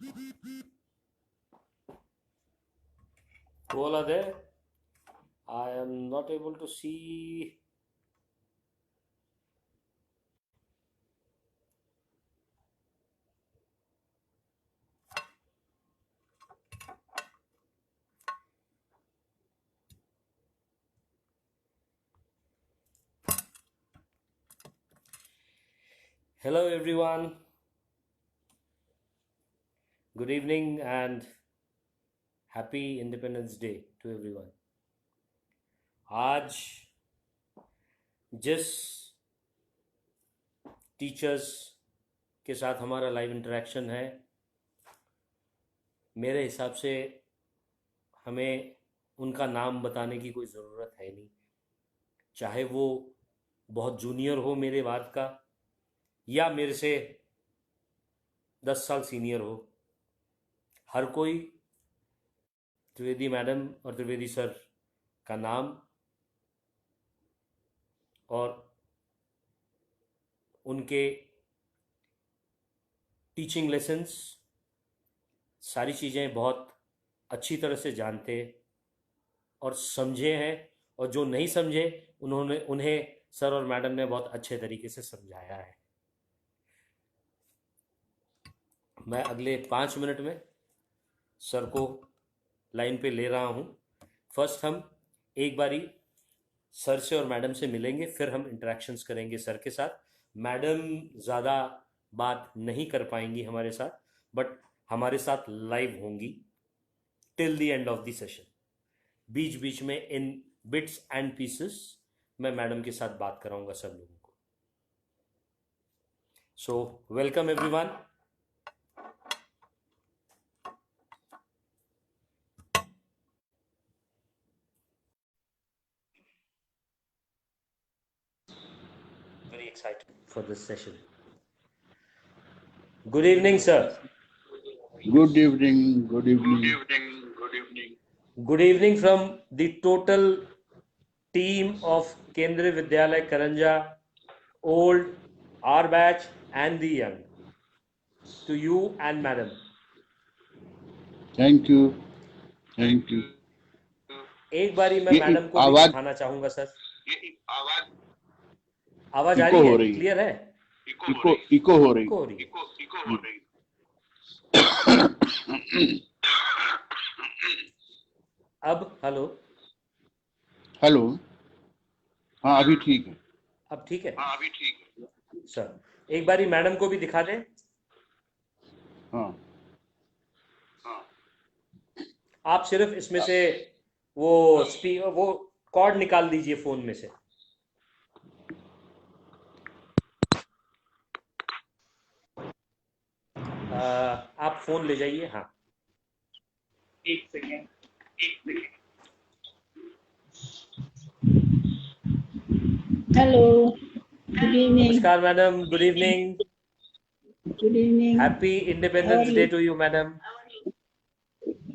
Who all are there? I am not able to see. Hello everyone. Good evening and happy Independence Day to everyone. आज जिस teachers के साथ हमारा live interaction है, मेरे हिसाब से हमें उनका नाम बताने की कोई ज़रूरत है नहीं, चाहे वो बहुत जूनियर हो मेरे बाद का या मेरे से 10 साल सीनियर हो। हर कोई त्रिवेदी मैडम और त्रिवेदी सर का नाम और उनके टीचिंग लेसन्स सारी चीज़ें बहुत अच्छी तरह से जानते और समझे हैं, और जो नहीं समझे उन्हें सर और मैडम ने बहुत अच्छे तरीके से समझाया है। मैं अगले 5 मिनट में सर को लाइन पे ले रहा हूँ। फर्स्ट हम एक बारी सर से और मैडम से मिलेंगे, फिर हम इंटरेक्शंस करेंगे सर के साथ। मैडम ज़्यादा बात नहीं कर पाएंगी हमारे साथ, बट हमारे साथ लाइव होंगी till the end of the session. बीच बीच में इन बिट्स एंड पीसेस मैं मैडम के साथ बात कराऊंगा सब लोगों को। So welcome everyone. Very excited for this session. Good evening, sir. Good evening. Good evening. Good evening. Good evening. Good evening from the total team of Kendriya Vidyalaya Karanja, old, our batch and the young, to you and madam. Thank you. Thank you. एक बारी मैं ये madam को भी आवाज- दिखाना चाहूंगा sir. ये आवाज आवाज आ इको रही हो है? रही है। क्लियर है? इको हो रही। इको हो रही है। इको हो रही। अब हेलो? हेलो। हाँ अभी ठीक है। अब ठीक है? हाँ अभी ठीक है। सर एक बारी मैडम को भी दिखा दें। हाँ आप सिर्फ इसमें से वो वो कॉर्ड निकाल दीजिए फोन में से। आप फोन ले जाइए। हाँ एक सेकेंड। Hello. Good evening. नमस्कार madam. Good evening. Good evening. Happy independence day to you madam.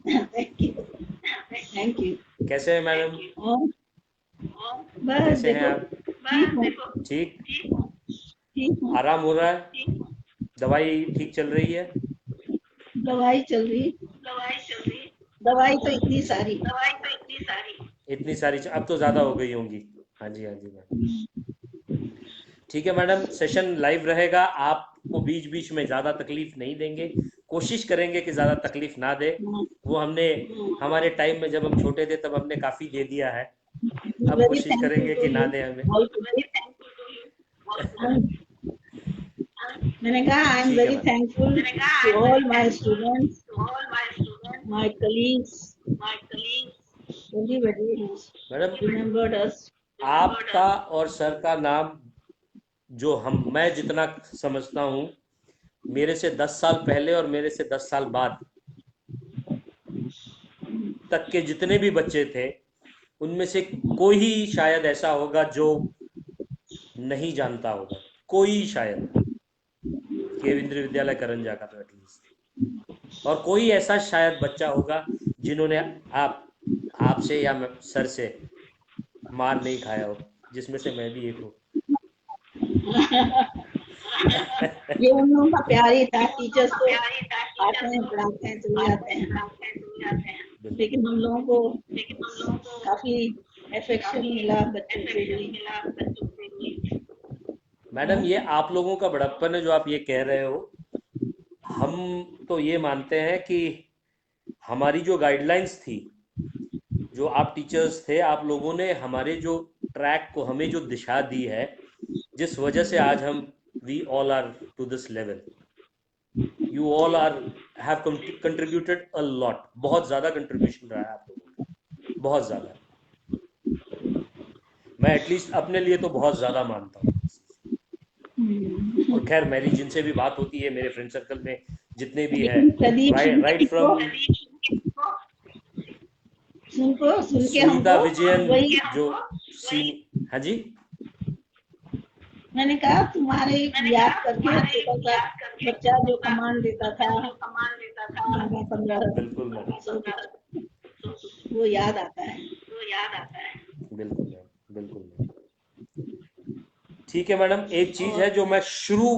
Thank you. Thank you. कैसे हैं मैडम? और बस कैसे हैं देखो आप? ठीक? ठीक हूँ। आराम हो रहा है? दवाई ठीक चल रही है? दवाई चल रही। दवाई तो इतनी सारी। इतनी सारी अब तो ज़्यादा हो गई होंगी। हाँ जी मैडम। ठीक है मैडम, सेशन लाइव रहेगा। आपको बीच बीच में ज़्यादा तकलीफ नहीं देंगे, कोशिश करेंगे कि ज़्यादा तकलीफ ना दे। वो हमने हमारे टाइम में जब हम छोटे थे तब हमने काफ़ी दे दिया है, अब कोशिश करेंगे कि ना दे हमें। मैंने कहा I am very thankful to all my students, my colleagues, madam remembered us. आपका और सर का नाम जो मैं जितना समझता हूँ, मेरे से 10 साल पहले और मेरे से 10 साल बाद तक के जितने भी बच्चे थे, उनमें से कोई ही शायद ऐसा होगा जो नहीं जानता होगा, कोई शायद केंद्रीय विद्यालय करंजा का तो एटलीस्ट, और कोई ऐसा शायद बच्चा होगा जिन्होंने आपसे या सर से मार नहीं खाया हो, जिसमें से मैं भी एक हूँ। ये उन लोगों का प्यार ही था, टीचर्स को आते हैं, पढ़ाते हैं, चले जाते हैं, लेकिन हम लोगों को काफी अफेक्शन मिला बच्चों से भी। मैडम ये आप लोगों का बड़प्पन है जो आप ये कह रहे हो। हम तो ये मानते हैं कि हमारी जो गाइडलाइंस थी, जो आप टीचर्स थे, आप लोगों ने हमारे जो ट्रैक को, हमें जो दिशा दी है, जिस वजह से आज हम we all are to this level, you all are have contributed a lot. बहुत ज़्यादा कंट्रीब्यूशन रहा है आप लोगों का, बहुत ज़्यादा। मैं एटलीस्ट अपने लिए तो बहुत ज़्यादा मानता हूँ। और खैर मेरी जिनसे भी बात होती है, मेरे फ्रेंड सर्कल में जितने भी हैं, राइट फ्रॉम सुन के सुनीता हमको विजयन, वही जो हाँ जी, मैंने कहा तुम्हारे याद करके छोटा सा बच्चा जो कमांड देता था 15 बिल्कुल मैम, वो याद आता है। बिल्कुल मैम, बिल्कुल मैम। ठीक है मैडम, एक चीज है जो मैं शुरू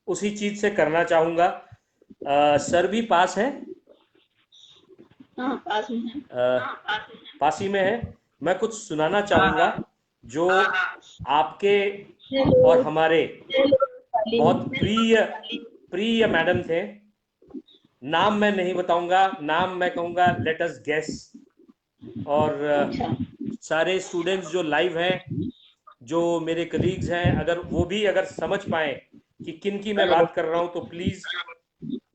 उसी चीज से करना चाहूंगा। सर भी पास है? हाँ, पास में है। पास ही में है। मैं कुछ सुनाना चाहूंगा जो आपके और हमारे बहुत प्रिय मैडम थे। नाम मैं नहीं बताऊंगा, नाम मैं कहूंगा लेट अस गेस। और सारे स्टूडेंट्स जो लाइव हैं, जो मेरे कलीग्स हैं, अगर वो भी अगर समझ पाए कि किन की मैं बात कर रहा हूं तो प्लीज।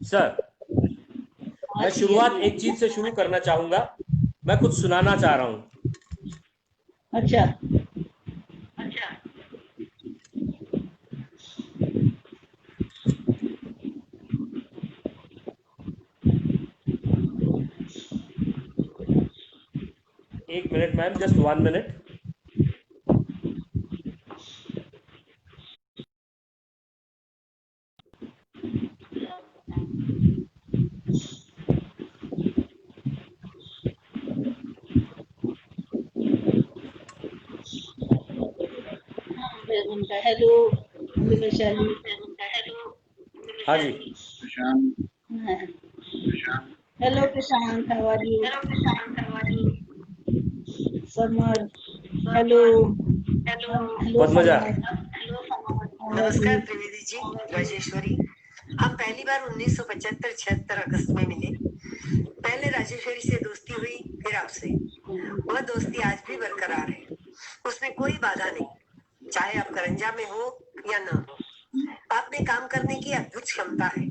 सर, मैं शुरुआत एक चीज से शुरू करना चाहूंगा। मैं कुछ सुनाना चाह रहा हूं। अच्छा, एक मिनट मैम, जस्ट 1 मिनट। उनका हेलो वैशाली। हाँ जी, hello Prashant, how are you? Samar, hello. Padmaja. नमस्कार त्रिवेदी जी, राजेश्वरी। हम पहली बार 1975-76 अगस्त में मिले। पहले राजेश्वरी से दोस्ती हुई, फिर आपसे। वह दोस्ती आज भी बरकरार है, उसमें कोई बाधा नहीं, चाहे आप करंजा में हो या न हो। आप में काम करने की अद्भुत क्षमता है।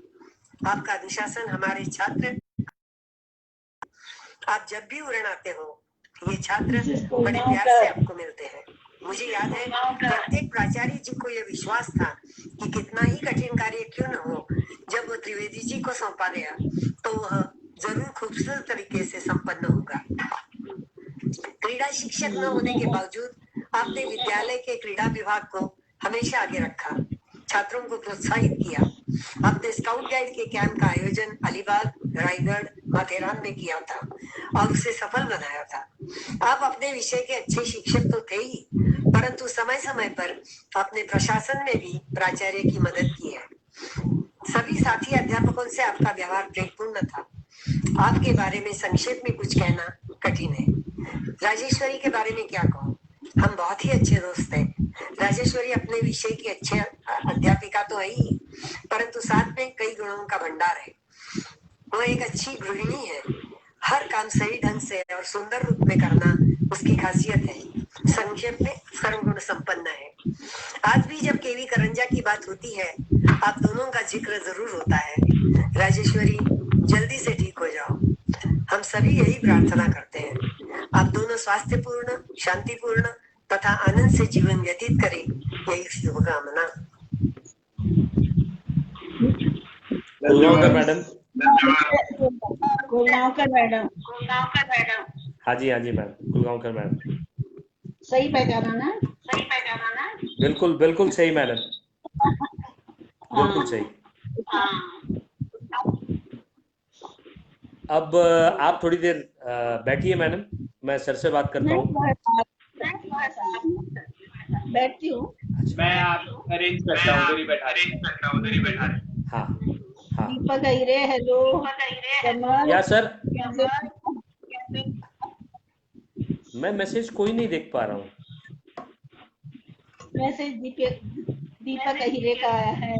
आपका अनुशासन हमारे छात्र, आप जब भी उड़न आते हो, ये छात्र बड़े प्यार से आपको मिलते हैं। मुझे याद है प्रत्येक प्राचार्य जी को यह विश्वास था कि कितना ही कठिन कार्य क्यों न हो, जब वो त्रिवेदी जी को सौंपा गया तो वह जरूर खूबसूरत तरीके से संपन्न होगा। क्रीड़ा शिक्षक न होने के बावजूद आपने विद्यालय के क्रीड़ा विभाग को हमेशा आगे रखा, छात्रों को प्रोत्साहित किया। आपने स्काउट गाइड के कैंप का आयोजन अलीबाग, रायगढ़, माथेरान में किया था और उसे सफल बनाया था। आप अपने विषय के अच्छे शिक्षक तो थे ही, परंतु समय समय पर आपने प्रशासन में भी प्राचार्य की मदद की है। सभी साथी अध्यापकों से आपका व्यवहार प्रेमपूर्ण था। आपके बारे में संक्षेप में कुछ कहना कठिन है। राजेश्वरी के बारे में क्या कहूँ, हम बहुत ही अच्छे दोस्त हैं। राजेश्वरी अपने विषय की अच्छे अध्यापिका तो है ही, परंतु साथ में कई गुणों का भंडार है। वह एक अच्छी गृहिणी है, हर काम सही ढंग से और सुंदर रूप में करना उसकी खासियत है। संक्षेप में सर्वगुण संपन्न है। आज भी जब केवी करंजा की बात होती है, आप दोनों का जिक्र जरूर होता है। राजेश्वरी, जल्दी से ठीक हो जाओ, हम सभी यही प्रार्थना करते हैं। आप दोनों स्वास्थ्यपूर्ण, शांतिपूर्ण तथा आनंद से जीवन व्यतीत करें, यही शुभकामना। कुलगांवकर मैडम। कुलगांवकर मैडम। हाँ जी मैम, कुलगांवकर मैडम। सही पहचाना ना? बिल्कुल बिल्कुल सही मैडम, बिल्कुल सही। अब आप थोड़ी देर बैठिए मैडम, मैं सर से बात करता हूँ। बैठती हूँ। मैं आप अरेंज करता हूँ, उधर ही बैठा रहे। हाँ हाँ दीपक अहिरे, हेलो। कमल, या सर, कैसे? मैं मैसेज कोई नहीं देख पा रहा हूँ। मैसेज दीपक अहिरे का आया है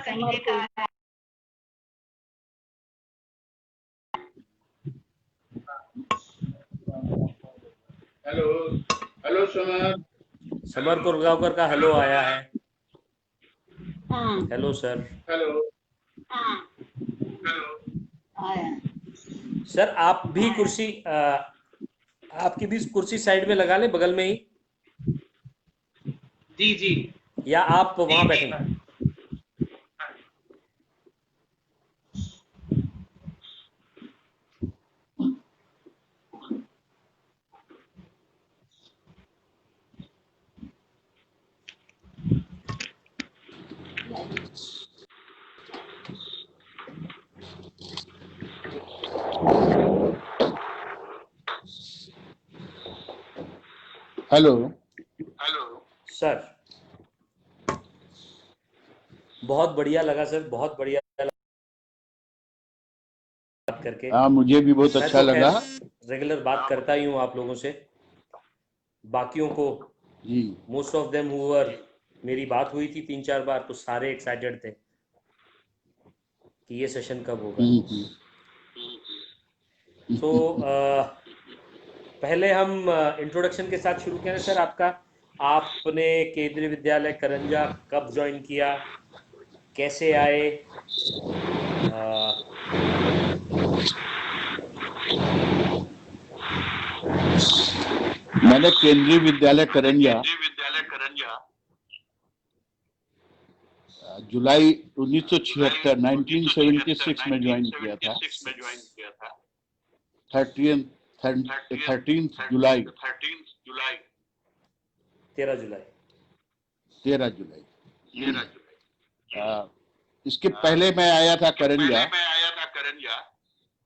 समर को। Hello hello summer. Summer Kurgaonkar का हेलो आया है। हाँ हेलो सर। हेलो। आया। सर आप भी कुर्सी आपकी भी कुर्सी साइड में लगा लें, बगल में ही, जी जी या आप वहां बैठेंगे? हेलो। सर बहुत बढ़िया लगा सर, बहुत बढ़िया लगा बात करके। हाँ, मुझे भी बहुत मैं अच्छा तो खैर लगा। रेगुलर बात करता ही हूँ आप लोगों से। बाकियों को, जी। मोस्ट ऑफ देम हुवर, मेरी बात हुई थी 3-4 बार, तो सारे एक्साइटेड थे कि ये सेशन कब होगा। हम्म। तो पहले हम इंट्रोडक्शन के साथ शुरू करें सर आपका। आपने केंद्रीय विद्यालय करंजा कब ज्वाइन किया, कैसे आए? अ, मैंने केंद्रीय विद्यालय करंजा जुलाई 1976 1976 में ज्वाइन किया था। 13 जुलाई 13 जुलाई। 13 जुलाई। इसके पहले मैं आया था करंजा,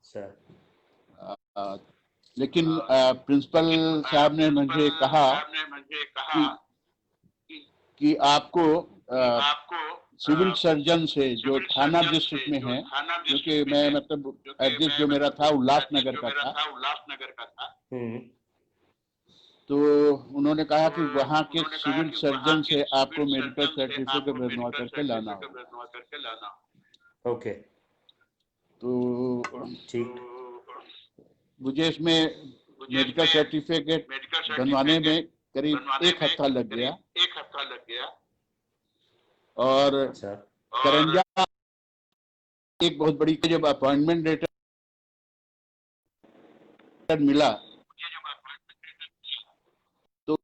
सर लेकिन प्रिंसिपल साहब ने मुझे कहा कि आपको सिविल सर्जन से जो थाना डिस्ट्रिक्ट में है, क्योंकि मैं मतलब एड्रेस जो मेरा था उल्लासनगर का था, तो उन्होंने कहा कि वहाँ के सिविल सर्जन से आपको मेडिकल सर्टिफिकेट बनवा करके लाना होगा। ओके तो ठीक। मुझे इसमें मेडिकल सर्टिफिकेट बनवाने में करीब 1 हफ्ता लग गया। और अच्छा करंजा एक बहुत बड़ी, जब अपॉइंटमेंट लेटर मिला तो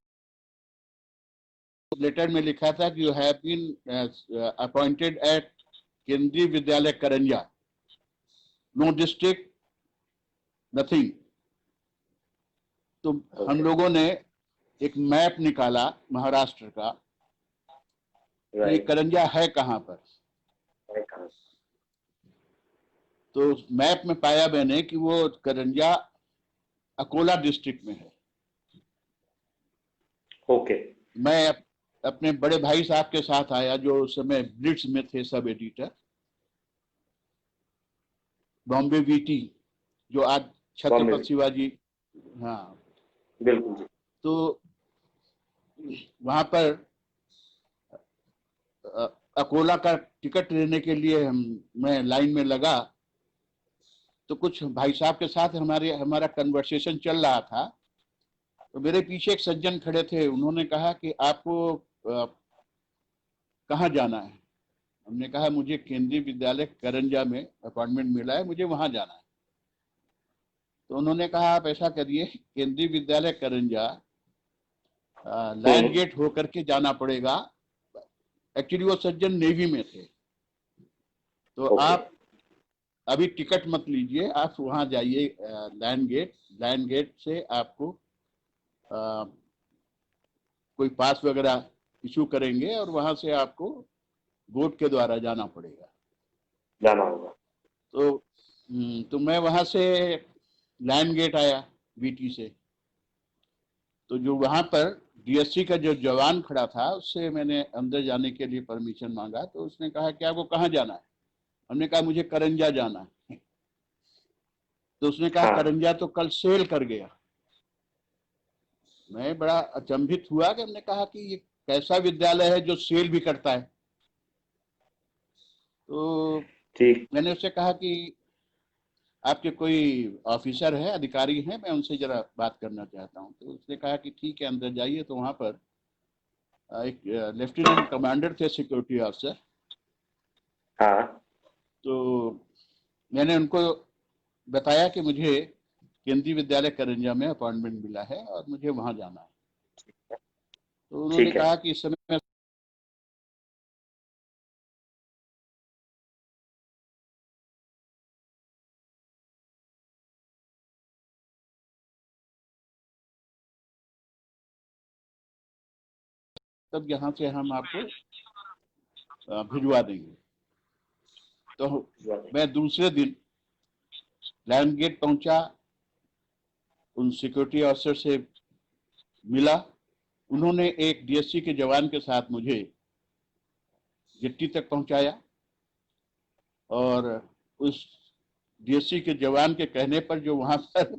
लेटर में लिखा था कि you have been appointed at Kendriya Vidyalaya Karanja, no district, nothing. तो हम लोगों ने एक मैप निकाला महाराष्ट्र का, ये करंजा है कहाँ पर। तो उस मैप में पाया मैंने कि वो करंजा अकोला डिस्ट्रिक्ट में है। ओके मैं अपने बड़े भाई साहब के साथ आया, जो उस समय ब्लिट्स में थे सब एडिटर, बॉम्बे वीटी, जो आज छत्रपति शिवाजी। हाँ बिल्कुल। तो वहां पर अकोला का टिकट लेने के लिए मैं लाइन में लगा, तो कुछ भाई साहब के साथ हमारा कन्वर्सेशन चल रहा था। तो मेरे पीछे एक सज्जन खड़े थे, उन्होंने कहा कि आपको कहाँ जाना है। हमने कहा मुझे केंद्रीय विद्यालय करंजा में अपॉइंटमेंट मिला है, मुझे वहां जाना है। तो उन्होंने कहा आप ऐसा करिए, केंद्रीय विद्यालय करंजा लाइन गेट होकर के जाना पड़ेगा। एक्चुअली वो सज्जन नेवी में थे। तो आप अभी टिकट मत लीजिए, आप वहां जाइए लाइन गेट से आपको कोई पास वगैरह इशू करेंगे और वहां से आपको बोट के द्वारा जाना होगा। तो मैं वहां से लाइन गेट आया बीटी से। तो जो वहां पर डीएससी का जो जवान खड़ा था, उससे मैंने अंदर जाने के लिए परमिशन मांगा। तो उसने कहा कि आपको कहाँ जाना है। हमने कहा मुझे करंजा जाना है। तो उसने कहा हाँ। करंजा तो कल सेल कर गया। मैं बड़ा अचंभित हुआ कि हमने कहा कि ये कैसा विद्यालय है जो सेल भी करता है। तो ठीक। मैंने उससे कहा कि आपके कोई ऑफिसर है, अधिकारी हैं, मैं उनसे जरा बात करना चाहता हूँ। तो उसने कहा कि ठीक है, अंदर जाइए। तो वहां पर एक लेफ्टिनेंट कमांडर थे, सिक्योरिटी ऑफिसर। हाँ। तो मैंने उनको बताया कि मुझे केंद्रीय विद्यालय करंजा में अपॉइंटमेंट मिला है और मुझे वहां जाना है। तो उन्होंने ठीक है। कहा कि इस समय तब यहाँ से हम आपको भिजवा देंगे। तो मैं दूसरे दिन लायन गेट पहुंचा, उन सिक्योरिटी ऑफिसर से मिला। उन्होंने एक डीएससी के जवान के साथ मुझे गिट्टी तक पहुंचाया और उस डीएससी के जवान के कहने पर, जो वहां पर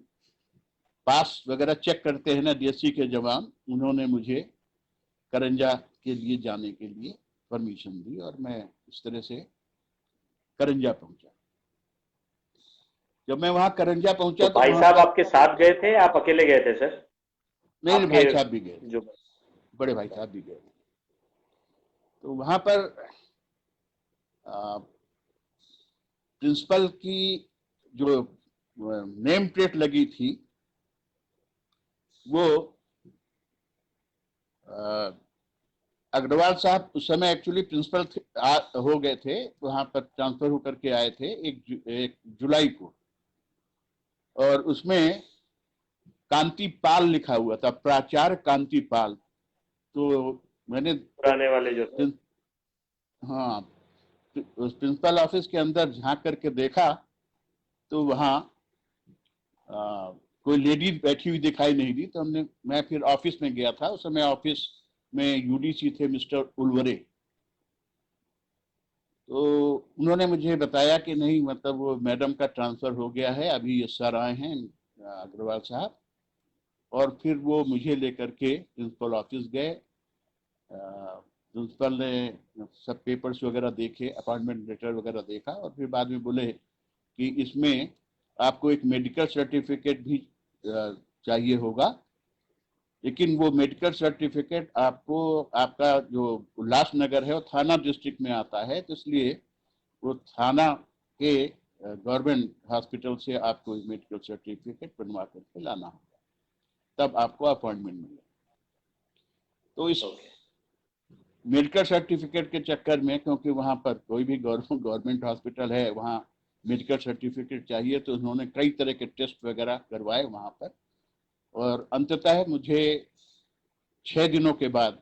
पास वगैरह चेक करते हैं ना डीएससी के जवान, उन्होंने मुझे करंजा के लिए जाने के लिए परमिशन दी और मैं इस तरह से करंजा पहुंचा। जब मैं वहां करंजा पहुंचा तो तो भाई वहां साहब पर आपके साथ गए थे, आप अकेले गए थे सर? मेरे आपके भाई साहब भी गए, जो बड़े भाई साहब भी गए। तो वहां पर प्रिंसिपल की जो नेम प्लेट लगी थी वो अग्रवाल साहब उस समय एक्चुअली प्रिंसिपल हो गए थे, वहां पर ट्रांसफर होकर के आए थे 1 जुलाई को। और उसमें कांति पाल लिखा हुआ था, प्राचार्य कांति पाल। तो मैंने पुराने वाले जो थे। हाँ, उस प्रिंसिपल ऑफिस के अंदर झांक करके देखा तो वहाँ कोई लेडी बैठी हुई दिखाई नहीं दी। तो मैं फिर ऑफिस में गया था। उस समय ऑफिस में यूडीसी थे मिस्टर उलवरे। तो उन्होंने मुझे बताया कि नहीं, मतलब वो मैडम का ट्रांसफर हो गया है, अभी ये सर आए हैं अग्रवाल साहब। और फिर वो मुझे लेकर के प्रिंसिपल ऑफिस गए। प्रिंसिपल ने सब पेपर्स वगैरह देखे, अपॉइंटमेंट लेटर वगैरह देखा और फिर बाद में बोले कि इसमें आपको एक मेडिकल सर्टिफिकेट भी चाहिए होगा, लेकिन वो मेडिकल सर्टिफिकेट आपको, आपका जो उल्लासनगर है वो थाना डिस्ट्रिक्ट में आता है, तो इसलिए वो थाना के गवर्नमेंट हॉस्पिटल से आपको मेडिकल सर्टिफिकेट बनवा करके लाना होगा, तब आपको अपॉइंटमेंट मिलेगा। तो इस मेडिकल सर्टिफिकेट के चक्कर में, क्योंकि वहां पर कोई भी गवर्नमेंट हॉस्पिटल है वहां मेडिकल सर्टिफिकेट चाहिए, तो उन्होंने कई तरह के टेस्ट वगैरह करवाए वहां पर। और अंततः मुझे 6 दिनों के बाद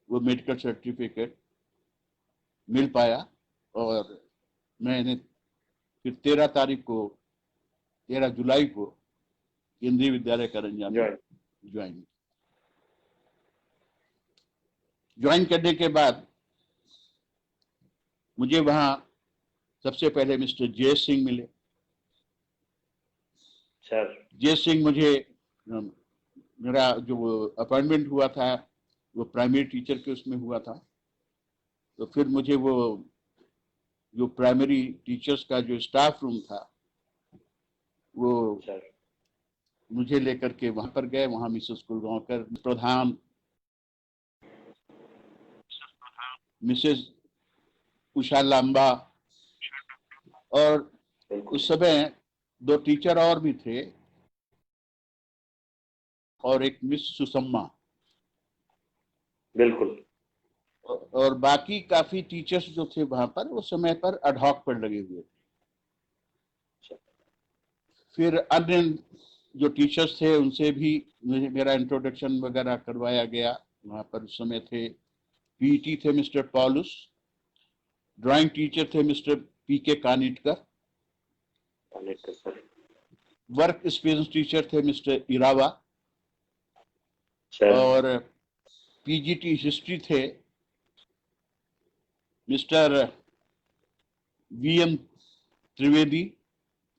वो मेडिकल सर्टिफिकेट मिल पाया और मैंने फिर 13 जुलाई को केंद्रीय विद्यालय करंजा में ज्वाइन करने के बाद मुझे वहां सबसे पहले मिस्टर जय सिंह मिले। जय सिंह मुझे, मेरा जो अपॉइंटमेंट हुआ था वो प्राइमरी टीचर के उसमें हुआ था। तो फिर मुझे वो जो प्राइमरी टीचर्स का जो स्टाफ रूम था वो मुझे लेकर के वहां पर गए। वहां मिसेस कुलगांवकर प्रधान, मिसेस उषा लांबा और उस समय 2 टीचर और भी थे और एक मिस सुषमा। बिल्कुल। और बाकी काफी टीचर्स जो थे वहां पर उस समय पर अडहॉक पर लगे हुए थे। फिर अन्य जो टीचर्स थे उनसे भी मेरा इंट्रोडक्शन वगैरह करवाया गया। वहां पर उस समय थे पीटी थे मिस्टर पॉलुस, ड्राइंग टीचर थे मिस्टर पीके कानिटकर, वर्क स्पेस टीचर थे मिस्टर इरावा और पीजीटी हिस्ट्री थे mister VM Trivedi,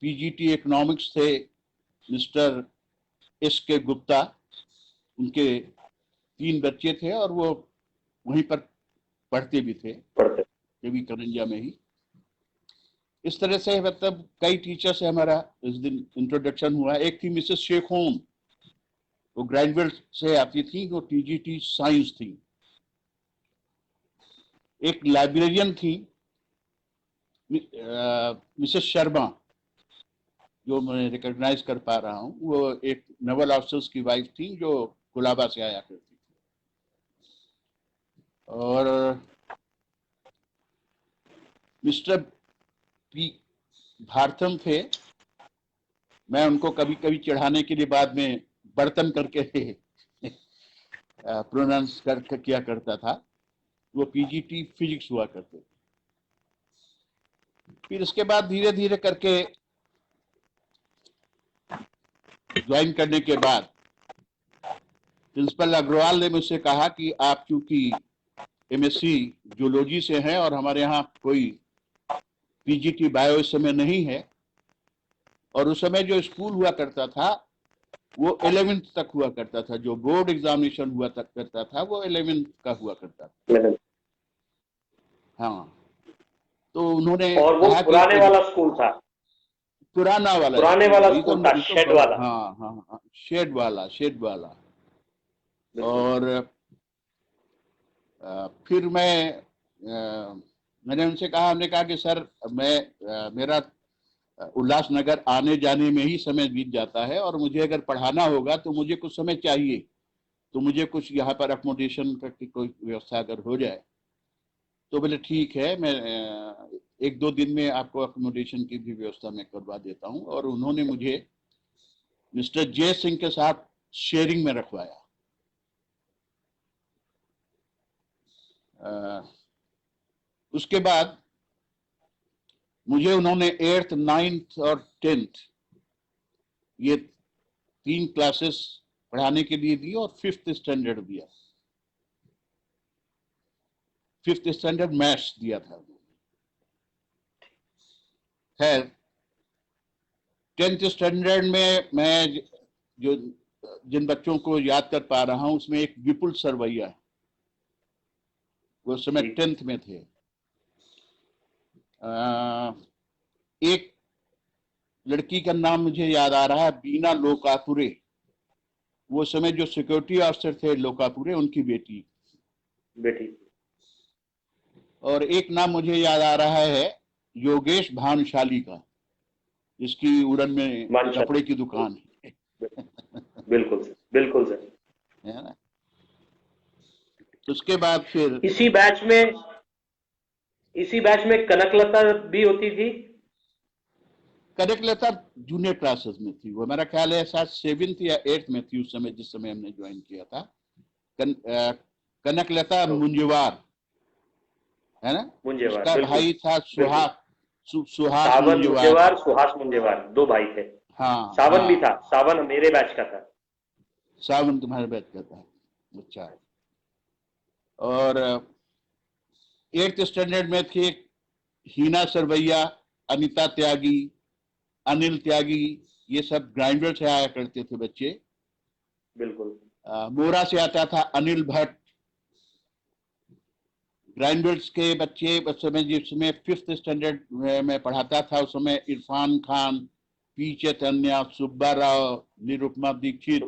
PGT economics थे मिस्टर SK गुप्ता, उनके 3 बच्चे थे और वो वहीं पर पढ़ते भी थे, केवी करंजा में ही। इस तरह से मतलब कई टीचर से हमारा इस दिन इंट्रोडक्शन हुआ। एक थी मिसेस शेखोन, वो ग्रेजुएट से आती थी, वो TGT साइंस थी। एक लाइब्रेरियन थी मिसेस शर्मा, जो मैं रिकॉग्नाइज कर पा रहा हूँ, वो एक नेवल ऑफिसर्स की वाइफ थी जो गुलाबा से आया करती थी। और मिस्टर P भारतम थे, मैं उनको कभी कभी चढ़ाने के लिए बाद में बर्तन करके प्रोनाउंस किया करता था। वो PGT फिजिक्स हुआ करते। फिर इसके बाद धीरे धीरे करके ज्वाइन करने के बाद प्रिंसिपल अग्रवाल ने मुझसे कहा कि आप चूंकि MSc जूलॉजी से हैं और हमारे यहाँ कोई PGT बायो इस समय नहीं है, और उस समय जो स्कूल हुआ करता था वो 11th तक हुआ करता था, जो बोर्ड एग्जामिनेशन हुआ तक करता था वो 11th का हुआ करता था। हाँ, तो उन्होंने और वो पुराने वाला स्कूल था, पुराना वाला स्कूल था, शेड वाला। हाँ हाँ हाँ, शेड वाला। और फिर मैंने उनसे कहा, हमने कहा कि सर मेरा उल्लासनगर आने जाने में ही समय बीत जाता है और मुझे अगर पढ़ाना होगा तो मुझे कुछ समय चाहिए, तो मुझे कुछ यहाँ पर अकोमोडेशन की कोई व्यवस्था अगर हो जाए। तो बोले ठीक है, मैं 1-2 दिन में आपको अकोमोडेशन की भी व्यवस्था मैं करवा देता हूँ। और उन्होंने मुझे मिस्टर जय सिंह के साथ शेयरिंग में रखवाया। उसके बाद मुझे उन्होंने 8th, 9th और 10th ये 3 क्लासेस पढ़ाने के लिए दी और 5th स्टैंडर्ड दिया, 5th स्टैंडर्ड मैथ्स दिया था। खैर 10th स्टैंडर्ड में मैं जो जिन बच्चों को याद कर पा रहा हूं उसमें एक विपुल सरवैया, वो उस समय 10th में थे। एक लड़की का नाम मुझे याद आ रहा है, बीना लोकापुरे, वो समय जो सिक्योरिटी ऑफिसर थे लोकापुरे, उनकी बेटी। और एक नाम मुझे याद आ रहा है योगेश भानुशाली का, जिसकी उड़न में कपड़े की दुकान है। बिल्कुल सर, है ना। उसके बाद फिर इसी बैच में कनकलता भी होती थी। कनकलता जूनियर क्लासेस में थी, वो मेरा ख्याल है शायद 7th या 8th में थी उस समय, जिस समय हमने ज्वाइन किया था। कनकलता मुंजेवार है ना, उसका भाई था सुहास मुंजेवार, सुहास मुंजेवार, 2 भाई थे। हाँ, सावन हाँ, भी था, सावन मेरे बैच का था। सावन तुम्हारे बैच का था, अच्छा। और 8th स्टैंडर्ड में थे हीना सरवैया, अनिता त्यागी, अनिल त्यागी, ये सब ग्राइंडर से आया करते थे बच्चे। बिल्कुल। मोरा से आता था अनिल भट्ट। ग्राइंडर्स के बच्चे उस समय, जिसमें 5th स्टैंडर्ड में पढ़ाता था उस समय, इरफान खान, पी चैतन्य, सुब्बा राव, निरुपमा दीक्षित,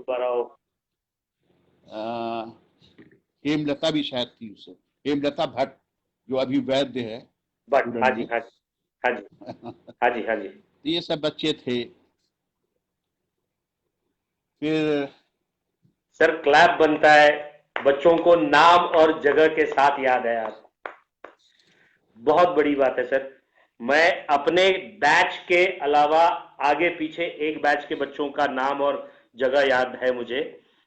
हेमलता भी शायद थी उसे, हेमलता भट्ट जो अभी वैद्य है। हाँ जी। ये सब बच्चे थे। फिर सर क्लैप बनता है, बच्चों को नाम और जगह के साथ याद है आप, बहुत बड़ी बात है सर। मैं अपने बैच के अलावा आगे पीछे एक बैच के बच्चों का नाम और जगह याद है मुझे,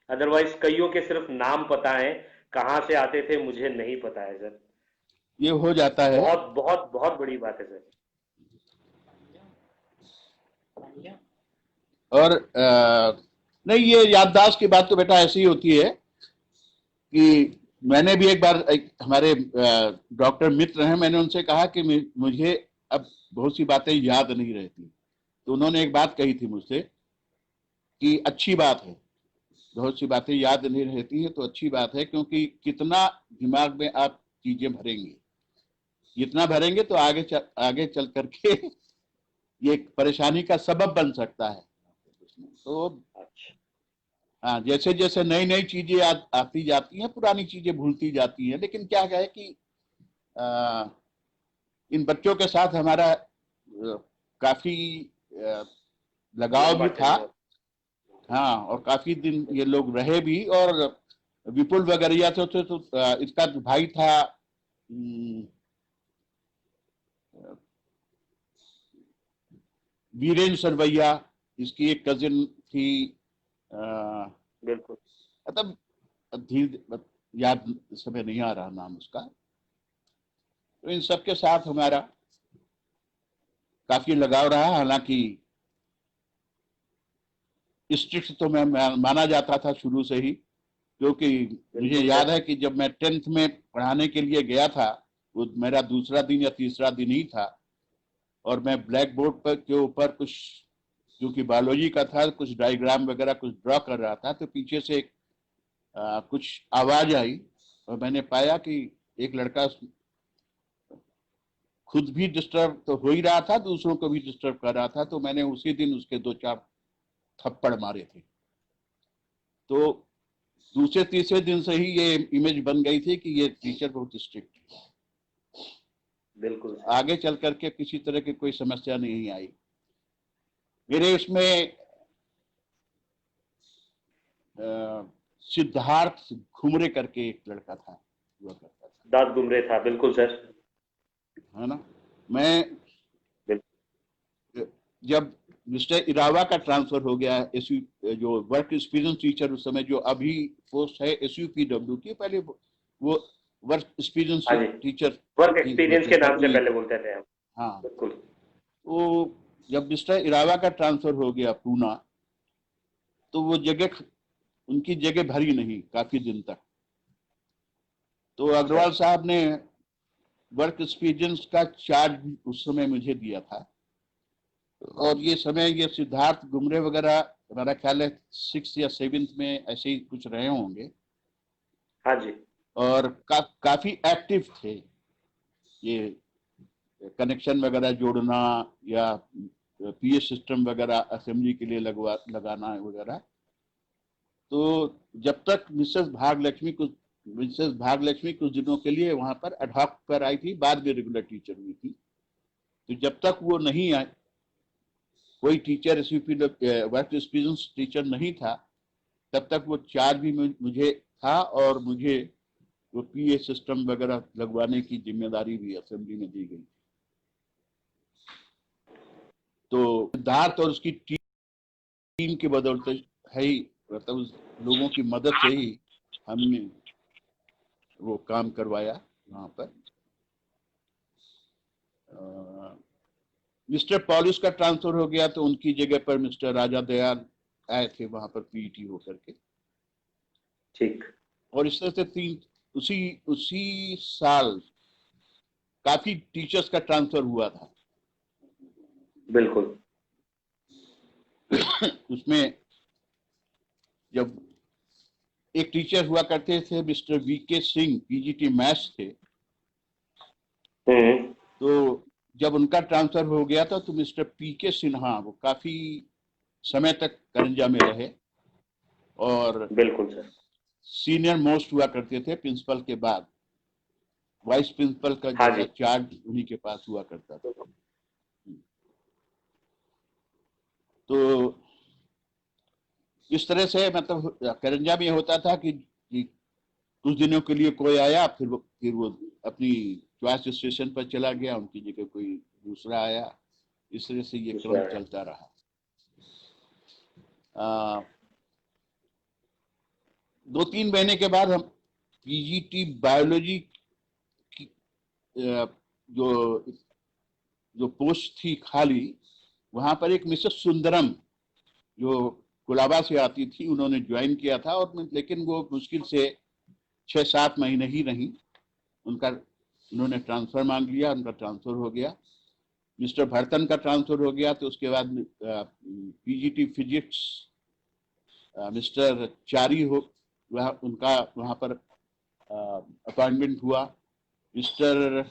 अदरवाइज कईयों के सिर्फ नाम पता है, कहां से आते थे मुझे नहीं पता है सर। ये हो जाता है, बहुत बहुत बहुत बड़ी बात है सर। और नहीं, ये याददाश्त की बात तो बेटा ऐसी होती है कि मैंने भी एक बार हमारे डॉक्टर मित्र हैं, मैंने उनसे कहा कि मुझे अब बहुत सी बातें याद नहीं रहती। तो उन्होंने एक बात कही थी मुझसे कि अच्छी बात है, बहुत सी बातें याद नहीं रहती है तो अच्छी बात है, क्योंकि कितना दिमाग में आप चीजें भरेंगे, जितना भरेंगे तो आगे चल करके ये एक परेशानी का सबब बन सकता है। तो अच्छा, हाँ, जैसे जैसे नई नई चीजें आती जाती हैं, पुरानी चीजें भूलती जाती हैं, लेकिन क्या है कि आ, इन बच्चों के साथ हमारा काफी लगाव भी लंबा था। टेन्योर। हाँ, और काफी दिन ये लोग रहे भी। और विपुल वगैरह तो इसका जो भाई था, वीरेंद्र सरवैया, इसकी एक कजिन थी। बिल्कुल। मतलब धीरे याद समय नहीं आ रहा नाम उसका। तो इन सबके साथ हमारा काफी लगाव रहा। हालांकि स्ट्रिक्ट तो मैं माना जाता था शुरू से ही, क्योंकि मुझे बिल्कुल याद सर। है कि जब मैं 10th में पढ़ाने के लिए गया था, वो मेरा दूसरा दिन या तीसरा दिन ही था, और मैं ब्लैक बोर्ड पर के ऊपर कुछ, जो कि बायोलॉजी का था, कुछ डायग्राम वगैरह कुछ ड्रॉ कर रहा था, तो पीछे से कुछ आवाज आई और मैंने पाया कि एक लड़का खुद भी डिस्टर्ब तो हो ही रहा था, दूसरों को भी डिस्टर्ब कर रहा था। तो मैंने उसी दिन उसके 2-4 थप्पड़ मारे थे। तो दूसरे तीसरे दिन से ही ये इमेज बन गई थी कि ये टीचर बहुत स्ट्रिक्ट है। बिल्कुल सर। आगे चल करके किसी तरह की कोई समस्या नहीं आई। मेरे इसमें सिद्धार्थ घुमरे करके एक लड़का था, हुआ करता था, दाद गुमरे था, बिल्कुल सर। है ना। मैं बिल्कुल। जब मिस्टर इरावा का ट्रांसफर हो गया एसयू, जो वर्क एक्सपीरियंस टीचर उस समय जो अभी पोस्ट है SUPW की, पहले वो वर्क एक्सपीरियंस हाँ जी, टीचर वर्क एक्सपीरियंस के नाम से की। पहले बोलते थे हम। हाँ, बिल्कुल। तो जब मिस्टर इरावा का ट्रांसफर हो गया पूना, तो वो जगह, उनकी जगह भरी नहीं काफी दिन तक। तो अच्छा। अग्रवाल साहब ने वर्क एक्सपीरियंस का चार्ज उस समय मुझे दिया था। और ये समय ये सिद्धार्थ घुमरे वगैरह, हमारा ख्याल है 6th या 7th में ऐसे ही कुछ रहे होंगे। हाँ जी। और काफी एक्टिव थे, ये कनेक्शन वगैरह जोड़ना या PA सिस्टम वगैरह असेंबली के लिए लगाना वगैरह। तो जब तक मिसेस भागलक्ष्मी कुछ दिनों के लिए वहां पर एडहॉक पर आई थी, बाद में रेगुलर टीचर हुई थी। तो जब तक वो नहीं आए, कोई टीचर वर्क एक्सपीरियंस टीचर नहीं था, तब तक वो चार्ज भी मुझे था, और मुझे वो PA सिस्टम वगैरह लगवाने की जिम्मेदारी भी असेंबली में दी गई। तो सिद्धार्थ और उसकी टीम की बदौलत है ही, मतलब उस लोगों की मदद से ही हमने वो काम करवाया वहां पर। मिस्टर पॉलिस का ट्रांसफर हो गया, तो उनकी जगह पर मिस्टर राजा दयाल आए थे वहां पर PET होकर के। ठीक। और इस तरह से उसी उसी साल काफी टीचर्स का ट्रांसफर हुआ था। बिल्कुल। उसमें जब एक टीचर हुआ करते थे mister VK Singh, PGT maths थे। तो जब उनका ट्रांसफर हो गया था, तो मिस्टर PK सिन्हा, वो काफी समय तक करंजा में रहे और बिल्कुल सर। सीनियर मोस्ट हुआ करते थे प्रिंसिपल के बाद। वाइस प्रिंसिपल का हाँ जैसा जी। चार्ज उन्हीं के पास हुआ करता था। तो इस तरह से मतलब करंजा में होता था कि कुछ दिनों के लिए कोई आया, फिर वो अपनी चॉइस स्टेशन पर चला गया, उनकी जगह कोई दूसरा आया। इस तरह से ये क्रम चलता रहा। 2-3 महीने के बाद हम PGT बायोलॉजी की जो पोस्ट थी खाली, वहां पर एक मिसेस सुंदरम जो कुलाबा से आती थी, उन्होंने ज्वाइन किया था। और लेकिन वो मुश्किल से 6-7 महीने ही रही, उन्होंने ट्रांसफर मांग लिया, उनका ट्रांसफर हो गया। मिस्टर भरतन का ट्रांसफर हो गया, तो उसके बाद पीजीटी फिजिक्स मिस्टर चारी हो उनका वहां पर अपॉइंटमेंट हुआ। मिस्टर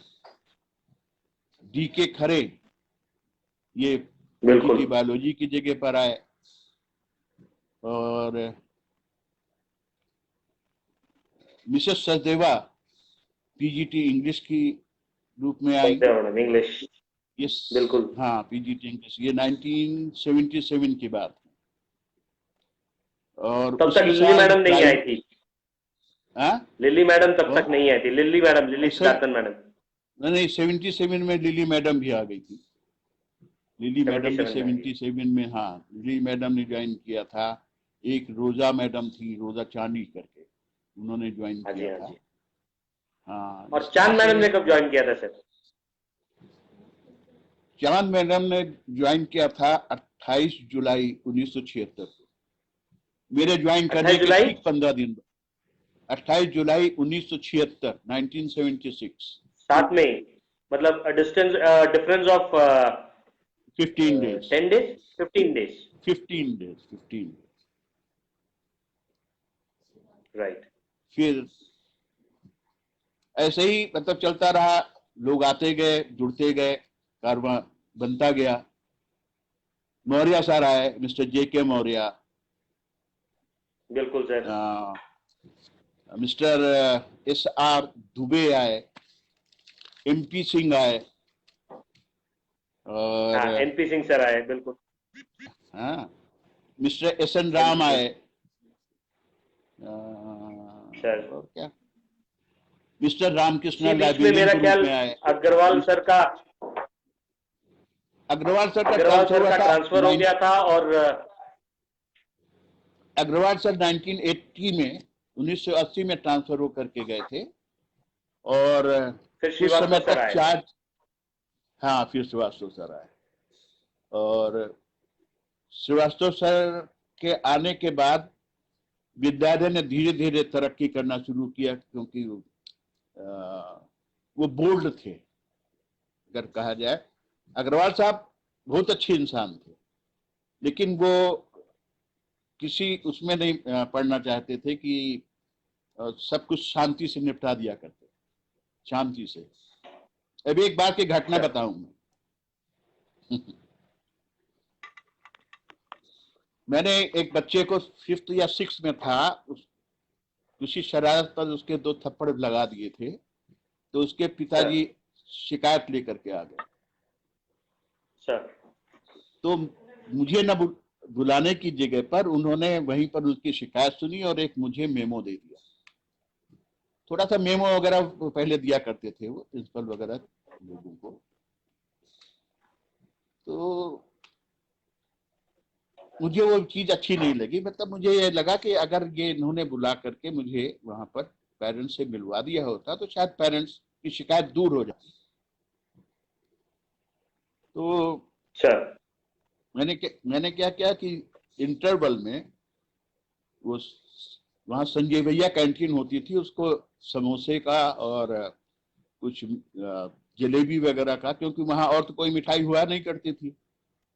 डीके खरे ये बिल्कुल पीजीटी बायोलॉजी की जगह पर आए, और मिसेस सचदेवा पीजीटी इंग्लिश की रूप में आई। मैडम इंग्लिश, ये बिल्कुल। हाँ, पीजीटी इंग्लिश, ये 1977 की बात है। और तब तक उसी लिली साल मैडम नहीं आई थी। लिली मैडम तब तक नहीं आई थी। Lily madam, Lily Siddharthan madam. नहीं, 77 में लिली मैडम भी आ गई थी। लिली मैडम भी 77 में आई थी। 77 में, हाँ, लिली मैडम ने ज्वाइन किया था। एक रोजा मैडम थी, रोजा चांदी करके, उन्होंने ज्वाइन हाँ जी, किया हाँ था। जी। हाँ, और इस तरह चांद मैडम से ने कब ज्वाइन किया था सर? चांद मैडम ने ज्वाइन किया था 28 जुलाई 1976 को, मेरे ज्वाइन करने 28 के जुलाई ठीक 15 दिन बाद। 28 जुलाई 1976, 1976। साथ में ही, मतलब distance difference of 15 days 10 days 15 days 15 days right. फिर ऐसे ही मतलब चलता रहा, लोग आते गए, जुड़ते गए, कारवां बनता गया। मौर्य सर आए, मिस्टर JK मौर्य, बिल्कुल सर। मिस्टर SR दुबे आए, MP सिंह आए, और हाँ, NP सिंह सर आए, बिल्कुल। हाँ, मिस्टर SN राम आए, सर और क्या, मिस्टर रामकृष्ण बीच में लाइब्रेरियन मेरा के रूप ख्याल में आए। अग्रवाल सर का अग्रवाल सर का ट्रांसफर हो गया था, और अग्रवाल सर 1980 में 1980 में ट्रांसफर होकर के गए थे, और फिर कुछ श्रीवास्तव समय सर तक आए। चार्ज, हाँ, फिर श्रीवास्तव सर आए। और श्रीवास्तव सर के आने के बाद विद्यालय ने धीरे धीरे तरक्की करना शुरू किया, क्योंकि वो बोल्ड थे, अगर कहा जाए। अग्रवाल साहब बहुत अच्छे इंसान थे, लेकिन वो किसी उसमें नहीं पढ़ना चाहते थे कि सब कुछ शांति से निपटा दिया करते, शांति से। अभी एक बार की घटना बताऊं मैं। मैंने एक बच्चे को 5th या 6th में था, उसी शरारत पर उसके 2 थप्पड़ लगा दिए थे, तो उसके पिताजी शिकायत लेकर के आ गए। सर तो मुझे न बुलाने की जगह पर उन्होंने वहीं पर उसकी शिकायत सुनी और एक मुझे मेमो दे दिया। थोड़ा सा मेमो वगैरह पहले दिया करते थे वो प्रिंसिपल वगैरह लोगों को। तो मुझे वो चीज अच्छी नहीं लगी, मतलब मुझे ये लगा कि अगर ये इन्होंने बुला करके मुझे वहां पर पेरेंट्स से मिलवा दिया होता तो शायद पेरेंट्स की शिकायत दूर हो जाती। तो मैंने क्या किया कि इंटरवल में वो वहाँ संजय भैया कैंटीन होती थी, उसको समोसे का और कुछ जलेबी वगैरह का, क्योंकि वहाँ और तो कोई मिठाई हुआ नहीं करती थी,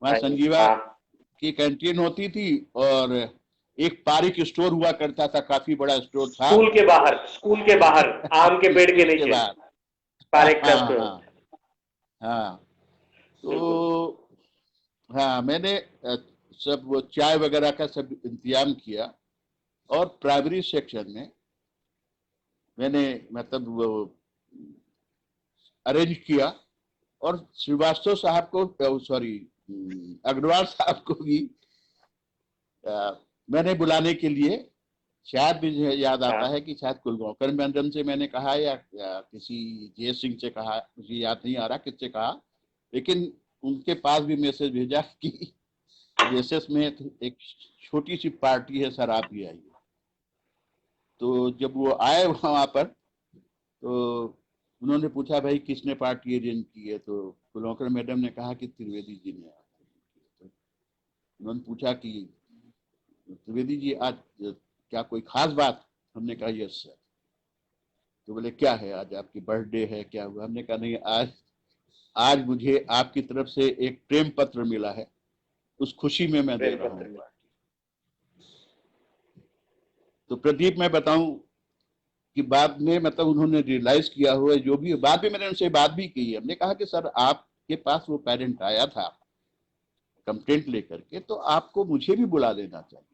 वहाँ संजीवा की कैंटीन होती थी, और एक पारिक स्टोर हुआ करता था, काफी बड़ा स्टोर था स्कूल के बाहर आम के पेड़ के नीचे पारिक का स्टोर। हाँ, तो हाँ, मैंने सब वो चाय वगैरह का सब इंतजाम किया, और प्राइमरी सेक्शन में मैंने मतलब वो अरेंज किया, और श्रीवास्तव साहब को, सॉरी, अग्रवाल साहब को भी मैंने बुलाने के लिए, शायद मुझे याद आता है कि शायद कुलगांवकर मैडम से मैंने कहा या किसी जय सिंह से कहा, मुझे याद नहीं आ रहा किससे कहा, लेकिन उनके पास भी मैसेज भेजा कि जेएसएस में एक छोटी सी पार्टी है, सर आप भी आइए। तो जब वो आए वहां पर, तो उन्होंने पूछा भाई किसने पार्टी अरेंज की है, तो कुलगांवकर मैडम ने कहा कि त्रिवेदी जी ने। तो उन्होंने पूछा कि त्रिवेदी जी आज क्या कोई खास बात? हमने कहा यस सर। तो बोले क्या है, आज आपकी बर्थडे है क्या हुआ? हमने कहा नहीं, आज आज मुझे आपकी तरफ से एक प्रेम पत्र मिला है, उस खुशी में मैं दे प्रेम रहा पत्र हूँ। मिला। तो प्रदीप, मैं बताऊं कि बाद में मतलब उन्होंने रियलाइज किया हुआ, जो भी बाद में मैंने उनसे बात भी की है, हमने कहा कि सर आपके पास वो पेरेंट आया था कंप्लेंट लेकर के, तो आपको मुझे भी बुला लेना चाहिए।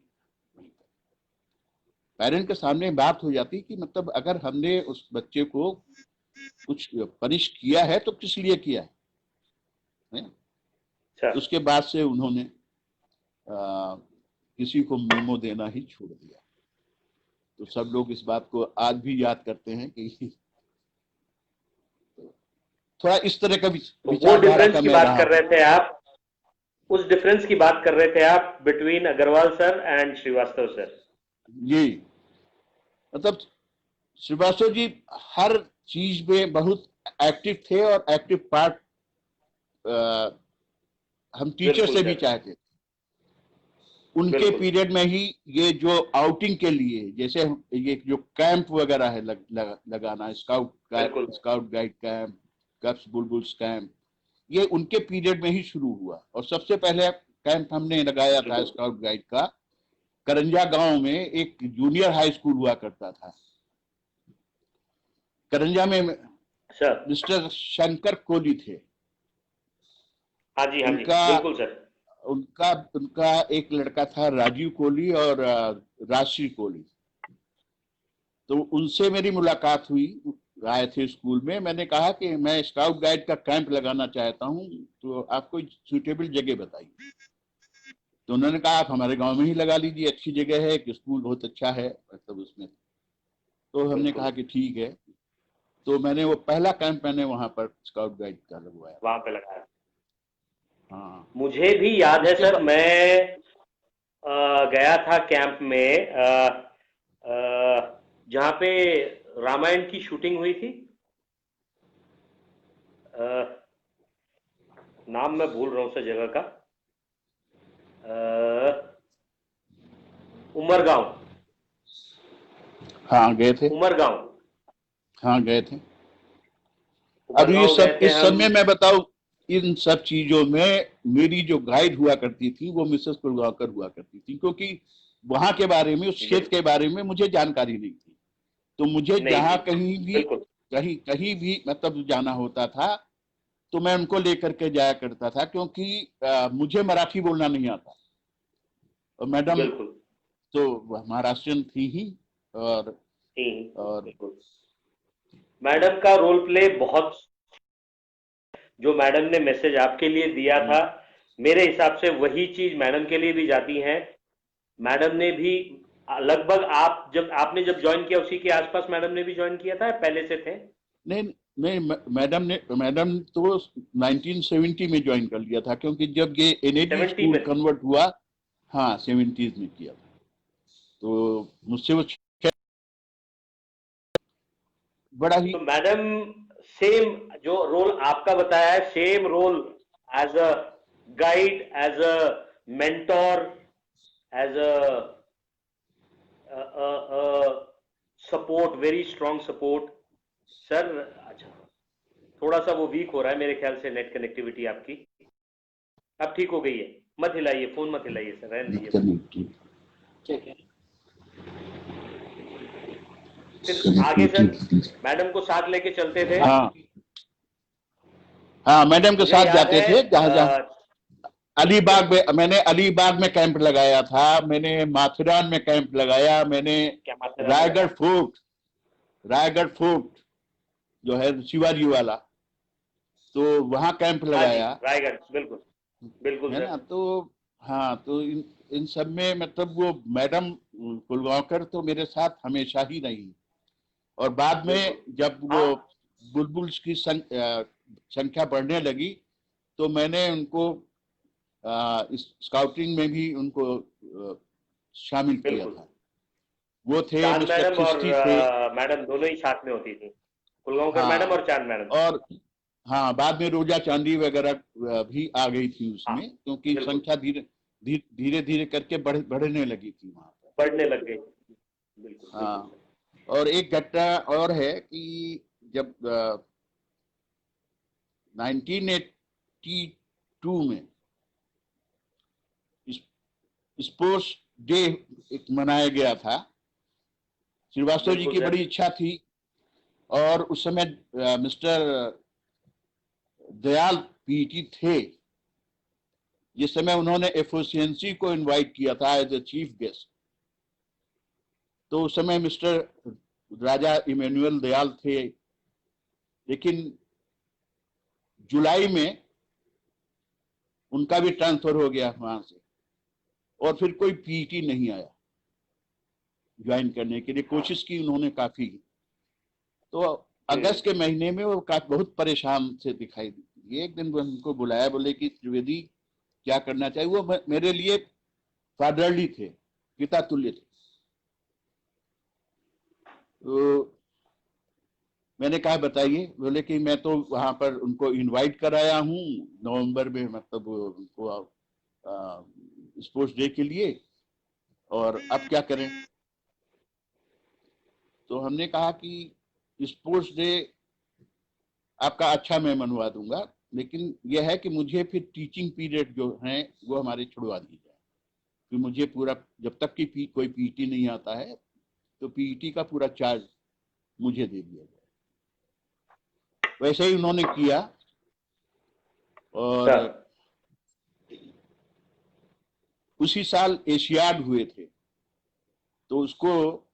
पेरेंट के सामने बात हो जाती कि मतलब अगर हमने उस बच्चे को कुछ पनिश किया है तो किस लिए किया है? अच्छा, उसके बाद से उन्होंने किसी को मेमो देना ही छोड़ दिया। तो सब लोग इस बात को आज भी याद करते हैं कि थोड़ा इस तरह का तो वो विचारधारा डिफरेंस का की मैं बात रहा कर हूं। रहे थे आप, उस डिफरेंस की बात कर रहे थे आप between Agarwal sir and Srivastava sir. जी, मतलब श्रीवास्तव जी हर चीज में बहुत एक्टिव थे और एक्टिव पार्ट हम टीचर बिल्कुल से भी सर, चाहते थे। उनके बिल्कुल पीरियड में ही ये जो आउटिंग के लिए, जैसे ये जो कैंप वगैरह है लगाना, बिल्कुल scout guide camp, cubs bulbuls camp, ये उनके पीरियड में ही शुरू हुआ। और सबसे पहले कैंप हमने लगाया था बिल्कुल। स्काउट गाइड का करंजा गांव में, एक जूनियर हाई स्कूल हुआ करता था करंजा में। अच्छा, मिस्टर शंकर कोहली थे हाँ जी, हाँ जी, उनका बिल्कुल सर। उनका उनका एक लड़का था राजीव कोहली और राजश्री कोहली। तो उनसे मेरी मुलाकात हुई, आए थे स्कूल में। मैंने कहा कि मैं स्काउट गाइड का कैंप लगाना चाहता हूँ, तो आप कोई सुटेबल जगह बताइए। तो उन्होंने कहा आप हमारे गांव में ही लगा लीजिए, अच्छी जगह है, कि स्कूल बहुत अच्छा है मतलब उसमें। तो हमने बिल्कुल, कहा कि ठीक है। तो मैंने वो पहला कैंप मैंने वहां पर स्काउट गाइड का लगवाया। वहां पे लगाया। हाँ, मुझे भी याद है उसके सर, बाद मैं गया था कैंप में, जहाँ पे रामायण की शूटिंग हुई थी। नाम मैं भूल रहा हूँ सर जगह का। उमरगांव। हाँ गए थे, उमरगांव। हाँ गए थे। अब ये उमरगांव गए सब थे इस हम। समय मैं बताऊं, इन सब चीजों में मेरी जो गाइड हुआ करती थी वो मिसेस कुलगांवकर हुआ करती थी, क्योंकि वहां के बारे में, उस क्षेत्र के बारे में मुझे जानकारी नहीं थी। तो मुझे नहीं जहां थी, बिल्कुल कहीं कहीं भी मतलब जाना होता था तो मैं उनको लेकर के जाया करता था, क्योंकि मुझे मराठी बोलना नहीं आता। और मैडम बिल्कुल। तो महाराष्ट्रियन थी ही, और और बिल्कुल, मैडम का रोल प्ले बहुत, जो मैडम ने मैसेज आपके लिए दिया था, मेरे हिसाब से वही चीज मैडम के लिए भी जाती है। मैडम ने भी लगभग, आपने जब ज्वाइन किया उसी के आसपास मैडम ने भी ज्वाइन किया था, पहले से थे? नहीं नहीं, मैडम तो 1970 में ज्वाइन कर लिया था, क्योंकि जब ये एनएडी 70 स्कूल में। कन्वर्ट हुआ, हाँ 70s में किया था। तो मुझसे वो बड़ा ही तो मैडम, सेम जो रोल आपका बताया है, same role as a guide, as a mentor, as a support, very strong support sir. अच्छा, थोड़ा सा वो वीक हो रहा है मेरे ख्याल से, नेट कनेक्टिविटी आपकी। अब ठीक हो गई है? मत हिलाइए, फोन मत हिलाइए सर, रहने दीजिए बस। ठीक है। फिर आगे सर, मैडम को साथ लेके चलते थे। हाँ हाँ, मैडम के मुझे साथ याद जाते है थे जहां जहां। अलीबाग में मैंने अलीबाग में कैंप लगाया था, मैंने माथुरान में कैंप लगाया, मैंने क्या मात्रा में रायगढ़ लगा? फोर्ट रायगढ़ फोर्ट जो है शिवाजी वाला, तो वहां कैंप हाँ जी, लगाया, रायगढ़, बिल्कुल बिल्कुल है ना। सर। तो हाँ, तो इन सब में मतलब वो मैडम कुलगांवकर तो मेरे साथ हमेशा ही रही। और बाद में बिल्कुल। जब वो हाँ, बुलबुल्स की संख्या बढ़ने लगी, तो मैंने उनको इस स्काउटिंग में भी उनको शामिल किया बिल्कुल। था। वो थे चांद मिस्टर मैडम और खिस्ती थे। मैडम दोनों ही साथ में होती थी, कुलगांवकर मैडम हाँ, और चांद मैडम। और हाँ, बाद में रोजा चांदी वगैरह भी आ गई थी हाँ, उसमें, क्योंकि बिल्कुल, संख्या धीरे धीरे करके बढ़ने लगी थी वहां पर। बढ़ने लग गई। बिल्कुल बिल्कुल हाँ, सर। और एक घटना और है कि जब 1982 में स्पोर्ट्स डे एक मनाया गया था। श्रीवास्तव जी की बड़ी इच्छा थी और उस समय मिस्टर दयाल पीटी थे, जिस समय उन्होंने एफिशिएंसी को इनवाइट किया था एज ए चीफ गेस्ट। तो उस समय मिस्टर राजा इमैनुअल दयाल थे, लेकिन जुलाई में उनका भी ट्रांसफर हो गया वहां से और फिर कोई पीटी नहीं आया ज्वाइन करने के लिए। कोशिश की उन्होंने काफी, तो अगस्त के महीने में वो बहुत परेशान से दिखाई दी। एक दिन उनको बुलाया, बोले कि त्रिवेदी क्या करना चाहिए। वो मेरे लिए फादरली थे, पिता तुल्य थे। तो मैंने कहा बताइए। बोले कि मैं तो वहां पर उनको इनवाइट कराया हूँ नवंबर में, मतलब उनको स्पोर्ट्स डे के लिए, और अब क्या करें। तो हमने कहा कि स्पोर्ट्स डे आपका अच्छा मैं मनवा दूंगा, लेकिन यह है कि मुझे फिर टीचिंग पीरियड जो है वो हमारे छुड़वा दी जाए, कि मुझे पूरा, जब तक कि कोई पीटी नहीं आता है तो पीटी का पूरा चार्ज मुझे दे दिया जाए। वैसे ही उन्होंने किया और उसी साल एशियाड हुए थे, तो उसको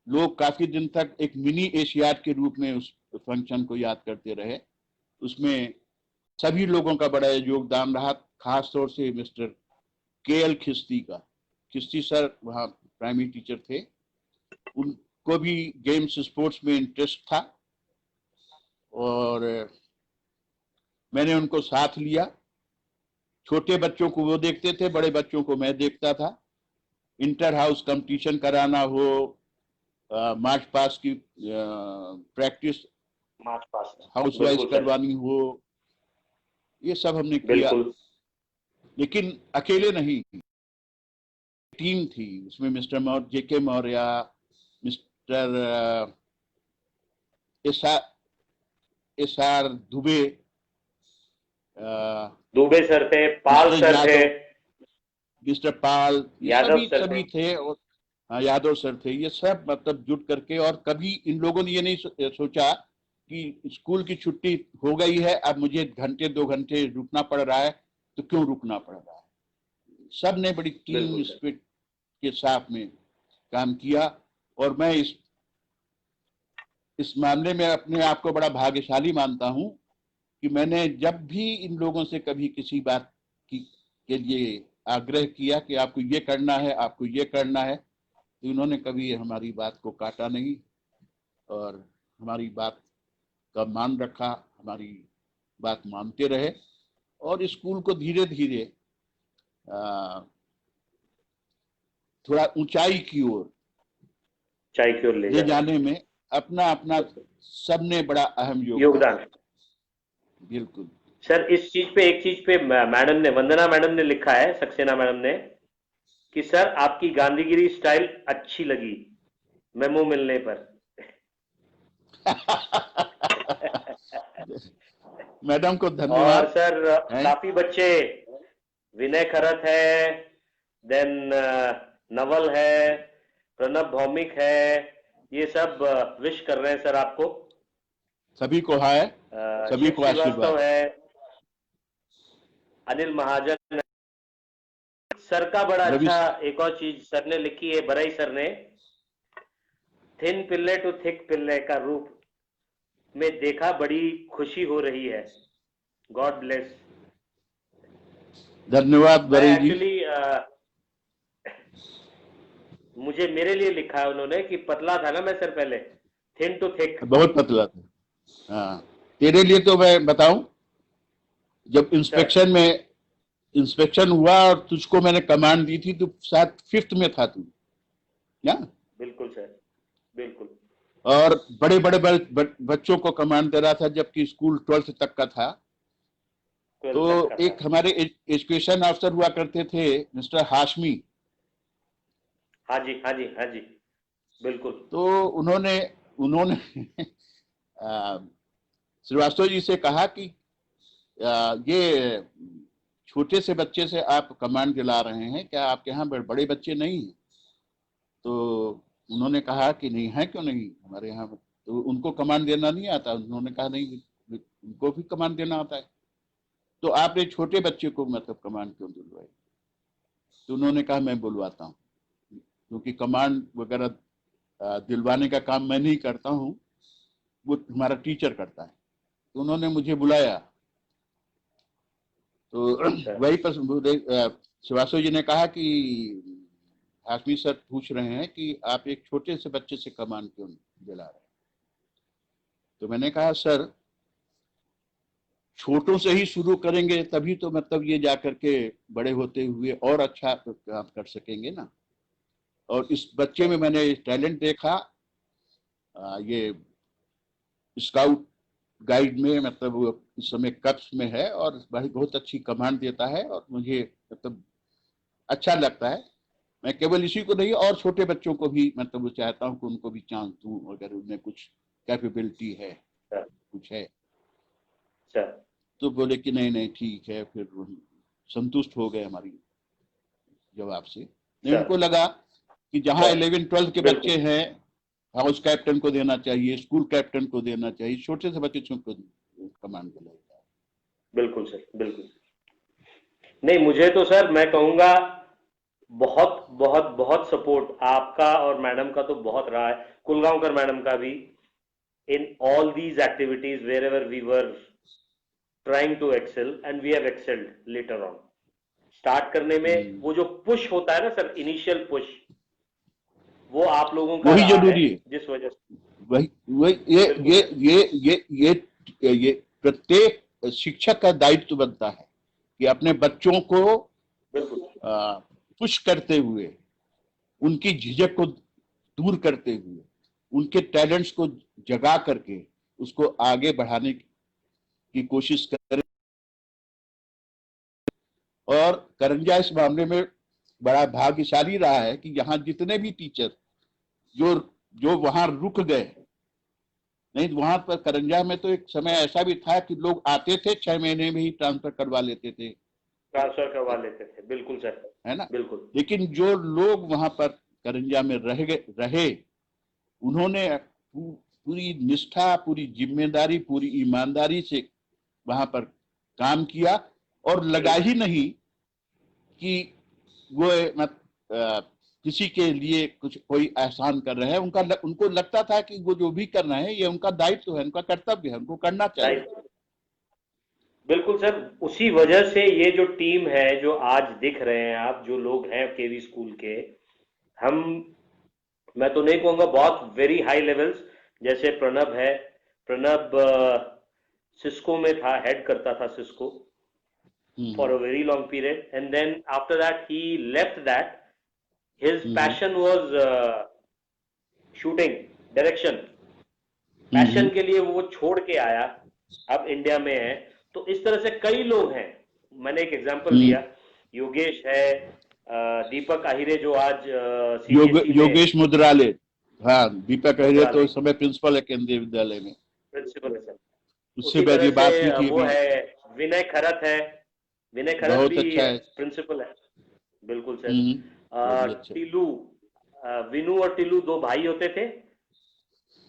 लोग काफी दिन तक एक मिनी एशियाड के रूप में उस फंक्शन को याद करते रहे। उसमें सभी लोगों का बड़ा योगदान रहा, खास तौर से मिस्टर केएल खिस्ती का। खिस्ती सर वहाँ प्राइमरी टीचर थे, उनको भी गेम्स स्पोर्ट्स में इंटरेस्ट था और मैंने उनको साथ लिया। छोटे बच्चों को वो देखते थे, बड़े बच्चों को मैं देखता था। इंटर हाउस कंपटीशन कराना हो, मार्च पास की प्रैक्टिस हाउस वाइज करवानी हो, ये सब हमने किया। लेकिन अकेले नहीं, टीम थी। उसमें mister JK Maurya, mister SR Dubey sir थे, पाल सर थे, मिस्टर पाल, यादव सभी थे, और यादव सर थे। ये सब मतलब जुट करके, और कभी इन लोगों ने ये नहीं सोचा कि स्कूल की छुट्टी हो गई है, अब मुझे घंटे 2 घंटे रुकना पड़ रहा है, तो क्यों रुकना पड़ रहा है। सब ने बड़ी टीम स्पिरिट के साथ में काम किया और मैं इस मामले में अपने आप को बड़ा भाग्यशाली मानता हूं कि मैंने जब भी इन लोगों से कभी किसी बात के लिए आग्रह किया कि आपको ये करना है, आपको ये करना है, तो इन्होंने कभी हमारी बात को काटा नहीं और हमारी बात का मान रखा, हमारी बात मानते रहे और स्कूल को धीरे धीरे थोड़ा ऊंचाई की ओर ले जाने में अपना अपना सबने बड़ा अहम योगदान। बिल्कुल सर। इस चीज पे, एक चीज पे मैडम ने, वंदना मैडम ने लिखा है, सक्सेना मैडम ने, कि सर आपकी गांधीगिरी स्टाइल अच्छी लगी मेमो मिलने पर। मैडम को धन्यवाद। और सर काफी बच्चे, विनय खरत है, देन नवल है, प्रणब भौमिक है, ये सब विश कर रहे हैं सर आपको। सभी को हाय, सभी को आशीर्वाद है। अनिल महाजन सर का बड़ा अच्छा एक और चीज सर ने लिखी है, बरई सर ने, थिन पिल्ले टू थिक पिल्ले का रूप में देखा, बड़ी खुशी हो रही है। God bless. धन्यवाद बरई जी। एक्चुअली मुझे, मेरे लिए लिखा है उन्होंने कि पतला था ना मैं सर पहले, थिन टू थिक, बहुत पतला था। हाँ, तेरे लिए तो मैं बताऊं, जब इंस्पेक्शन हुआ और तुझको मैंने कमांड दी थी, तो शायद 5th में था तू, क्या? बिल्कुल सर, बिल्कुल। और बड़े बड़े बच्चों को कमांड दे रहा था, जबकि स्कूल 12th तक का था। तो एक हमारे एजुकेशन ऑफिसर हुआ करते थे मिस्टर हाशमी। हाँ जी, हाँ जी, हाँ जी, बिल्कुल। तो उन्होंने श्रीवास्तव जी से कहा कि ये छोटे से बच्चे से आप कमांड दिला रहे हैं, क्या आपके यहाँ बड़े बच्चे नहीं हैं? तो उन्होंने कहा कि नहीं है, क्यों नहीं, हमारे यहाँ तो उनको कमांड देना नहीं आता। उन्होंने कहा नहीं, उनको भी कमांड देना आता है, तो आपने छोटे बच्चे को मतलब कमांड क्यों दिलवाई? तो उन्होंने कहा मैं बुलवाता हूँ, क्योंकि कमांड वगैरह दिलवाने का काम मैं नहीं करता हूँ, वो हमारा टीचर करता है। तो उन्होंने मुझे बुलाया, तो अच्छा। वही पर श्रीवास्तव जी ने कहा कि हाशमी सर पूछ रहे हैं कि आप एक छोटे से बच्चे से कमांड क्यों दिला रहे हैं? तो मैंने कहा सर, छोटों से ही शुरू करेंगे तभी तो मतलब ये जाकर के बड़े होते हुए और अच्छा काम कर सकेंगे ना। और इस बच्चे में मैंने टैलेंट देखा, ये स्काउट गाइड में मतलब वो इस समय कक्ष में है और भाई बहुत अच्छी कमांड देता है और मुझे मतलब अच्छा लगता है। मैं केवल इसी को नहीं और छोटे बच्चों को भी मतलब चाहता हूँ कि उनको भी चांस दूं, अगर उनमें कुछ कैपेबिलिटी है, कुछ है। अच्छा। तो बोले कि नहीं नहीं ठीक है, फिर संतुष्ट हो गए हमारी जवाब से। नहीं, उनको लगा कि जहाँ 11-12 के बच्चे हैं हाउस कैप्टन को देना चाहिए, स्कूल कैप्टन को देना चाहिए, छोटे से बच्चों को कमांड दिलाया। बिल्कुल सर, बिल्कुल। नहीं, मुझे तो सर मैं कहूंगा बहुत बहुत बहुत सपोर्ट आपका और मैडम का तो बहुत रहा है, कुलगांवकर मैडम का भी, in all these activities wherever we were trying to excel and we have excelled later on. Start करने में वो जो पुश होता है ना सर, इनिशियल पुश, वो आप लोगों का वही रहा जरूरी है, जिस वजह से वही ये प्रत्येक शिक्षक का दायित्व बनता है कि अपने बच्चों को बिल्कुल पुश करते हुए, उनकी झिझक को दूर करते हुए, उनके टैलेंट्स को जगा करके उसको आगे बढ़ाने की कोशिश करें। और करंजा इस मामले में बड़ा भाग्यशाली रहा है कि यहाँ जितने भी टीचर जो जो वहां रुक गए, नहीं वहां पर करंजा में तो एक समय ऐसा भी था कि लोग आते थे 6 महीने में ही ट्रांसफर करवा लेते थे, ट्रांसफर करवा लेते थे। बिल्कुल सर, है ना। बिल्कुल। लेकिन जो लोग वहां पर करंजा में रहे, उन्होंने पूरी निष्ठा, पूरी जिम्मेदारी, पूरी ईमानदारी से वहां पर काम किया और लगा ही नहीं कि वो किसी के लिए कुछ कोई एहसान कर रहे हैं। उनको लगता था कि वो जो भी कर रहे हैं ये उनका दायित्व है, उनका कर्तव्य है, उनको करना चाहिए। बिल्कुल सर, उसी वजह से ये जो टीम है, जो आज दिख रहे हैं आप, जो लोग हैं केवी स्कूल के, हम, मैं तो नहीं कहूंगा बहुत वेरी हाई लेवल्स, जैसे प्रणब है, प्रणब सिस्को में था, हेड करता था Cisco for a very long period, and then after that he left that, his passion was shooting, direction, passion के लिए वो छोड़ के आया, अब इंडिया में है। तो इस तरह से कई लोग हैं, मैंने एक एग्जांपल दिया, योगेश है, दीपक आहिरे जो आज योगेश मुद्राले, हाँ दीपक आहिरे तो इस समय प्रिंसिपल है केंद्रीय विद्यालय में, प्रिंसिपल है सर। उससे पहले बात हुई थी। वो है विनय खरत है, विनय खरत बहुत भी अच्छा है, प्रिंसिपल है। बिल्कुल सर। टिलू, विनू और टिलू दो भाई होते थे,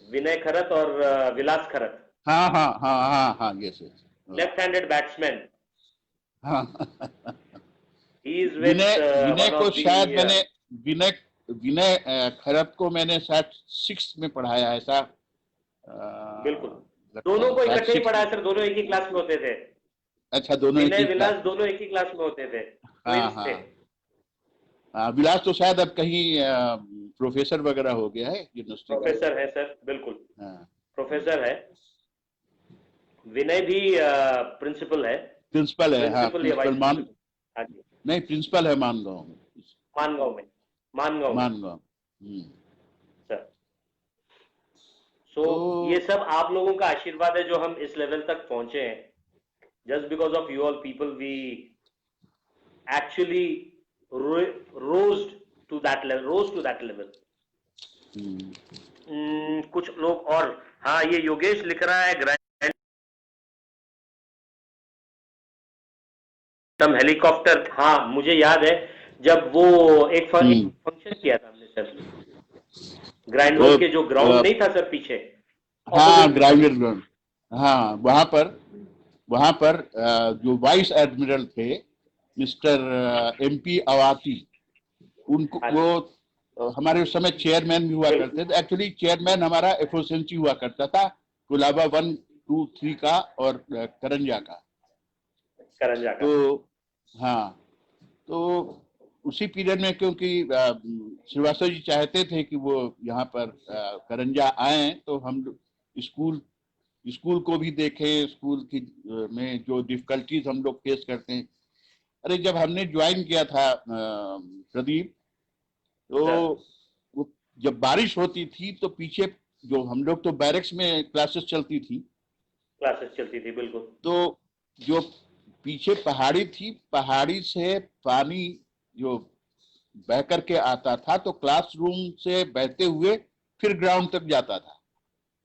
विनय खरत और विलास खरत। हाँ हाँ हाँ हाँ हाँ, yes yes, left handed batsman. हाँ। विनय विनय को शायद मैंने विनय खरत को मैंने शायद 6 में पढ़ाया, ऐसा बिल्कुल, दोनों को इकट्ठे ही पढ़ाया सर, दोनों एक ही क्लास में होते थे। अच्छा, दोनों एक ही विलास दोनों एक ही क्लास में होते थे, ट्विंस थे। विलास तो शायद अब कहीं प्रोफेसर वगैरह हो गया है यूनिवर्सिटी, प्रोफेसर है सर, बिल्कुल प्रोफेसर है। विनय भी प्रिंसिपल है, प्रिंसिपल है, हाँ प्रिंसिपल नहीं प्रिंसिपल है मानगांव में, मानगांव सर। सो ये सब आप लोगों का आशीर्वाद है जो हम इस लेवल तक पहुंचे हैं। Just because of you all people we actually rose to that level. कुछ लोग और, हाँ ये योगेश लिख रहा है सम हेलीकॉप्टर, हाँ मुझे याद है जब वो एक फंक्शन किया था हमने सर, ग्राइंडर के जो ग्राउंड नहीं था सर पीछे, हाँ ग्राउंड ग्राउंड, हाँ वहां पर जो वाइस एडमिरल थे मिस्टर MP अवाती, उनको वो हमारे उस समय चेयरमैन भी हुआ करते थे। एक्चुअली चेयरमैन हमारा एफोसेंसी हुआ करता था, कुलाबा 1, 2, 3 का और करंजा का। तो हाँ, तो उसी पीरियड में क्योंकि श्रीवास्तव जी चाहते थे कि वो यहाँ पर करंजा आए, तो हम स्कूल को भी देखें, स्कूल की में जो डिफिकल्टीज हम लोग फेस करते हैं। अरे जब हमने ज्वाइन किया था प्रदीप, तो वो जब बारिश होती थी तो पीछे जो हम लोग तो बैरक्स में क्लासेस चलती थी बिल्कुल। तो जो पीछे पहाड़ी थी, पहाड़ी से पानी जो बह करके आता था, तो क्लासरूम से बहते हुए फिर ग्राउंड तक जाता था।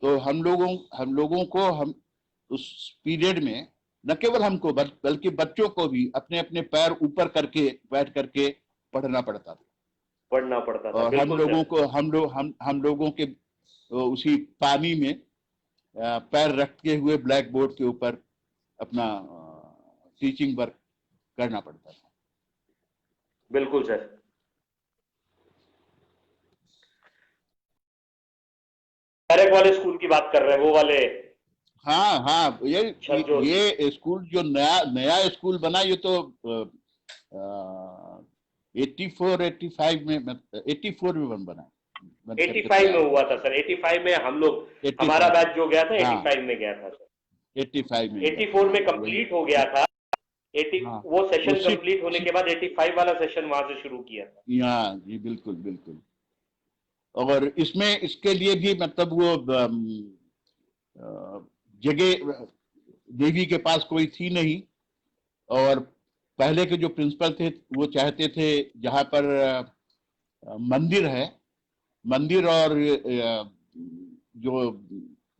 तो हम लोगों को हम उस पीरियड में न केवल हमको बल्कि बच्चों को भी अपने अपने पैर ऊपर करके बैठ करके पढ़ना पड़ता था। और हम लोगों के उसी पानी में पैर रखते हुए ब्लैक बोर्ड के ऊपर अपना टीचिंग वर्क करना पड़ता था। बिल्कुल सर। बैरक वाले स्कूल की बात कर रहे हैं, वो वाले? हाँ, ये स्कूल जो नया स्कूल बना, ये तो 84-85 में 84 में बना। 85 में हुआ था सर। 85 में हम लोग, हमारा बैच जो गया था 85 में गया था सर। 85 में 84 में कंप्लीट हो गया था। वो सेशन कंप्लीट होने के बाद 85 वाला सेशन वहां से शुरू किया था। हाँ जी, बिल्कुल। और इसमें इसके लिए भी मतलब वो जगह देवी के पास कोई थी नहीं, और पहले के जो प्रिंसिपल थे वो चाहते थे जहाँ पर मंदिर है, मंदिर और जो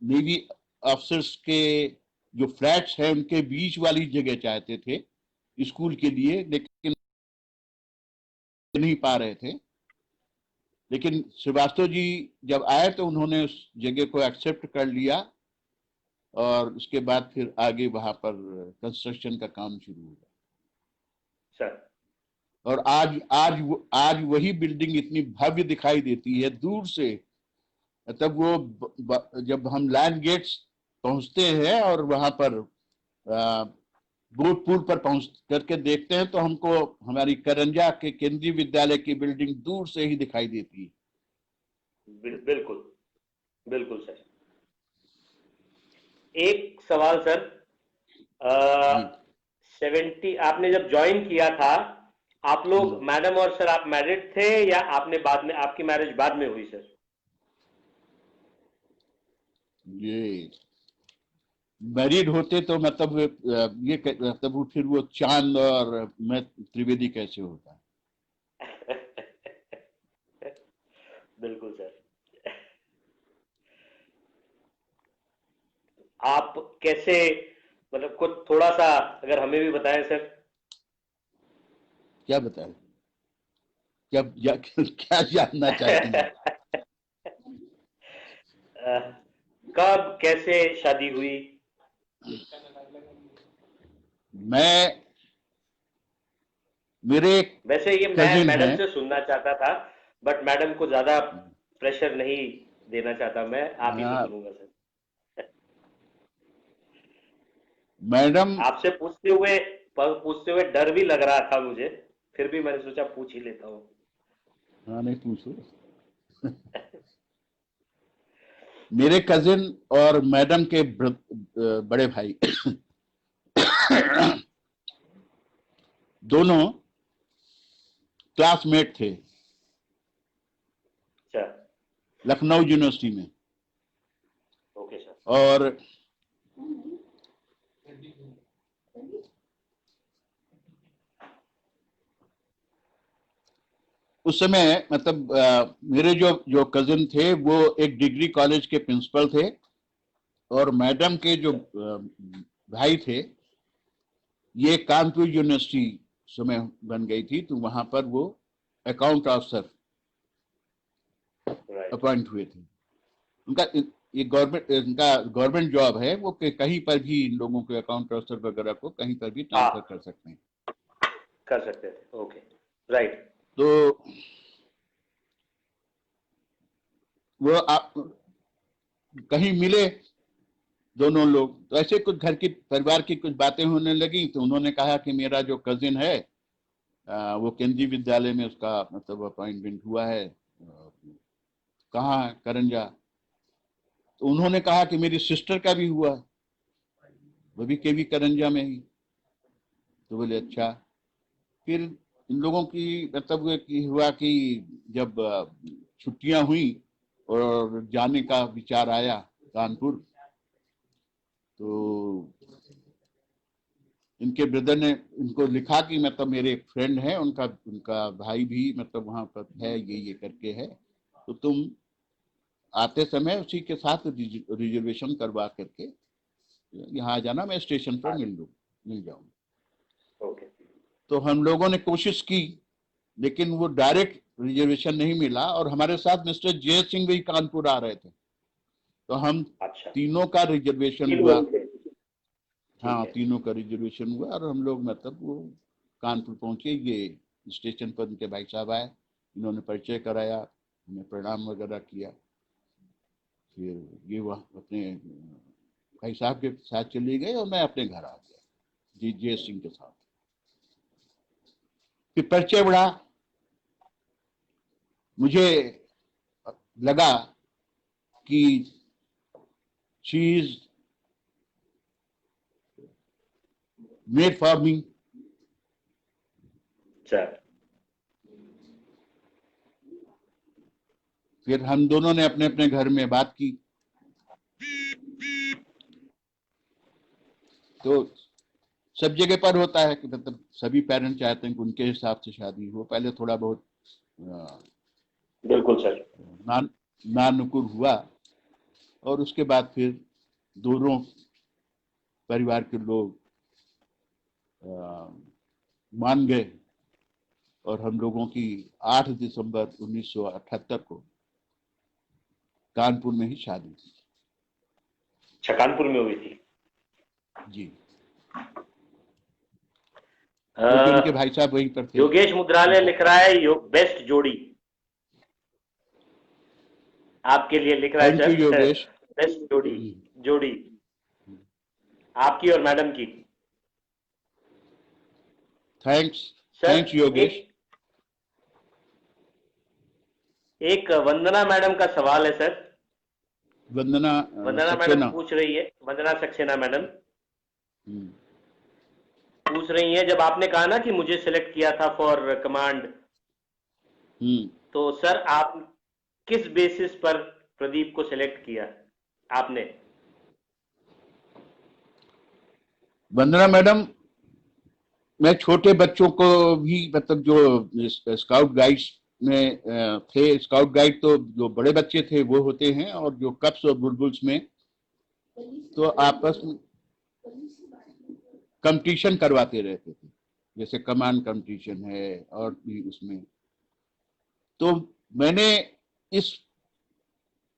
नेवी ऑफिसर्स के जो फ्लैट्स हैं उनके बीच वाली जगह चाहते थे स्कूल के लिए, लेकिन नहीं पा रहे थे। लेकिन श्रीवास्तव जी जब आए तो उन्होंने उस जगह को एक्सेप्ट कर लिया, और उसके बाद फिर आगे वहां पर कंस्ट्रक्शन का काम शुरू हुआ सर। और आज वही बिल्डिंग इतनी भव्य दिखाई देती है दूर से। तब वो जब हम लाइन गेट्स पहुंचते हैं और वहां पर बोट पुल पर पहुंच करके देखते हैं, तो हमको हमारी करंजा के केंद्रीय विद्यालय की बिल्डिंग दूर से ही दिखाई देती है। बिल्कुल सर। एक सवाल सर, 70 आपने जब ज्वाइन किया था, आप लोग मैडम और सर आप मैरिड थे या आपने बाद में, आपकी मैरिज बाद में हुई सर? ये मैरिड होते तो मतलब ये मतलब फिर वो चांद और मैं त्रिवेदी कैसे होता। बिल्कुल सर। आप कैसे, मतलब कुछ थोड़ा सा अगर हमें भी बताएं सर। क्या बताएं, क्या जानना चाहते हैं? कब कैसे शादी हुई? मेरे वैसे ये मैं मैडम से सुनना चाहता था, बट मैडम को ज्यादा प्रेशर नहीं देना चाहता मैं, आप ही से सुनूंगा सर। मैडम आपसे पूछते हुए डर भी लग रहा था मुझे, फिर भी मैंने सोचा पूछ ही लेता हूँ। हाँ, नहीं पूछो। मेरे कजिन और मैडम के बड़े भाई दोनों क्लासमेट थे लखनऊ यूनिवर्सिटी में। Okay sir. और उस समय मतलब मेरे जो कजिन थे वो एक डिग्री कॉलेज के प्रिंसिपल थे, और मैडम के जो भाई थे ये कानपुर यूनिवर्सिटी समय बन गई थी, तो वहां पर वो अकाउंट ऑफिसर अपॉइंट हुए थे। उनका ये गवर्नमेंट जॉब है, वो कहीं पर भी इन लोगों के अकाउंट ऑफिसर वगैरह को कहीं पर भी ट्रांसफर कर सकते हैं। कर सकते थे, ओके, राइट। तो वो आप कहीं मिले दोनों लोग, तो ऐसे कुछ घर की परिवार की कुछ बातें होने लगी। तो उन्होंने कहा कि मेरा जो कजिन है वो केंद्रीय विद्यालय में उसका मतलब अपॉइंटमेंट हुआ है, कहाँ, करंजा। तो उन्होंने कहा कि मेरी सिस्टर का भी हुआ, वो भी केवी करंजा में ही। तो बोले अच्छा। फिर इन लोगों की मतलब की हुआ कि जब छुट्टियां हुई और जाने का विचार आया कानपुर, तो इनके ब्रदर ने इनको लिखा कि मतलब मेरे एक फ्रेंड है, उनका भाई भी मतलब वहां पर है, ये करके है, तो तुम आते समय उसी के साथ रिजर्वेशन करवा करके यहाँ आ जाना, मैं स्टेशन पर मिल जाऊंगा। ओके। तो हम लोगों ने कोशिश की, लेकिन वो डायरेक्ट रिजर्वेशन नहीं मिला। और हमारे साथ मिस्टर जय सिंह भी कानपुर आ रहे थे, तो हम अच्छा, तीनों का रिजर्वेशन तीन हुआ। लोग थे। हाँ, है। तीनों का रिजर्वेशन हुआ और हम लोग मतलब वो कानपुर पहुंचे। ये स्टेशन पर उनके भाई साहब आए, इन्होंने परिचय कराया, उन्हें प्रणाम वगैरह किया। फिर ये वह अपने भाई साहब के साथ चले गए और मैं अपने घर आ गया जी जय सिंह के साथ। फिर परिचय बढ़ा, मुझे लगा कि she is made for me. अच्छा, फिर हम दोनों ने अपने अपने घर में बात की। तो सब जगह पर होता है कि मतलब सभी पेरेंट्स चाहते हैं कि उनके हिसाब से शादी हो। पहले थोड़ा बहुत बिल्कुल सर। नानुकुर हुआ और उसके बाद फिर दोनों परिवार के लोग मान गए और हम लोगों की 8 दिसंबर 1978 को कानपुर में ही शादी थी। अच्छा, कानपुर में हुई थी जी, क्योंकि उनके भाई साहब वहीं पर थे। योगेश मुद्रालय लिख रहा है बेस्ट जोड़ी आपके लिए लिख रहा है thank you sir. Yogesh. Best जोड़ी आपकी और मैडम की। थैंक्स योगेश। एक वंदना मैडम का सवाल है सर। वंदना मैडम पूछ रही है, वंदना सक्सेना मैडम पूछ रही है, जब आपने कहा ना कि मुझे सिलेक्ट किया था फॉर कमांड, तो सर आप किस बेसिस पर प्रदीप को सिलेक्ट किया आपने? वंदना मैडम, मैं छोटे बच्चों को भी मतलब जो स्काउट गाइड्स में थे, स्काउट गाइड तो जो बड़े बच्चे थे वो होते हैं, और जो कप्स और बुलबुल्स में तो आपस में कंपटीशन करवाते रहते थे, जैसे कमांड कंपटीशन है और भी उसमें। तो मैंने इस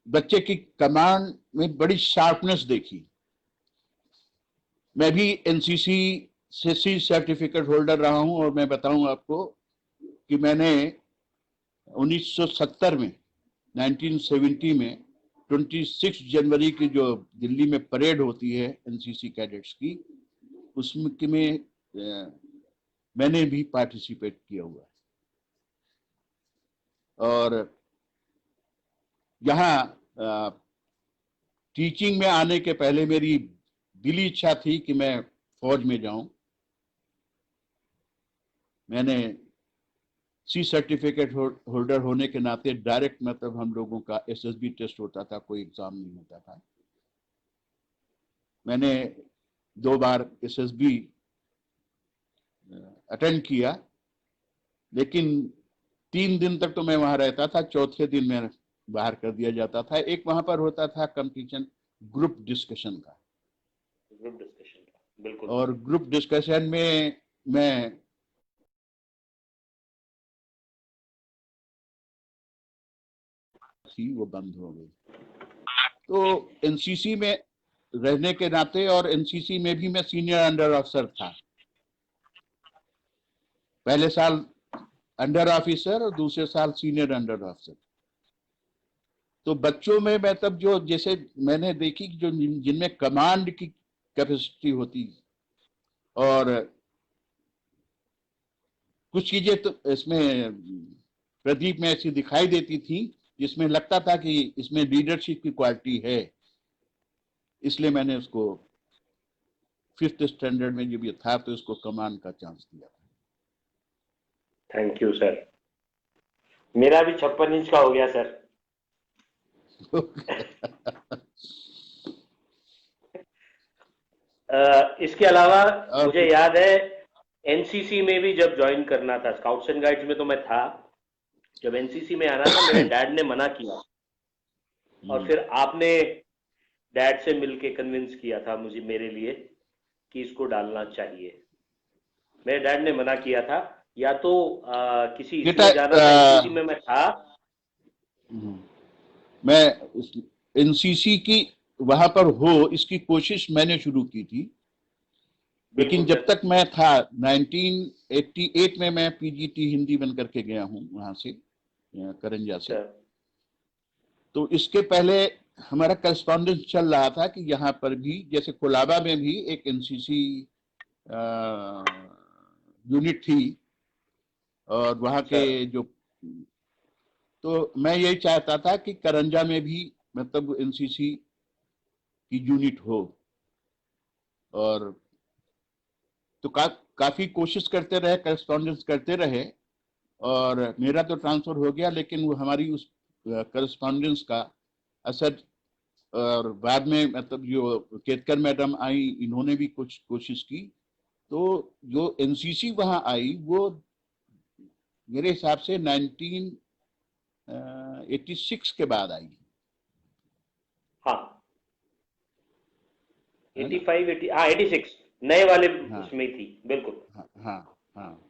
बच्चे की कमांड में बड़ी शार्पनेस देखी। मैं भी एनसीसी से सी सर्टिफिकेट होल्डर रहा हूं, और मैं बताऊं आपको कि मैंने 1970 में 1970 में 26 जनवरी की जो दिल्ली में परेड होती है एनसीसी कैडेट्स की, उसमें मैंने भी पार्टिसिपेट किया हुआ है। और यहाँ टीचिंग में आने के पहले मेरी दिली इच्छा थी कि मैं फौज में जाऊं। मैंने सी सर्टिफिकेट होल्डर होने के नाते डायरेक्ट मतलब हम लोगों का एसएसबी टेस्ट होता था, कोई एग्जाम नहीं होता था। मैंने 2 बार एसएसबी अटेंड किया, लेकिन 3 दिन तक तो मैं वहां रहता था, चौथे दिन मैं बाहर कर दिया जाता था। एक वहां पर होता था कंपटीशन ग्रुप डिस्कशन का। बिल्कुल। और ग्रुप डिस्कशन में मैं थी, वो बंद हो गई। तो एनसीसी में रहने के नाते, और एनसीसी में भी मैं सीनियर अंडर ऑफिसर था। पहले साल अंडर ऑफिसर और दूसरे साल सीनियर अंडर ऑफिसर। तो बच्चों में मैं तब जो, जैसे मैंने देखी जो जिनमें कमांड की कैपेसिटी होती, और कुछ चीजें तो इसमें प्रदीप में ऐसी दिखाई देती थी जिसमें लगता था कि इसमें लीडरशिप की क्वालिटी है। इसलिए मैंने उसको 5th स्टैंडर्ड में जब ये था तो इसको कमांड का चांस दिया था। Thank you sir. मेरा भी 56 इंच का हो गया सर। इसके अलावा मुझे याद है एनसीसी में भी जब ज्वाइन करना था, स्काउट्स एंड गाइड्स में तो मैं था, जब एनसीसी में आना था मेरे डैड ने मना किया, और फिर आपने डैड से मिलके कन्विंस किया था मुझे, मेरे लिए, कि इसको डालना चाहिए। मेरे डैड ने मना किया था, या तो किसी इसमें जाना था, एनसीसी में मैं था। मैं एनसीसी की वहां पर हो, इसकी कोशिश मैंने शुरू की थी, लेकिन जब तक मैं था 1988 में मैं पीजीटी हिंदी बन करके गया हूँ वहां से, करंजा से। तो इसके पहले हमारा करस्पॉन्डेंस चल रहा था कि यहाँ पर भी, जैसे कोलाबा में भी एक एनसीसी यूनिट थी, और वहाँ के जो, तो मैं यही चाहता था कि करंजा में भी मतलब एनसीसी की यूनिट हो। और तो काफी कोशिश करते रहे, करस्पॉन्डेंस करते रहे, और मेरा तो ट्रांसफर हो गया, लेकिन वो हमारी उस करस्पॉन्डेंस का असर, और बाद में मतलब जो केतकर मैडम आई, इन्होंने भी कुछ कोशिश की, तो जो एनसीसी वहां आई वो मेरे हिसाब से 1986 के बाद आई। हाँ 85, हाँ 86 नए वाले उसमें थी, बिल्कुल। हाँ हाँ।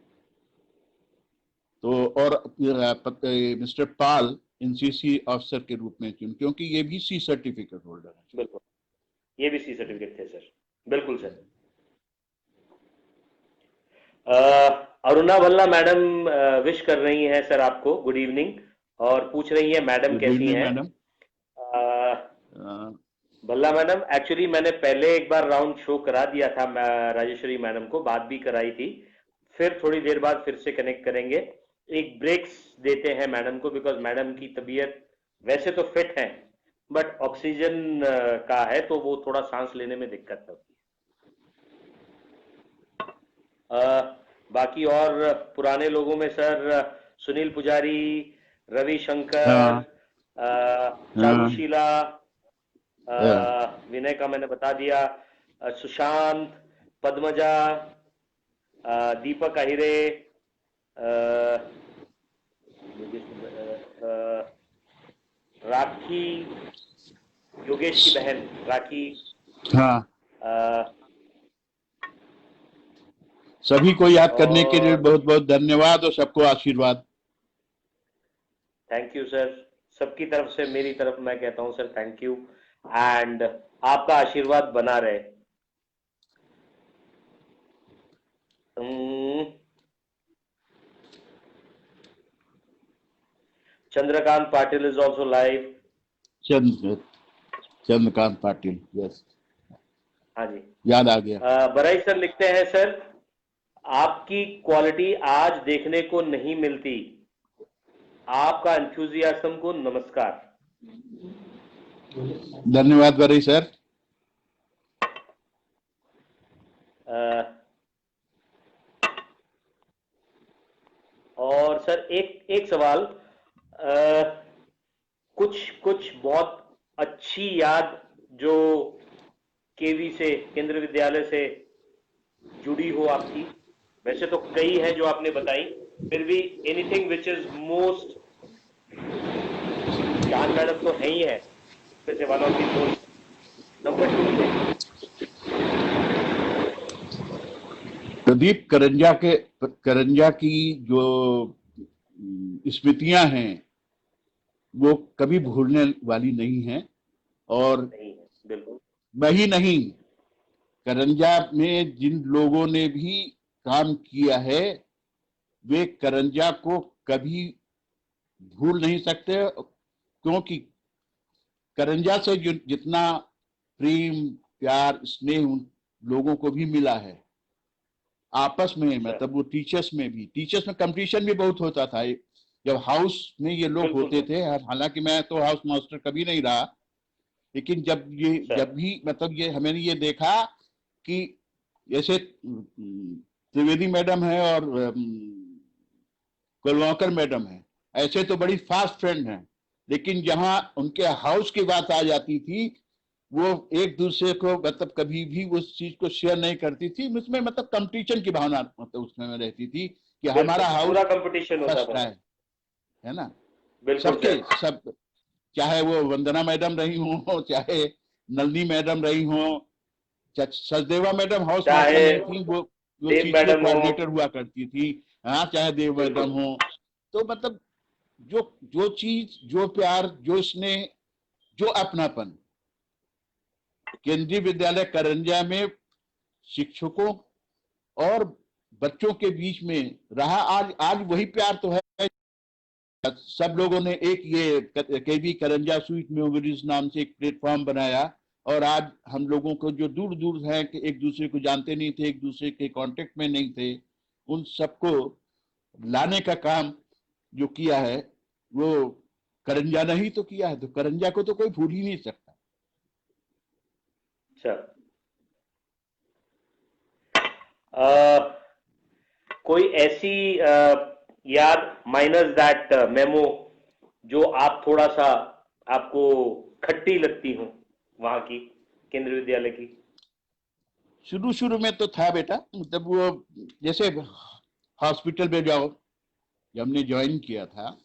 तो और मिस्टर पाल एनसीसी ऑफिसर के रूप में चुन, क्योंकि ये भी सी सर्टिफिकेट होल्डर है। बिल्कुल, ये भी सी सर्टिफिकेट थे सर। बिल्कुल sir. Aruna Bhalla madam wish कर रही हैं सर आपको गुड इवनिंग, और पूछ रही है मैडम कैसी हैं। मैडम भल्ला मैडम, एक्चुअली मैंने पहले एक बार राउंड शो करा दिया था राजेश्वरी मैडम को, बात भी कराई थी, फिर थोड़ी देर बाद फिर से कनेक्ट करेंगे। एक ब्रेक्स देते हैं मैडम को, बिकॉज मैडम की तबीयत वैसे तो फिट है, बट ऑक्सीजन का है, तो वो थोड़ा सांस लेने में दिक्कत होती है। बाकी और पुराने लोगों में सर सुनील पुजारी, रवि शंकर, चारूशीला, विनय का मैंने बता दिया, सुशांत, पद्मजा, दीपक अहिरे, राखी, योगेश की बहन राखी, सभी को याद करने के लिए बहुत बहुत धन्यवाद, और सबको आशीर्वाद। थैंक यू सर, सबकी तरफ से, मेरी तरफ मैं कहता हूं सर थैंक यू, एंड आपका आशीर्वाद बना रहे। Chandrakant Patil is also live. Chandrakant Patil, yes, हाँ जी, याद आ गया। बराई सर लिखते हैं सर, आपकी क्वालिटी आज देखने को नहीं मिलती, आपका एंथुजियाज्म को नमस्कार। धन्यवाद बराई सर। और सर एक सवाल, कुछ बहुत अच्छी याद जो केवी से, केंद्र विद्यालय से जुड़ी हो आपकी, वैसे तो कई है जो आपने बताई, फिर भी एनीथिंग विच इज मोस्ट, जान मैडम तो है ही है, वैसे one of the most, number 2 पे प्रदीप करंजा की जो स्मृतियां हैं वो कभी भूलने वाली नहीं है। और नहीं है, बिल्कुल। मैं ही नहीं, करंजा में जिन लोगों ने भी काम किया है वे करंजा को कभी भूल नहीं सकते, क्योंकि करंजा से जो जितना प्रेम प्यार स्नेह उन लोगों को भी मिला है आपस में, मतलब वो टीचर्स में कंपटीशन भी बहुत होता था। जब हाउस में ये लोग बिल्कुल होते सर। थे, हालांकि मैं तो हाउस मास्टर कभी नहीं रहा, लेकिन सर। जब भी मतलब ये हमने ये देखा कि जैसे त्रिवेदी मैडम है और कुलवाकर मैडम है, ऐसे तो बड़ी फास्ट फ्रेंड हैं, लेकिन जहां उनके हाउस की बात आ जाती थी वो एक दूसरे को मतलब कभी भी उस चीज को शेयर नहीं करती थी। उसमें मतलब कंपटीशन की भावना मतलब उसमें रहती थी कि हमारा बिल्कुल, हाउस पूरा कंपटीशन होता फर्स्ट था। है ना। बिल्कुल सबके सर। सब, चाहे वो वंदना मैडम रही हो, चाहे नलनी मैडम रही हो, सचदेवा मैडम हाउस मास्टर चाहे नहीं थी, वो देव चीज के मैडम हो। कोऑर्डिनेटर हुआ करती थी। हाँ, चाहे देव मैडम बिल्कुल। हो। तो मतलब जो जो चीज, जो प्यार, जो स्नेह, जो अपनापन केंद्रीय विद्यालय करंजा में शिक्षकों और बच्चों के बीच में रहा, आज आज वही प्यार तो है। सब लोगों ने एक ये केवी करंजा स्वीट मेमोरीज नाम से एक प्लेटफॉर्म बनाया, और आज हम लोगों को जो दूर दूर हैं कि एक दूसरे को जानते नहीं थे, एक दूसरे के कांटेक्ट में नहीं थे, उन सबको लाने का काम जो किया है वो करंजा ने ही तो किया है। तो करंजा को तो कोई भूल ही नहीं सकता। अच्छा, कोई ऐसी याद माइनस दैट मेमो जो आप थोड़ा सा आपको खट्टी लगती हो वहां की, केंद्रीय विद्यालय की? शुरू शुरू में तो था बेटा, मतलब वो जैसे हॉस्पिटल में जाओ, जब हमने ज्वाइन किया था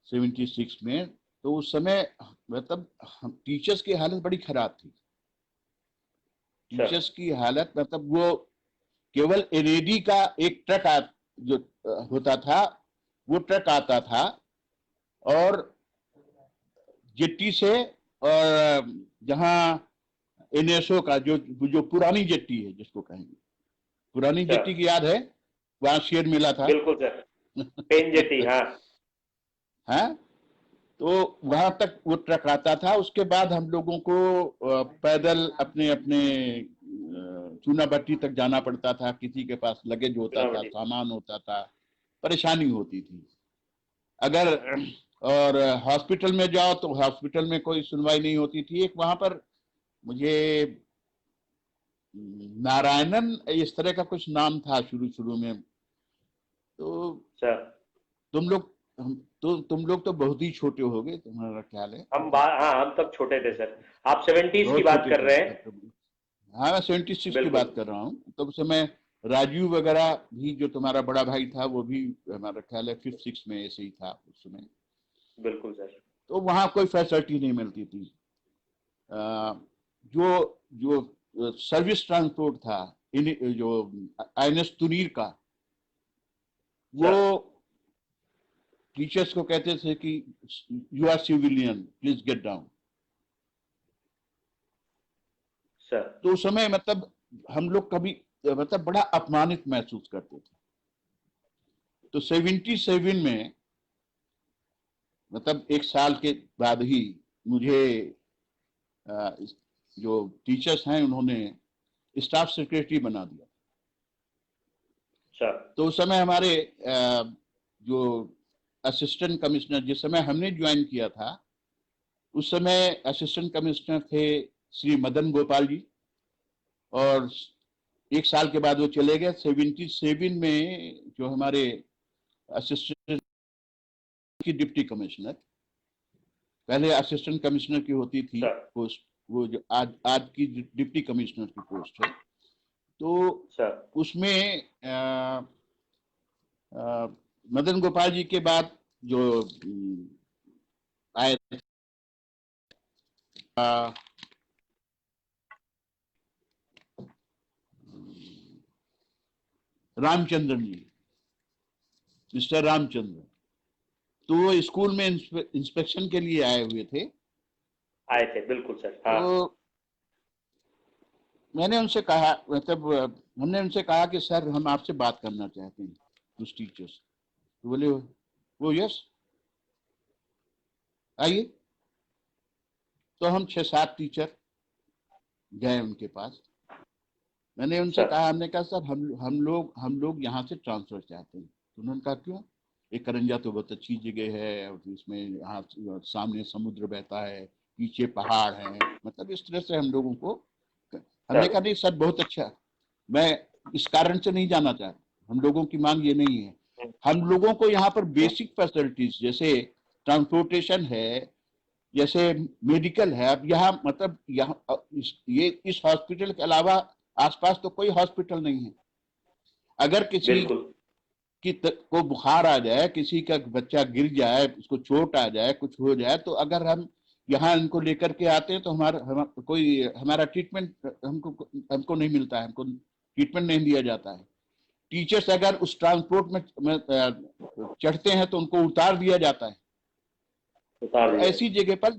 76 में, तो उस समय मतलब टीचर्स की हालत बड़ी खराब थी। अच्छा। टीचर्स की हालत मतलब वो केवल एनएडी का एक ट्रक जो होता था, वो ट्रक आता था और जेट्टी से, और जहां एनएसओ का जो जो पुरानी जेट्टी है जिसको कहेंगे, पुरानी अच्छा, जेट्टी की याद है, वहां शेर मिला था। बिल्कुल सर। पेन जेटी, हाँ। है, तो वहां तक वो ट्रक आता था। उसके बाद हम लोगों को पैदल अपने अपने चूना भट्टी तक जाना पड़ता था, किसी के पास लगेज होता था, चुनावटी। सामान होता था, परेशानी होती थी। अगर और हॉस्पिटल में जाओ तो हॉस्पिटल में कोई सुनवाई नहीं होती थी। एक वहां पर मुझे नारायणन इस तरह का कुछ नाम था शुरू शुरू में। तो अच्छा, तुम लोग तुम लोग तो बहुत ही छोटे हो गए, तुम्हारा ख्याल है, हाँ, हम तब छोटे थे सर। आप 70s की बहुत बात छोटे कर थे रहे हैं? हाँ, मैं 76 की बिल्कुल। बात कर रहा हूँ। तब समय राजीव वगैरह भी, जो तुम्हारा बड़ा भाई था, वो भी हमारा ख्याल है 5th 6th में ऐसे ही था उस समय। बिल्कुल सर। तो वहाँ कोई फैसिलिटी नहीं मिलती थी। जो जो सर्विस ट्रांसपोर्ट था, जो आईएनएस तुनीर का, वो सर। टीचर्स को कहते थे कि you are civilian, please get down. Sir. तो उस समय मतलब हम लोग कभी मतलब बड़ा अपमानित महसूस करते थे। तो 77 में मतलब एक साल के बाद ही मुझे जो टीचर्स हैं उन्होंने स्टाफ सेक्रेटरी बना दिया। सर। तो उस समय हमारे जो असिस्टेंट कमिश्नर, जिस समय हमने ज्वाइन किया था, उस समय असिस्टेंट कमिश्नर थे श्री मदन गोपाल जी, और एक साल के बाद वो चले गए। 77 में जो हमारे असिस्टेंट की डिप्टी कमिश्नर, पहले असिस्टेंट कमिश्नर की होती थी सर। पोस्ट, वो जो आज आज की डिप्टी कमिश्नर की पोस्ट है, तो सर। उसमें मदन गोपाल जी के बाद जो आए अ, रामचंद्रन जी, मिस्टर रामचंद्र। तो वो स्कूल में इंस्पेक्शन के लिए आए हुए थे। आए थे, बिल्कुल सर। हाँ। तो मैंने उनसे कहा, मतलब हमने उनसे कहा कि सर हम आपसे बात करना चाहते हैं उस टीचर्स। तो बोले वो यस आइए। तो हम 6-7 टीचर गए उनके पास। मैंने उनसे सर। कहा, हमने कहा सर हम लोग यहाँ से ट्रांसफर चाहते हैं। तो उन्होंने कहा क्यों? ये करंजा तो बहुत अच्छी जगह है, और इसमें यहाँ सामने समुद्र बहता है, पीछे पहाड़ है, मतलब इस तरह से हम लोगों को। हमने कहा नहीं सर बहुत अच्छा, मैं इस कारण से नहीं जाना चाहता, हम लोगों की मांग ये नहीं है। हम लोगों को यहाँ पर बेसिक फैसिलिटीज जैसे ट्रांसपोर्टेशन है, जैसे मेडिकल है। अब यहाँ मतलब यहाँ इस हॉस्पिटल के अलावा आसपास तो कोई हॉस्पिटल नहीं है। अगर किसी बिल्कुल को बुखार आ जाए, किसी का बच्चा गिर जाए, उसको चोट आ जाए, कुछ हो जाए, तो अगर हम यहाँ इनको लेकर के आते हैं तो हमारा ट्रीटमेंट हमको नहीं मिलता है, हमको ट्रीटमेंट नहीं दिया जाता है। टीचर्स अगर उस ट्रांसपोर्ट में चढ़ते हैं तो उनको उतार दिया जाता है। उतार तो दिया। ऐसी जगह पर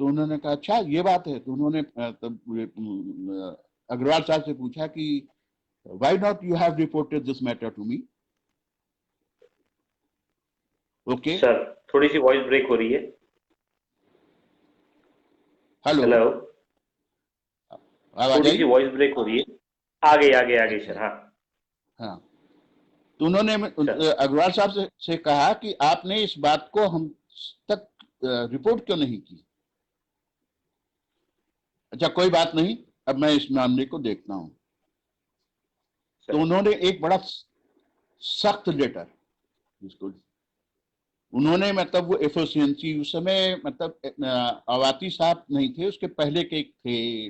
तो उन्होंने कहा अच्छा ये बात है। तो उन्होंने अग्रवाल साहब से पूछा कि why not you have reported this matter to me? Okay. Sir थोड़ी सी वॉइस ब्रेक हो रही है। हेलो, थोड़ी सी वॉइस ब्रेक हो रही है। आ गई सर। हाँ हाँ। तो उन्होंने अग्रवाल साहब से कहा कि आपने इस बात को हम तक रिपोर्ट क्यों नहीं की? अच्छा कोई बात नहीं, अब मैं इस मामले को देखता हूं। तो उन्होंने एक बड़ा सख्त लेटर, जिसको उन्होंने मतलब वो एफिशिएंसी उस समय, मतलब अवाती साहब नहीं थे, उसके पहले के एक थे,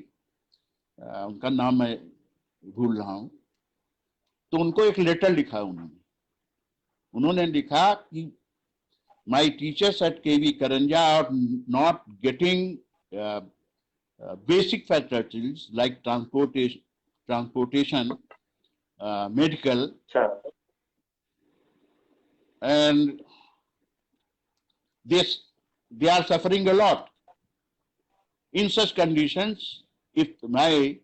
उनका नाम मैं भूल रहा हूं। तो उनको एक लेटर लिखा उन्होंने लिखा कि my teachers at KV Karanja are not getting basic facilities like transportation, medical, and they are suffering a lot. In such conditions, if my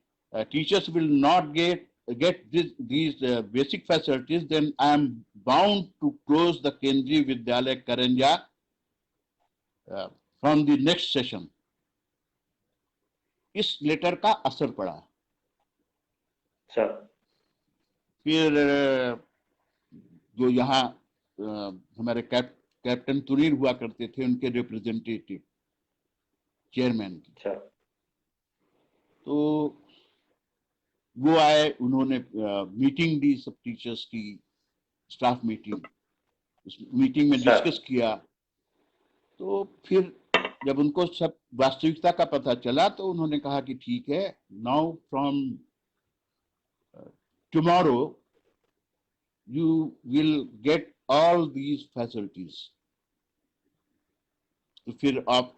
teachers will not get these basic facilities, then I am bound to close the Kendriya Vidyalaya Karanja from the next session. इस letter का असर पड़ा। फिर जो यहाँ हमारे captain तुरीर हुआ करते थे, उनके रिप्रेजेंटेटिव चेयरमैन की, तो वो आए, उन्होंने मीटिंग दी सब टीचर्स की, स्टाफ मीटिंग। उस मीटिंग में डिस्कस किया। तो फिर जब उनको सब वास्तविकता का पता चला तो उन्होंने कहा कि ठीक है, now from tomorrow you will get all these facilities. तो फिर आप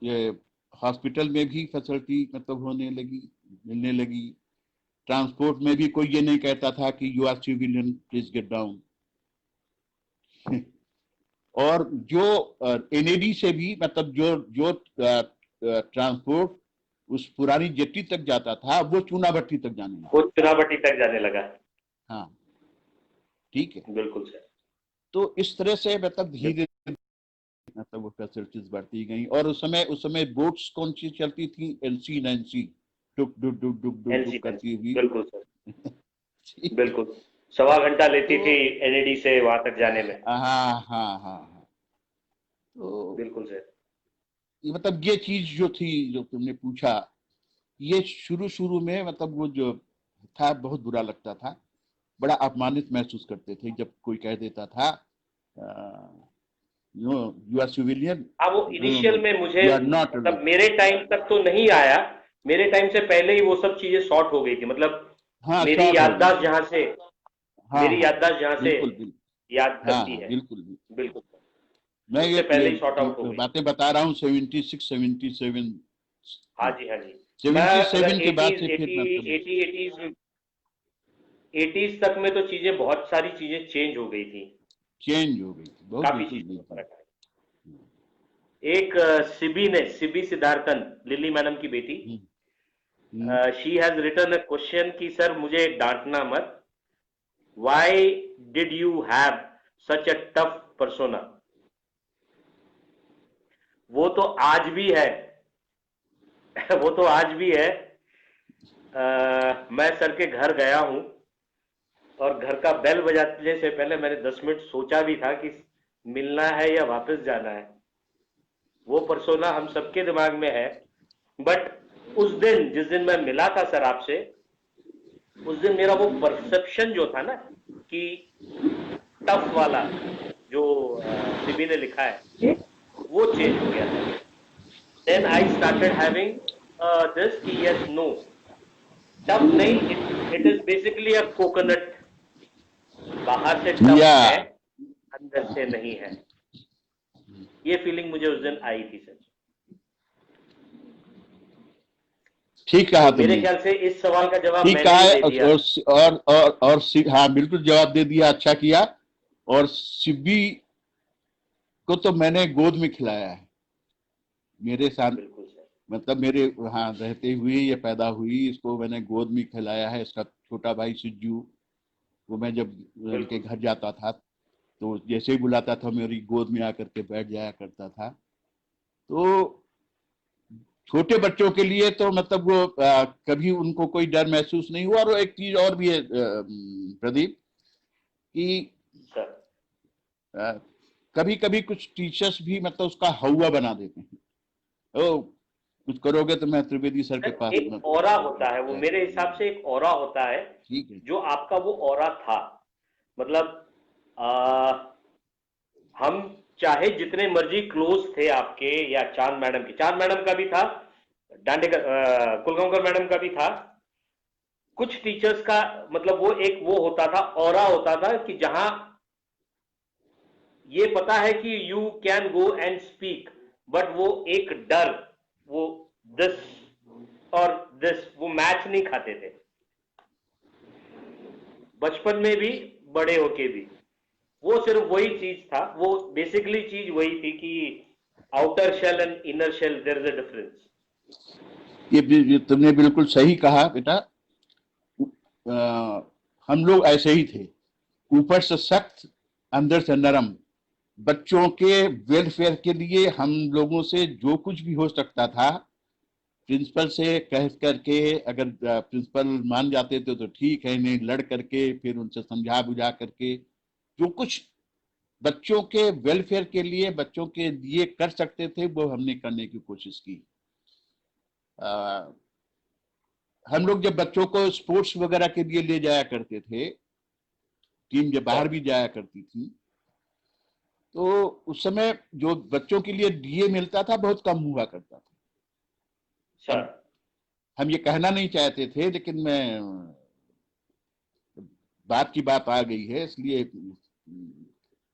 हॉस्पिटल में भी फैसिलिटी मतलब मिलने लगी। ट्रांसपोर्ट में भी कोई ये नहीं कहता था कि you are civilian please get down. और जो एनएडी से भी मतलब जो ट्रांसपोर्ट उस पुरानी जेट्टी तक जाता था, वो चूनाभट्टी तक जाने लगा। हाँ ठीक है, बिल्कुल सर। तो इस तरह से मतलब धीरे मतलब वो फैसिलिटीज बढ़ती गई। और उस समय बोट्स कौन सी चलती थी? एलसी नैन्सी, डुक डुक डुक डुक डुक करती हुई। बिल्कुल सर, बिल्कुल 1.25 घंटा लेती थी एनएडी से वहां तक जाने में। हाँ। तो बिल्कुल सर, मतलब ये चीज जो थी, जो तुमने पूछा, ये शुरू में मतलब वो जो था बहुत बुरा लगता था, बड़ा अपमानित महसूस करते थे जब कोई कह देता था यू आर सिविलियन। वो इनिशियल में मुझे मतलब मेरे टाइम तक तो नहीं आया, मेरे टाइम से पहले ही वो सब चीजें शॉर्ट हो गई थी। मतलब मेरी याददाश्त जहां से याद करती है। बिल्कुल मैं ये पहले शॉर्ट आउट हो गई। बातें बता रहा हूँ 76 77। हाँ जी 77 के बाद से फिर 80s तक में तो चीजें, बहुत सारी चीजें चेंज हो गई थी, चेंज हो गई थी बहुत, काफी बिल्कुल चीजों में बिल्कुल। फर्क आया। एक सिबी सिद्धार्थन, लिली मैडम की बेटी, hmm, she has written a question कि सर मुझे डांटना मत, why did you have such a tough persona. वो तो आज भी है वो तो आज भी है। मैं सर के घर गया हूं और घर का बेल बजाने से पहले मैंने 10 मिनट सोचा भी था कि मिलना है या वापस जाना है। वो पर्सोना हम सबके दिमाग में है, बट उस दिन जिस दिन मैं मिला था सर आपसे, उस दिन मेरा वो परसेप्शन जो था ना कि टफ वाला जो सिबी ने लिखा है, वो चेंज हो गया था। Then I started having this कि यस नो, टफ नहीं, it is basically a coconut, बाहर से टफ या है, अंदर से नहीं है। ये फीलिंग मुझे उस दिन आई थी सर। ठीक कहा तो मेरे तुमने, ख्याल से इस सवाल का जवाब ठीक मैंने कहा ही है। दे दिया। हाँ बिल्कुल जवाब दे दिया, अच्छा किया। और सिब्बी को तो मैंने गोद में खिलाया है, मेरे साथ, बिल्कुल सर, मतलब मेरे वहाँ रहते हुए ये पैदा हुई, इसको मैंने गोद में खिलाया है। इसका छोटा भाई सिज्जू, वो मैं जब उनके बिल्कुल घर जाता था तो जैसे ही बुलाता था मेरी गोद में आकर के बैठ जाया करता था। तो छोटे बच्चों के लिए तो मतलब वो कभी उनको कोई डर महसूस नहीं हुआ। और एक चीज और भी है प्रदीप, कि सर। कभी कभी कुछ टीचर्स भी मतलब उसका हौवा बना देते हैं, ओ कुछ करोगे तो मैं त्रिवेदी सर के सर पास एक ऑरा होता है, वो जाया मेरे करूंगा। हिसाब से एक ऑरा होता है, ठीक है। जो आपका वो ऑरा था। मतलब आ, हम चाहे जितने मर्जी क्लोज थे आपके, या चांद मैडम की, चांद मैडम का भी था, दांडेकर कुलगांवकर मैडम का भी था, कुछ टीचर्स का मतलब वो एक वो होता था, ऑरा होता था कि जहां ये पता है कि you can go and speak, but वो एक डर, वो दिस और दिस, वो मैच नहीं खाते थे, बचपन में भी, बड़े होके भी। वो सिर्फ वही चीज था, वो बेसिकली चीज वही थी कि outer shell and inner shell, there is a difference. ये तुमने बिल्कुल सही कहा बेटा। हम लोग ऐसे ही थे, ऊपर से सख्त, अंदर से नरम। बच्चों के वेलफेयर के लिए हम लोगों से जो कुछ भी हो सकता था, प्रिंसिपल से कह करके, अगर प्रिंसिपल मान जाते थे तो ठीक है, नहीं लड़ करके फिर उनसे समझा बुझा करके जो कुछ बच्चों के वेलफेयर के लिए, बच्चों के लिए कर सकते थे, वो हमने करने की कोशिश की। हम लोग जब बच्चों को स्पोर्ट्स वगैरह के लिए ले जाया करते थे, टीम जब बाहर भी जाया करती थी, तो उस समय जो बच्चों के लिए डीए मिलता था बहुत कम हुआ करता था। सर अब हम ये कहना नहीं चाहते थे, लेकिन मैं बात की बात आ गई है इसलिए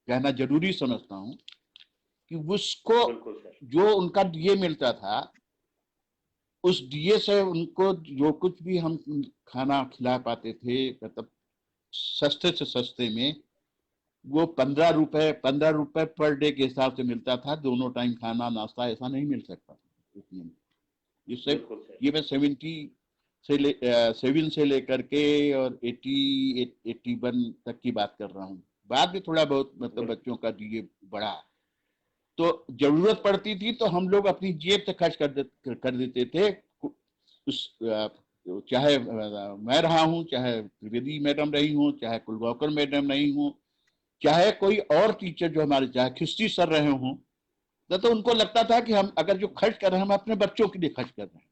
कहना जरूरी समझता हूं कि उसको बिल्कुल सर, जो उनका डीए मिलता था, उस डीए से उनको जो कुछ भी हम खाना खिला पाते थे, मतलब सस्ते से सस्ते में, वो 15 रुपए पर डे के हिसाब से मिलता था। दोनों टाइम खाना नाश्ता ऐसा नहीं मिल सकता था। ये बिल्कुल सर, ये मैं 7 से लेकर के और 81 तक की बात कर रहा हूँ। बाद में थोड़ा बहुत मतलब बिल्कुल बच्चों का डीए बढ़ा, तो जरूरत पड़ती थी तो हम लोग अपनी जेब से खर्च कर देते थे। उस चाहे मैं रहा हूँ, चाहे त्रिवेदी मैडम रही हूँ, चाहे कुलगांवकर मैडम रही हूँ, चाहे कोई और टीचर जो हमारे, चाहे खिस्ती सर रहे हों, तो उनको लगता था कि हम अगर जो खर्च कर रहे हैं हम अपने बच्चों के लिए खर्च कर रहे हैं।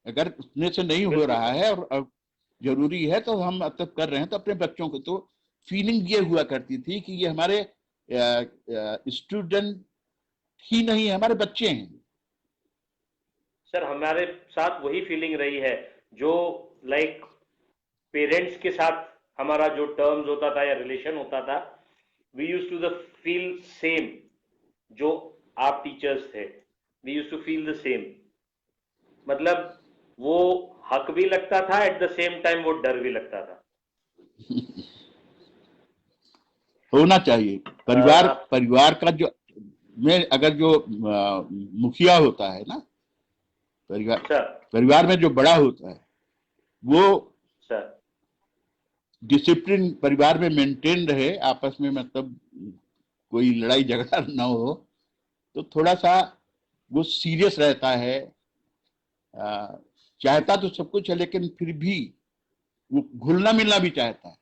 अगर उतने से नहीं हो बिल्कुल रहा सर। है और जरूरी है तो हम अब कर रहे हैं, तो अपने बच्चों को। तो फीलिंग ये हुआ करती थी कि ये हमारे स्टूडेंट ही नहीं, हमारे बच्चे हैं। सर हमारे साथ वही फीलिंग रही है, जो लाइक पेरेंट्स के साथ हमारा जो टर्म्स होता था या रिलेशन होता था, we use to the feel same. जो आप टीचर्स थे, we use to feel the same. मतलब वो हक भी लगता था, एट द सेम टाइम वो डर भी लगता था। होना चाहिए। परिवार का जो में अगर जो मुखिया होता है ना, सर परिवार में जो बड़ा होता है, वो सर डिसिप्लिन परिवार में मेंटेन रहे, आपस में मतलब कोई लड़ाई झगड़ा ना हो, तो थोड़ा सा वो सीरियस रहता है। चाहता तो सब कुछ है, लेकिन फिर भी वो घुलना मिलना भी चाहता है।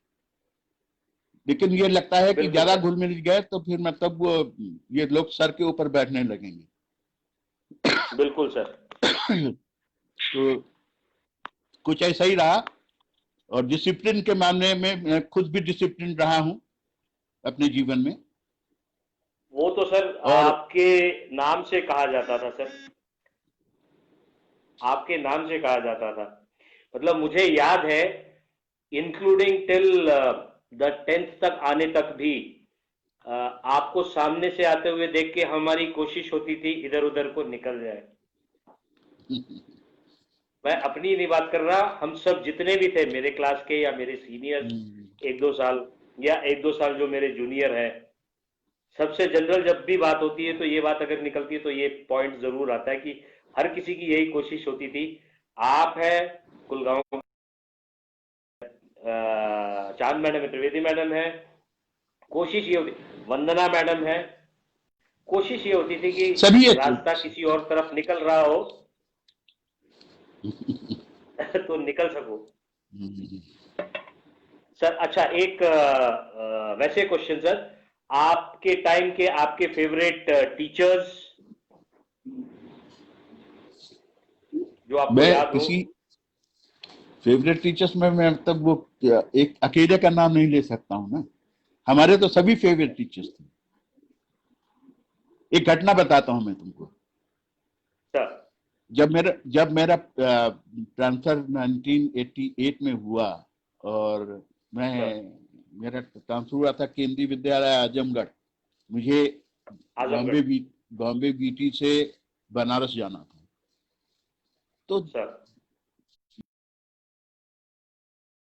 लेकिन ये लगता है कि बिल्कुल ज्यादा सर। घुल मिल गए तो फिर मतलब वो ये लोग सर के ऊपर बैठने लगेंगे। बिल्कुल सर। तो कुछ ऐसा ही रहा। और डिसिप्लिन के मामले में मैं खुद भी डिसिप्लिन रहा हूं अपने जीवन में। वो तो सर और आपके नाम से कहा जाता था सर, आपके नाम से कहा जाता था। मतलब मुझे याद है, इंक्लूडिंग टिल द 10th तक आने तक भी आपको सामने से आते हुए देख के हमारी कोशिश होती थी इधर उधर को निकल जाए। मैं अपनी नहीं बात कर रहा, हम सब जितने भी थे मेरे क्लास के या मेरे सीनियर्स, एक दो साल या एक दो साल जो मेरे जूनियर है, सबसे जनरल जब भी बात होती है तो ये बात अगर निकलती है तो ये पॉइंट जरूर आता है कि हर किसी की यही कोशिश होती थी। आप है कुलगांव, चांद मैडम है, त्रिवेदी मैडम है, कोशिश ये होती, वंदना मैडम है, कोशिश ये होती थी कि सभी रास्ता किसी और तरफ निकल रहा हो तो निकल सको। सर अच्छा, एक वैसे क्वेश्चन सर, आपके टाइम के आपके फेवरेट टीचर्स जो आपको मैं याद हो? किसी फेवरेट टीचर्स में मैं मतलब वो एक अकेले का नाम नहीं ले सकता हूं ना। हमारे तो सभी फेवरेट टीचर्स थे। एक घटना बताता हूं मैं तुमको। सर जब मेरा ट्रांसफर 1988 में हुआ, और मैं मेरा ट्रांसफर हुआ था केंद्रीय विद्यालय आजमगढ़। मुझे आजमगढ़। बॉम्बे बीटी से बनारस जाना था। तो सर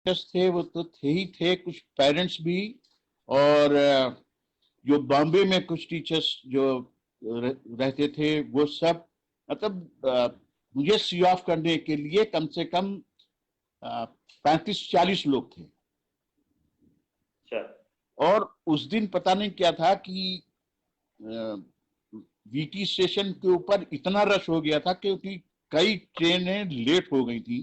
थे वो तो थे ही थे, कुछ पेरेंट्स भी, और जो बॉम्बे में कुछ टीचर्स जो रहते थे वो सब, मतलब मुझे सी ऑफ करने के लिए कम से कम 35-40 लोग थे। सर और उस दिन पता नहीं क्या था कि वीटी स्टेशन के ऊपर इतना रश हो गया था क्योंकि कई ट्रेनें लेट हो गई थी,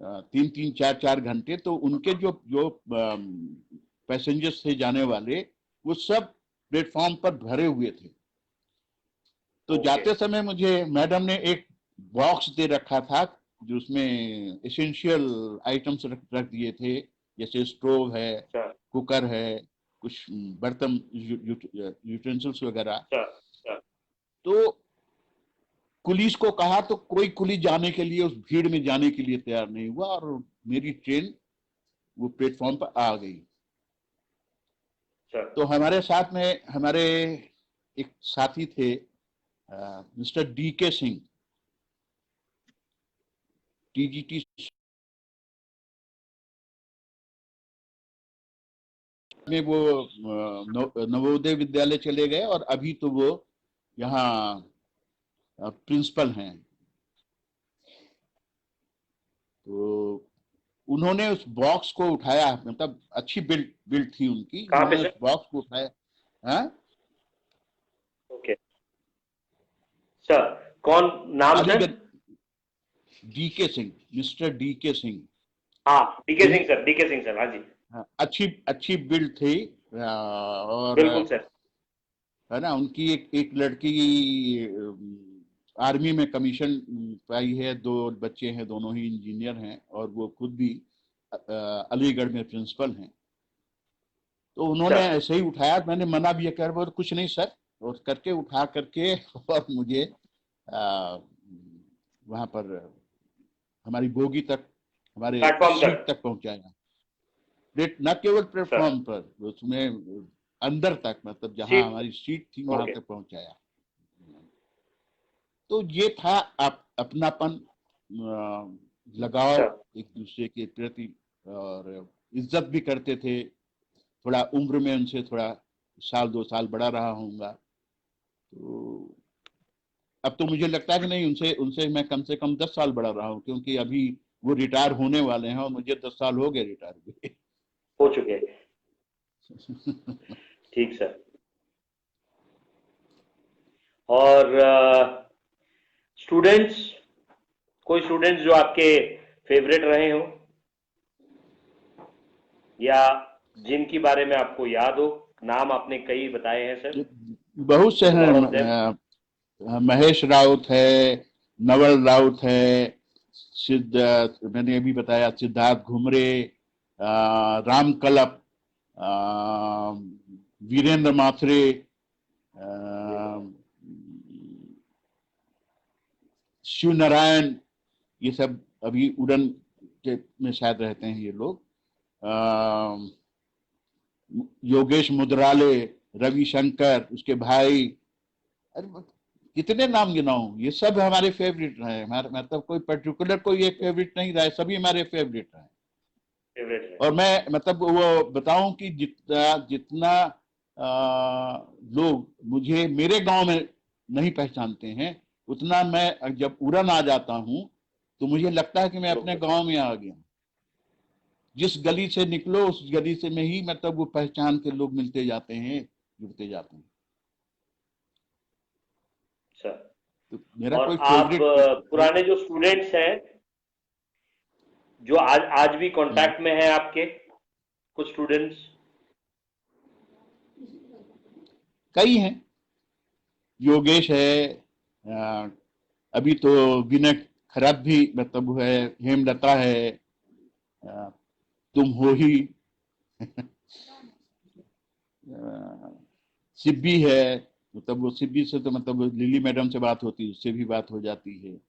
3-3 4-4 घंटे। तो उनके जो जो पैसेंजर्स थे जाने वाले, वो सब प्लेटफॉर्म पर भरे हुए थे। तो जाते समय मुझे मैडम ने एक बॉक्स दे रखा था जिसमें एसेंशियल आइटम्स रख दिए थे, जैसे स्टोव है, कुकर है, कुछ बर्तन यूटेंसिल्स वगैरह। तो कुलीस को कहा तो कोई कुली जाने के लिए, उस भीड़ में जाने के लिए तैयार नहीं हुआ, और मेरी ट्रेन वो प्लेटफॉर्म पर आ गई। तो हमारे साथ में हमारे एक साथी थे, मिस्टर डीके सिंह, टीजीटी में वो नवोदय विद्यालय चले गए, और अभी तो वो यहाँ प्रिंसिपल हैं। तो उन्होंने उस बॉक्स को उठाया, मतलब अच्छी बिल्ड थी उनकी, उन्होंने उस बॉक्स को उठाया। हाँ ओके सर, कौन नाम sir? DK Singh, mister DK Singh. हाँ DK Singh sir, DK Singh sir, हाँ जी। अच्छी बिल्ड थी, और बिल्कुल सर। है ना, उनकी एक लड़की आर्मी में कमीशन पाई है, 2 बच्चे हैं, दोनों ही इंजीनियर हैं, और वो खुद भी अलीगढ़ में प्रिंसिपल हैं। तो उन्होंने ऐसे ही उठाया, मैंने मना भी कर, वो कुछ नहीं सर, और करके उठा करके और मुझे वहां पर हमारी बोगी तक, हमारे सीट तक पहुंचाया। न केवल प्लेटफॉर्म पर, उसमें अंदर तक, मतलब जहां हमारी सीट थी वहां तक पहुंचाया। तो ये था अपनापन, लगाव अच्छा। एक दूसरे के प्रति, और इज्जत भी करते थे। थोड़ा उम्र में उनसे थोड़ा 1-2 साल बड़ा रहा होऊंगा, तो अब तो मुझे लगता है कि नहीं, उनसे उनसे मैं कम से कम 10 साल बड़ा रहा हूँ, क्योंकि अभी वो रिटायर होने वाले हैं और मुझे 10 साल हो गए रिटायर हुए। हो चुके हैं। ठीक सर। और स्टूडेंट्स, कोई स्टूडेंट्स जो आपके फेवरेट रहे हो या जिनकी बारे में आपको याद हो? नाम आपने कई बताए हैं सर। बहुत से हैं। Lot of them. Mahesh Raut है, नवल राउत है, मैंने अभी बताया सिद्धार्थ घुमरे, राम कलप, वीरेंद्र माथुरे, शिव नारायण, ये सब अभी उड़न के में शायद रहते हैं ये लोग। योगेश मुद्राले, रविशंकर, उसके भाई, अरे कितने नाम गिनाऊं, ये सब हमारे फेवरेट रहे। हमारे मतलब कोई पर्टिकुलर कोई एक फेवरेट नहीं रहा है, सभी हमारे फेवरेट रहे। फेवरेट है। और मैं मतलब वो बताऊं कि जितना जितना लोग मुझे मेरे गांव में नहीं पहचानते हैं, उतना मैं जब उड़न आ जाता हूं तो मुझे लगता है कि मैं अपने गांव में आ गया। जिस गली से निकलो उस गली से में ही मतलब वो पहचान के लोग मिलते जाते हैं, जुड़ते जाते हैं। सर, तो मेरा और कोई आप फेवरेट पुराने जो स्टूडेंट्स हैं जो आज भी कांटेक्ट में हैं आपके, कुछ स्टूडेंट्स? कई हैं। योगेश है, अभी तो विनय खराब भी मतलब है, हेमलता है, तुम हो ही, सिब्बी है, मतलब वो सिब्बी से तो मतलब लिली मैडम से बात होती है, उससे भी बात हो जाती है।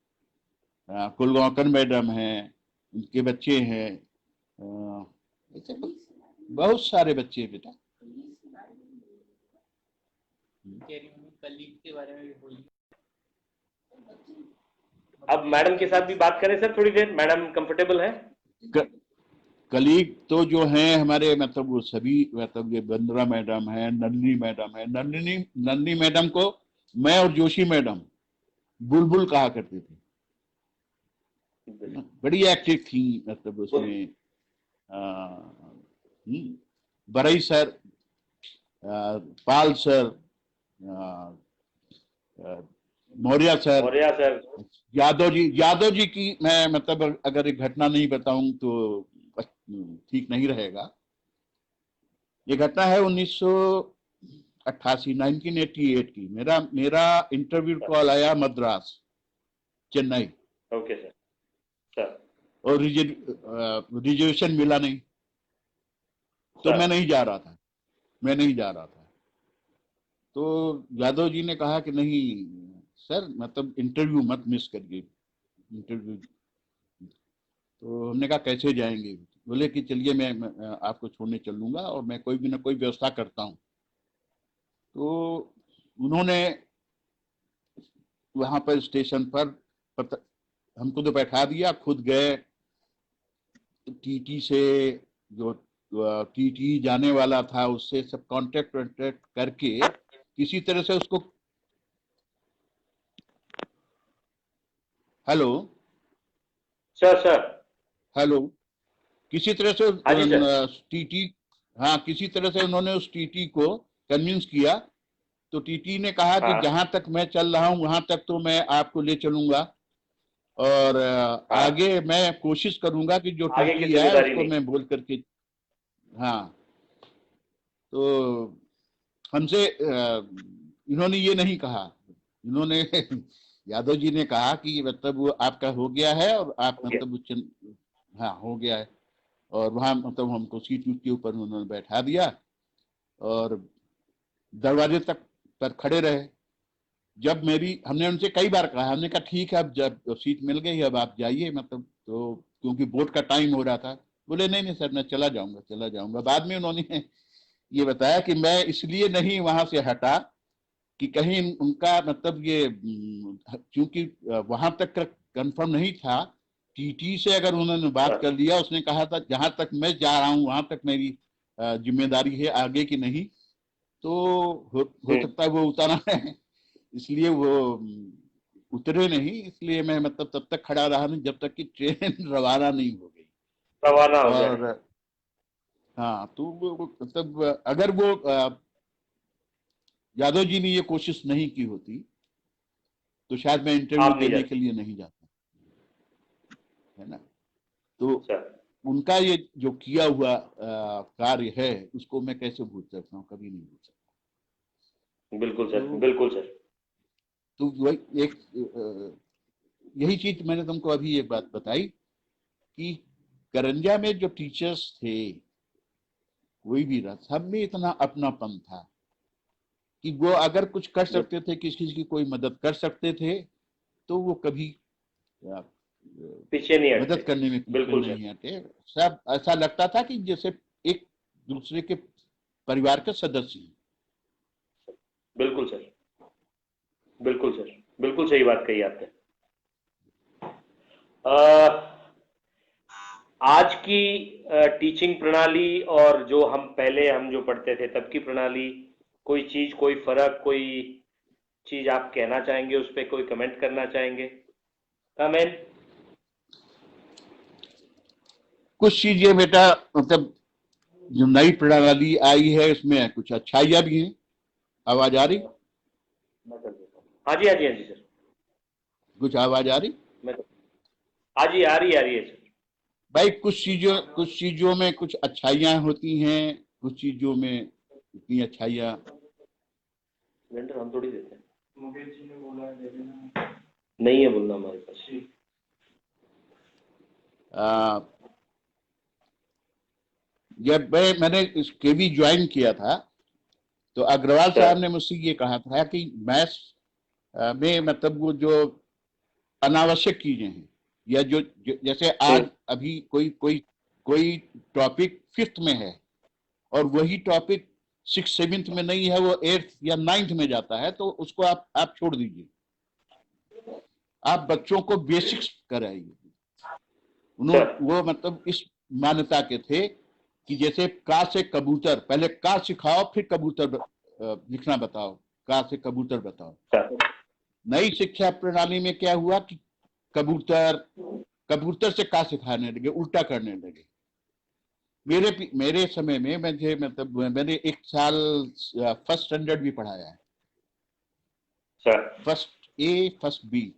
कुलगांवकर मैडम है, उनके बच्चे हैं, ऐसे बहुत सारे बच्चे हैं बेटा। कलीग के बारे में भी बोलिए। अब मैडम के साथ भी बात करें सर थोड़ी देर? मैडम कंफर्टेबल है? कलीग तो जो हैं हमारे मतलब वो सभी, मतलब ये बंद्रा मैडम है, नंदिनी मैडम है। नंदिनी मैडम को मैं और जोशी मैडम बुलबुल कहा करते थे। बड़ी एक्टिव थी मतलब उसमें। बरई सर, पाल सर, मौर्य सर, यादव जी की मैं मतलब अगर एक घटना नहीं बताऊं तो ठीक नहीं रहेगा। ये घटना है 1988 की। मेरा इंटरव्यू कॉल आया Madras, Chennai. Okay sir. Sir, और रिजर्वेशन मिला नहीं, तो मैं नहीं जा रहा था। तो यादव जी ने कहा कि नहीं सर, मतलब इंटरव्यू मत मिस करिए, इंटरव्यू। तो हमने कहा कैसे जाएंगे? बोले कि चलिए मैं आपको छोड़ने चल लूंगा और मैं कोई भी ना कोई व्यवस्था करता हूँ। तो उन्होंने वहां पर स्टेशन पर हमको तो बैठा दिया, खुद गए टीटी से, जो टीटी जाने वाला था उससे सब कांटेक्ट करके किसी तरह से उसको। हेलो सर हेलो, किसी तरह से हाँ जी सर। टीटी, हाँ किसी तरह से उन्होंने उस टीटी को कन्विंस किया। तो टीटी ने कहा कि हाँ जहां तक मैं चल रहा हूं वहां तक तो मैं आपको ले चलूंगा, और हाँ, आगे मैं कोशिश करूंगा कि जो आगे की टीटी है जिम्मेदारी उसको नहीं। मैं बोल करके। हाँ, तो हमसे इन्होंने ये नहीं कहा। इन्होंने यादव जी ने कहा कि मतलब वो आपका हो गया है और आप हो गया। मतलब हाँ हो गया है। और वहां मतलब हमको सीट के ऊपर उन्होंने बैठा दिया और दरवाजे तक पर खड़े रहे। जब हमने उनसे कई बार कहा, हमने कहा ठीक है अब जब सीट मिल गई अब आप जाइए, मतलब तो क्योंकि बोर्ड का टाइम हो रहा था। बोले नहीं नहीं सर, मैं चला जाऊंगा। बाद में उन्होंने ये बताया कि मैं इसलिए नहीं वहां से हटा कि कहीं उनका मतलब ये, क्योंकि वहां तक कंफर्म नहीं था। टीटी से अगर उन्होंने बात कर लिया, उसने कहा था जहां तक मैं जा रहा हूं वहां तक मेरी जिम्मेदारी है, आगे की नहीं, तो हो सकता है वो उतारा है, इसलिए वो उतरे नहीं। इसलिए मैं मतलब तब तक खड़ा रहा नहीं जब तक कि ट्रेन रवाना नहीं हो गई। रवाना हो जाए। और हाँ, तो मतलब अगर वो यादव जी ने ये कोशिश नहीं की होती तो शायद मैं इंटरव्यू आप नहीं देने जाते। के लिए नहीं जाता, है ना। तो सर उनका ये जो किया हुआ कार्य है उसको मैं कैसे भूल सकता हूँ, कभी नहीं भूल सकता। बिल्कुल सर, तो बिल्कुल सर। तो वही एक यही चीज मैंने तुमको अभी एक बात बताई कि करंजा में जो टीचर्स थे, कोई भी रहा, सब में इतना अपनापन था कि वो अगर कुछ कर सकते थे, किसी की कोई मदद कर सकते थे, तो वो कभी पीछे नहीं हटते। मदद करने में पीछे बिल्कुल नहीं हटे। सब ऐसा लगता था कि जैसे एक दूसरे के परिवार के सदस्य हैं। बिल्कुल सर, बिल्कुल सर, बिल्कुल सही बात कही आपने। आज की टीचिंग प्रणाली और जो हम जो पढ़ते थे तब की प्रणाली, कोई चीज, कोई फर्क, कोई चीज आप कहना चाहेंगे, उस पर कोई कमेंट करना चाहेंगे? कमेंट। कुछ चीजें बेटा मतलब जो नई प्रणाली आई है उसमें कुछ अच्छाइयां भी हैं। आवाज आ रही? मैं कर देता हूँ। हाँ जी, हाँ जी, हाँ जी सर। कुछ आवाज आ रही? हाँ जी, आ रही है सर। भाई कुछ चीजों में कुछ अच्छाइयां होती हैं, कुछ चीजों में इतनी अच्छाइयां। सिलेंडर हम थोड़ी देते हैं। मुकेश जी ने बोला है दे देना। नहीं है बोलना हमारे पास। जब मैंने इस केवी ज्वाइन किया था तो अग्रवाल साहब ने मुझसे ये कहा था कि मैथ्स में मतलब वो जो अनावश्यक चीजें हैं, या जो जैसे आज अभी कोई टॉपिक 5th में है और वही टॉपिक 6th 7th में नहीं है, वो 8th या 9th में जाता है, तो उसको आप छोड़ दीजिए, आप बच्चों को बेसिक्स कराइए। वो मतलब इस मान्यता के थे कि जैसे का से कबूतर, पहले का सिखाओ फिर कबूतर लिखना बताओ, का से कबूतर बताओ। नई शिक्षा प्रणाली में क्या हुआ कि कबूतर से का सिखाने लगे, उल्टा करने लगे। मेरे समय में मैंने 1 साल फर्स्ट स्टैंडर्ड भी पढ़ाया है, first A first B.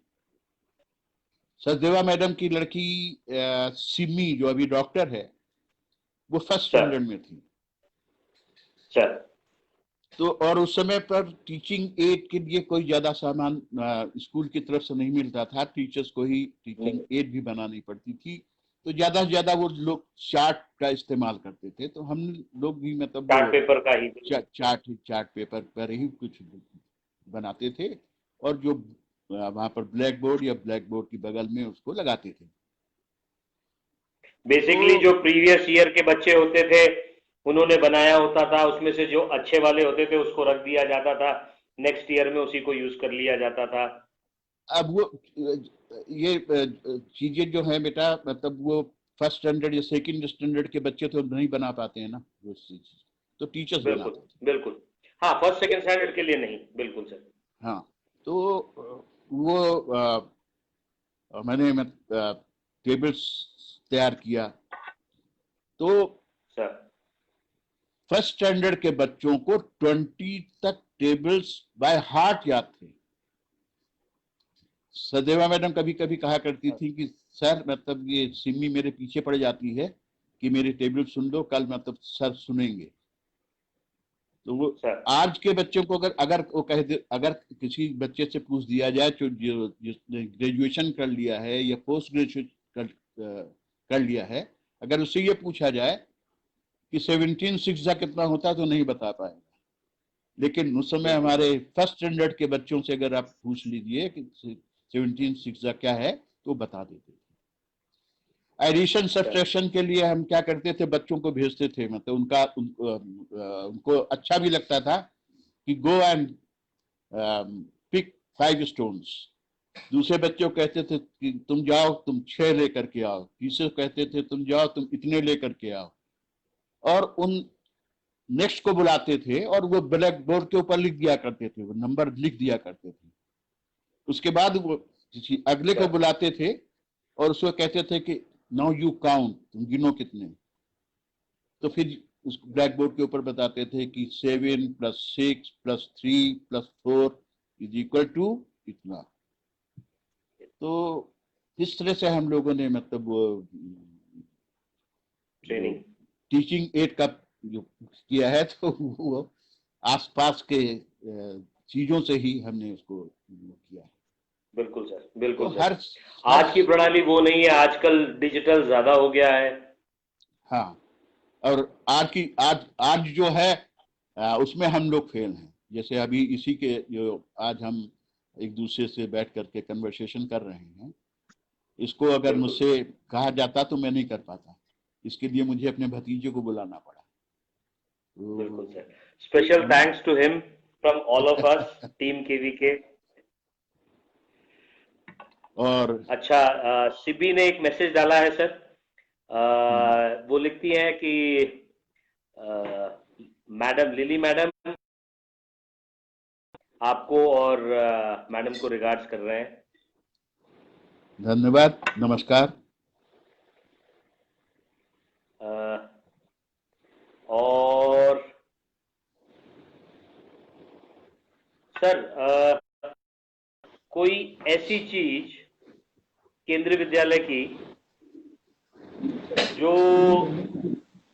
Sachdeva madam की लड़की सिमी जो अभी डॉक्टर है, वो फर्स्ट स्टैंडर्ड में थी। तो और उस समय पर टीचिंग एड के लिए कोई ज्यादा सामान स्कूल की तरफ से नहीं मिलता था, टीचर्स को ही टीचिंग एड भी बनानी पड़ती थी। तो ज्यादा से ज्यादा वो लोग चार्ट का इस्तेमाल करते थे, तो हम लोग भी मतलब चार्ट पेपर का ही चार्ट पेपर पर ही कुछ बनाते थे, और जो वहां पर ब्लैक बोर्ड या ब्लैक बोर्ड की बगल में उसको लगाते थे। बेसिकली जो प्रीवियस ईयर के बच्चे होते थे उन्होंने बनाया होता था, उसमें से जो अच्छे वाले होते थे उसको रख दिया जाता था, नेक्स्ट ईयर में उसी को यूज कर लिया जाता था। अब वो ये चीजें जो है बेटा, मतलब वो फर्स्ट स्टैंडर्ड या सेकंड स्टैंडर्ड के बच्चे तो नहीं बना पाते हैं ना वो चीज, तो टीचर्स बनाते थे। बिल्कुल, हाँ, फर्स्ट सेकंड स्टैंडर्ड के लिए नहीं। बिल्कुल सर। हाँ, तो वो मैंने टेबल्स तैयार किया, तो सर फर्स्ट स्टैंडर्ड के बच्चों को 20 तक टेबल्स बाय हार्ट याद थे। सदेवा मैडम कभी कभी कहा करती थी कि सर मतलब ये सिमी मेरे पीछे पड़ जाती है कि मेरे टेबल सुन लो, कल मतलब सर सुनेंगे। तो वो आज के बच्चों को अगर वो कह दे, अगर किसी बच्चे से पूछ दिया जाए जो जिसने ग्रेजुएशन कर लिया है या पोस्ट ग्रेजुएशन कर लिया है, अगर उससे ये पूछा जाए कि 17 सिक्सा कितना होता है तो नहीं बता पाएगा। लेकिन उस समय हमारे फर्स्ट स्टैंडर्ड के बच्चों से अगर आप पूछ लीजिए कि 17 सिक्सा क्या है तो बता देते थे। एडिशन सब्ट्रैक्शन के लिए हम क्या करते थे, बच्चों को भेजते थे, मतलब उनको अच्छा भी लगता था कि गो एंड पिक 5 स्टोन्स, दूसरे बच्चों को कहते थे कि तुम जाओ, तुम 6 लेकर के आओ। तीसरे कहते थे तुम जाओ, तुम इतने लेकर के आओ। और उन नेक्स्ट को बुलाते थे और वो ब्लैक बोर्ड के ऊपर लिख दिया करते थे, वो नंबर लिख दिया करते थे। उसके बाद वो किसी अगले को बुलाते थे और उसको कहते थे कि नाउ यू काउंट, तुम गिनो कितने। तो फिर उस ब्लैक बोर्ड के ऊपर बताते थे कि 7 + 6 + 3 + 4 = इतना। तो इस तरह से हम लोगों ने मतलब ट्रेनिंग टीचिंग एड का जो किया है, तो वो आसपास के चीजों से ही हमने उसको किया। बिल्कुल सर, बिल्कुल तो सर। आज की प्रणाली वो नहीं है, आजकल डिजिटल ज्यादा हो गया है। हाँ, और आज जो है उसमें हम लोग फेल हैं। जैसे अभी इसी के जो आज हम एक दूसरे से बैठ करके कन्वर्सेशन कर रहे हैं, इसको अगर मुझसे कहा जाता तो मैं नहीं कर पाता। इसके लिए मुझे अपने भतीजे को बुलाना पड़ा। बिल्कुल sir, special thanks to him from all of us team KV के। और अच्छा, सिबी ने एक मैसेज डाला है सर। वो लिखती हैं कि मैडम लिली मैडम आपको और मैडम को रिगार्ड्स कर रहे हैं। धन्यवाद, नमस्कार। और सर कोई ऐसी चीज केंद्रीय विद्यालय की जो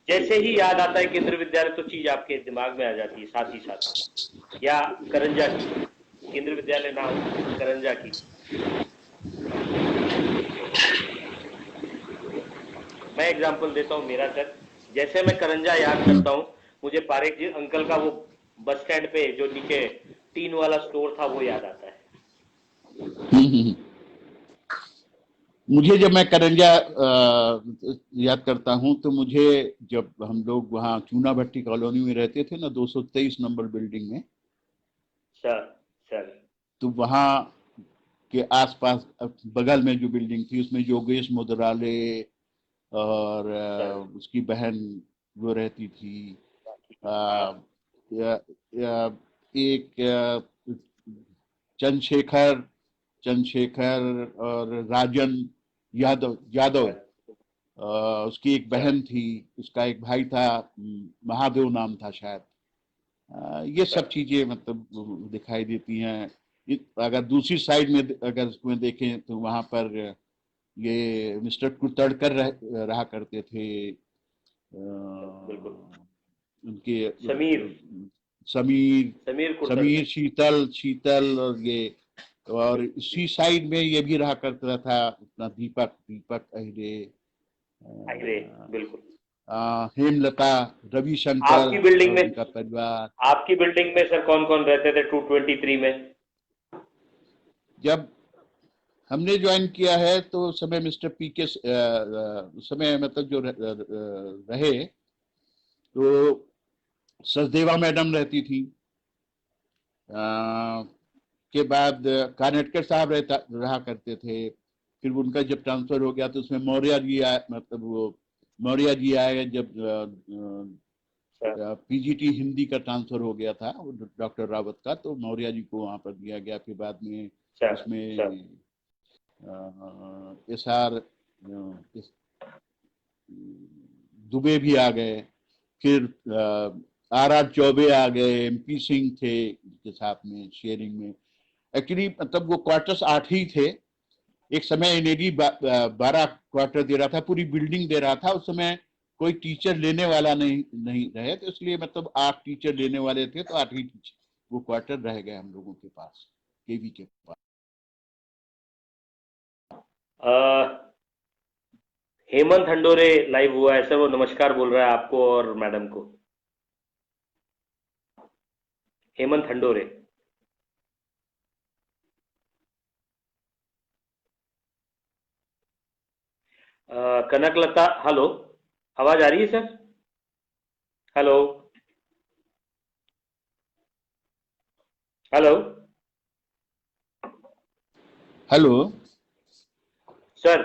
जैसे ही याद आता है केंद्रीय विद्यालय तो चीज आपके दिमाग में आ जाती है साथ ही साथ, या करंजा की, केंद्रीय विद्यालय ना हो, करंजा की। मैं एग्जांपल देता हूँ मेरा सर। जैसे मैं करंजा याद करता हूँ, मुझे पारेख जी अंकल का वो बस स्टैंड पे जो नीचे टीन वाला स्टोर था वो याद आता है। मुझे जब मैं करंजा याद करता हूं तो मुझे, जब हम लोग वहाँ चूना भट्टी कॉलोनी में रहते थे ना, 223 नंबर बिल्डिंग में, सर तो वहाँ के आसपास बगल में जो बिल्डिंग थी उसमें योगेश मुद्रालय और उसकी बहन वो रहती थी। एक चंद्रशेखर और राजन यादव उसकी एक बहन थी, उसका एक भाई था, महादेव नाम था शायद। ये सब चीजें मतलब दिखाई देती हैं। अगर दूसरी साइड में अगर उसमें देखें तो वहां पर ये मिस्टर कुतड़कर रहा करते थे। उनके समीर शीतल और ये, और इसी साइड में ये भी रहा करता था अपना दीपक अहिरे, बिल्कुल। हेमलता, रविशंकर आपकी बिल्डिंग और में, उनका परिवार। आपकी बिल्डिंग में सर कौन कौन रहते थे 223 में? जब हमने ज्वाइन किया है तो समय मिस्टर पी के उस समय मतलब जो रहे तो सचदेवा मैडम रहती थी। के बाद कानेटकर साहब रहा करते थे। फिर उनका जब ट्रांसफर हो गया तो उसमें मौर्य जी आए, मतलब वो मौर्य जी आए जब पीजीटी हिंदी का ट्रांसफर हो गया था डॉक्टर रावत का, तो मौर्य जी को वहां पर दिया गया। फिर बाद में उसमें SR दुबे भी आ गए, फिर RR चौबे आ गए, MP सिंह थे के साथ में शेयरिंग में। एक्चुअली मतलब वो क्वार्टर्स 8 ही थे। एक समय NAD 12 क्वार्टर दे रहा था, पूरी बिल्डिंग दे रहा था। उस समय कोई टीचर लेने वाला नहीं रहे, तो इसलिए मतलब 8 टीचर लेने वाले थे, तो 8 ही टीचर वो क्वार्टर रह गए हम लोगों के पास, केवी के पास। हेमंत हंडोरे लाइव हुआ है सर, वो नमस्कार बोल रहा है आपको और मैडम को। हेमंत हंडोरे। कनकलता, हेलो, आवाज आ रही है sir? Hello hello. Hello sir,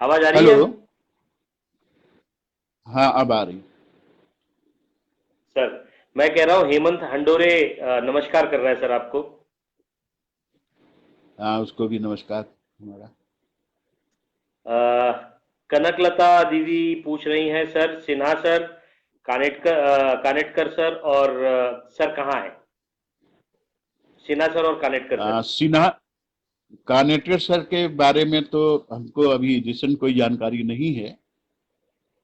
आवाज आ रही है? हेलो। हाँ, अब आ रही। सर, मैं कह रहा हूँ हेमंत हंडोरे नमस्कार कर रहा है सर आपको। हाँ, उसको भी नमस्कार हमारा। कनकलता दीदी पूछ रही हैं sir, Sinha sir, Kanetkar sir और सर कहाँ है? सिन्हा सर और कानेटकर सर। सिन्हा कानेटर सर के बारे में तो हमको अभी रिसेंट कोई जानकारी नहीं है।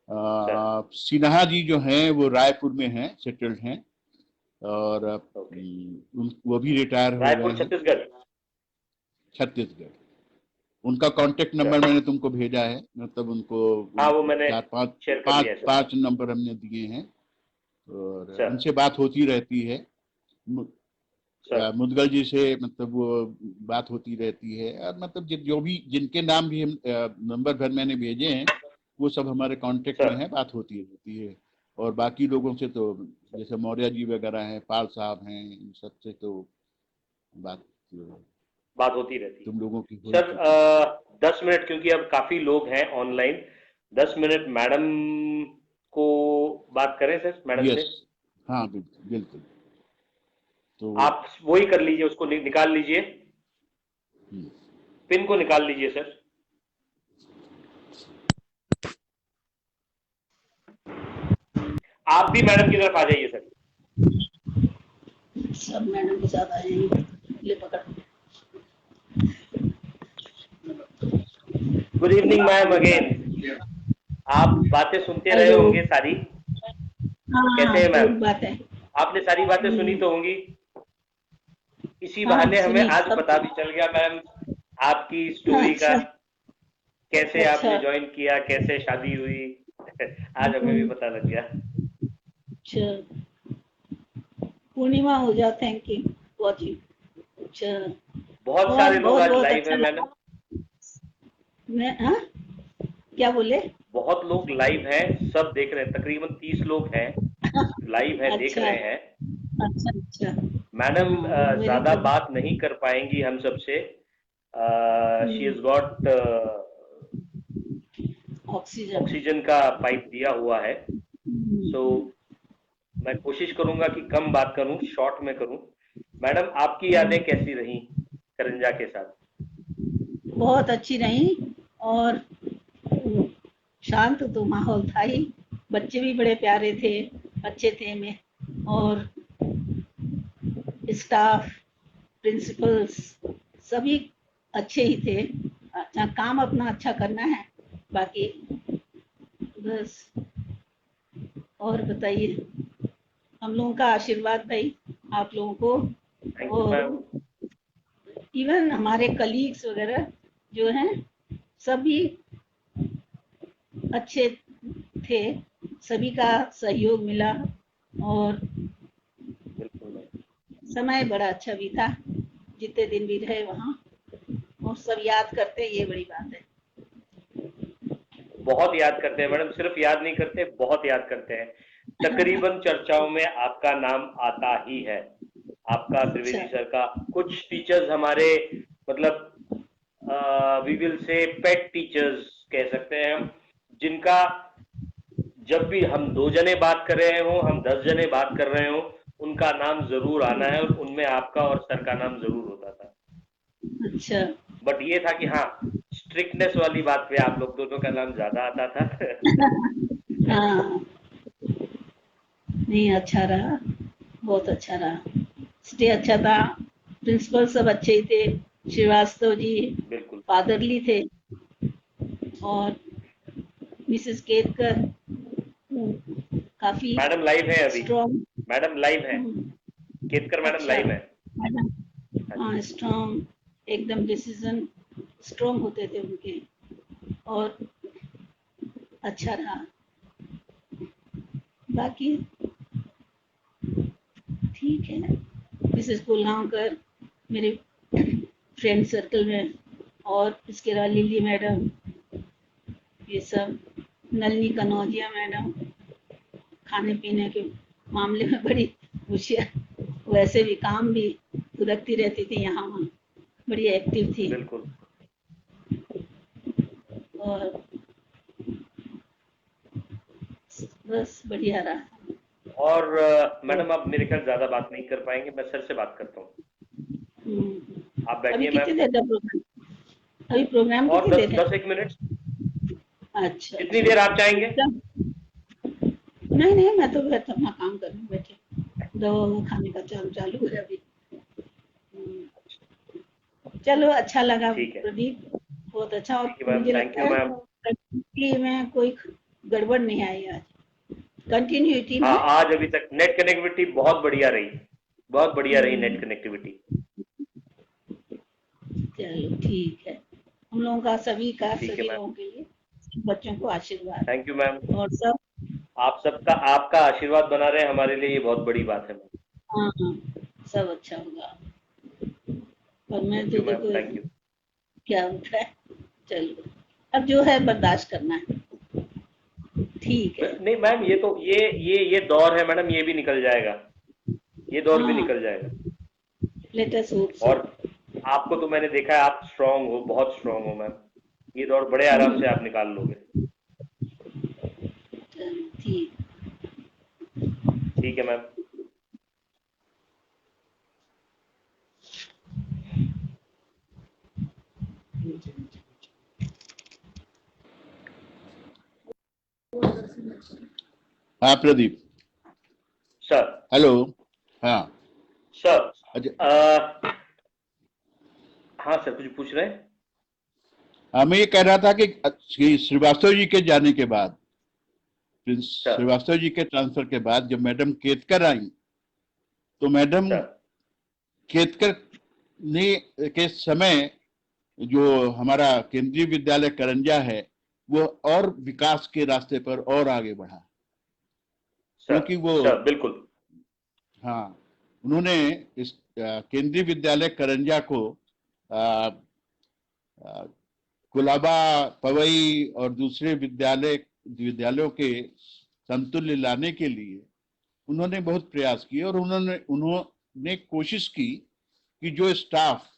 सर सिन्हा जी जो हैं वो रायपुर में हैं, सेटल्ड हैं। और ओके, वो भी रिटायर हो गए रायपुर हैं, छत्तीसगढ़। छत्तीसगढ़। उनका कांटेक्ट नंबर सर मैंने तुमको भेजा है, मतलब उनको हाँ, वो मैंने चार पांच शेयर कर पांच लिया है सर। पांच नंबर हमने दिए हैं। और सर उनसे बात होती रहती है। सर मुदगल जी से मतलब वो बात होती रहती है। और मतलब जो भी जिनके नाम भी हम नंबर भर मैंने भेजे हैं, वो सब हमारे कांटेक्ट में सर है, बात होती रहती है। और बाकी लोगों से तो जैसे मौर्य जी वगैरह हैं, पाल साहब हैं, इन सब से तो बात बात होती रहती है। तुम लोगों की हो ही सर चुकी है। 10 मिनट, क्योंकि अब काफी लोग हैं ऑनलाइन, 10 मिनट मैडम को बात करें सर, मैडम यस, से। हाँ बिल्कुल बिल्कुल। तो आप वही कर लीजिए, उसको निकाल लीजिए, हम्म, पिन को निकाल लीजिए सर। आप भी मैडम की तरफ आ जाइए सर। सब मैडम के साथ आ जाएंगे। ले पकड़। Good evening ma'am again. आप बातें सुनते रहे हेलो। होंगे सारी। हाँ, कैसे हैं मैम? खूब बात है। आपने सारी बातें सुनी हम्म, तो होंगी। इसी हाँ बहाने हमें सुनी आज सब पता भी सुनी। चल गया मैम आपकी स्टोरी का, अच्छा। कैसे अच्छा। आपने ज्वाइन किया, कैसे शादी हुई। आज हमें भी हम्म, पता लग गया। अच्छा। पूर्णिमा हो जा, थैंक यू वॉचिंग। अच्छा। बहुत बहुत सारे लोग बहुत आज बहुत लाइव अच्छा है मैडम। लगा। मैं हाँ, क्या बोले? बहुत लोग लाइव हैं, सब देख रहे हैं, तकरीबन 30 लोग हैं लाइव हैं, देख अच्छा रहे हैं। अच्छा अच्छा। मैडम हाँ, वेरी ज्यादा गुड। बात नहीं कर पाएंगी हम सबसे। She is hmm, got oxygen. Oxygen का पाइप दिया हुआ है। सो हम्म, मैं कोशिश करूंगा कि कम बात करूं, शॉर्ट में करूं। मैडम आपकी यादें हम्म, कैसी रही करंजा के साथ? बहुत अच्छी रही। और शांत तो माहौल था ही। बच्चे भी बड़े प्यारे थे, अच्छे थे में। और स्टाफ, प्रिंसिपल्स, सभी अच्छे ही थे। अच्छा, काम अपना अच्छा करना है, बाकी बस। और बताइए, हम लोगों का आशीर्वाद भाई आप लोगों थैंक को। यू और मैम। इवन हमारे कलीग्स वगैरह जो हैं, सभी अच्छे थे। सभी का सहयोग मिला। और बिल्कुल मैम। समय बड़ा अच्छा बीता, जितने दिन भी रहे वहाँ। और सब याद करते, ये बड़ी बात है। बहुत याद करते हैं मैडम, सिर्फ याद नहीं करते, बहुत याद करते हैं। तकरीबन चर्चाओं में आपका नाम आता ही है, आपका, अच्छा। त्रिवेदी सर का। कुछ टीचर्स हमारे, मतलब we will say pet teachers कह सकते हैं हम, जिनका जब भी हम 2 जने बात कर रहे हो, हम 10 जने बात कर रहे हो, उनका नाम जरूर आना है, और उनमें आपका और सर का नाम जरूर होता था। अच्छा। बट ये था कि हाँ, स्ट्रिक्टनेस वाली बात पे आप लोग दोनों का नाम ज्यादा आता था। हाँ, नहीं अच्छा रहा, बहुत अच्छा रहा। स्टे अच्छा था। प्रिंसिपल सब अच्छे ही थे। श्रीवास्तव जी बिल्कुल। फादरली थे। और मिसेस केतकर काफी मैडम लाइव है अभी, स्ट्रॉन्ग। मैडम लाइव है, केतकर मैडम अच्छा। लाइव है। मैडम, हाँ जी। हाँ स्ट्रॉन्ग, एकदम डिसीजन स्ट्रॉन्ग होते थे उनके। और अच्छा रहा। बाकी ठीक है। मिसेस कुलगांवकर मेरे फ्रेंड सर्कल में। और इसके अलावा लिली मैडम, ये सब, नलनी कनौजिया मैडम, खाने पीने के मामले में बड़ी होशियार। वैसे भी काम भी रखती रहती थी यहाँ वहाँ, बड़ी एक्टिव थी। बिल्कुल और बस बढ़िया रहा। और मैडम आप मेरे ख्याल ज्यादा बात नहीं कर पाएंगे, मैं सर से बात करता हूँ। आप अभी बैठिए कितनी मैम, देर का प्रोग्राम? अभी प्रोग्राम और कितनी 10 देर है? 10 एक मिनट, अच्छा जितनी अच्छा। देर आप चाहेंगे। नहीं नहीं, मैं तो बैठा अपना काम करने बैठे, दवा खाने का चालू है अभी। चलो अच्छा लगा ठीक है, प्रदीप, बहुत अच्छा। और ठीक है मैम, मुझे थैंक लगता यू है मैम। कि में कोई गड़बड़ नहीं आई आज, कंटिन्यूटी हाँ, में। आज अभी तक नेट कनेक्टिविटी बहुत बढ़िया रही, बहुत बढ़िया रही नेट कनेक्टिविटी। चलो ठीक है, हम लोगों का सभी ठीक है मैम, लोगों के लिए, बच्चों को आशीर्वाद। Thank you ma'am. और सब, आप सबका, आपका आशीर्वाद बना रहे हमारे लिए, ये बहुत बड़ी बात है मैम। हाँ हाँ, सब अच्छा होगा। और मैं थैंक तो यू मैम, देखो थैंक यू। क्या होता है, चलो अब जो है बर्दाश्त करना है, ठीक है। नहीं मैम, ये तो ये दौर है मैडम, ये भी निकल जाएगा, ये दौर भी हाँ, निकल जाएगा। Let us hope so. और आपको तो मैंने देखा है, आप स्ट्रांग हो, बहुत स्ट्रांग हो मैम, ये दौर बड़े आराम से आप निकाल लोगे। ठीक। ठीक है मैम। हाँ प्रदीप, सर। हेलो। हाँ सर, अच्छा, हाँ सर, कुछ पूछ रहे हैं? हाँ मैं ये कह रहा था कि श्रीवास्तव जी के जाने के बाद, प्रिंस सर। श्रीवास्तव जी के ट्रांसफर के बाद जब मैडम केतकर आई, तो मैडम सर। केतकर ने के समय जो हमारा केंद्रीय विद्यालय करंजा है वो और विकास के रास्ते पर और आगे बढ़ा, सर। क्योंकि वो, सर बिल्कुल। हाँ, उन्होंने इस केंद्रीय विद्यालय करंजा को आ, आ, कुलाबा, पवई और दूसरे विद्यालयों के समतुल्य लाने के लिए उन्होंने बहुत प्रयास किए, और उन्होंने कोशिश की कि जो स्टाफ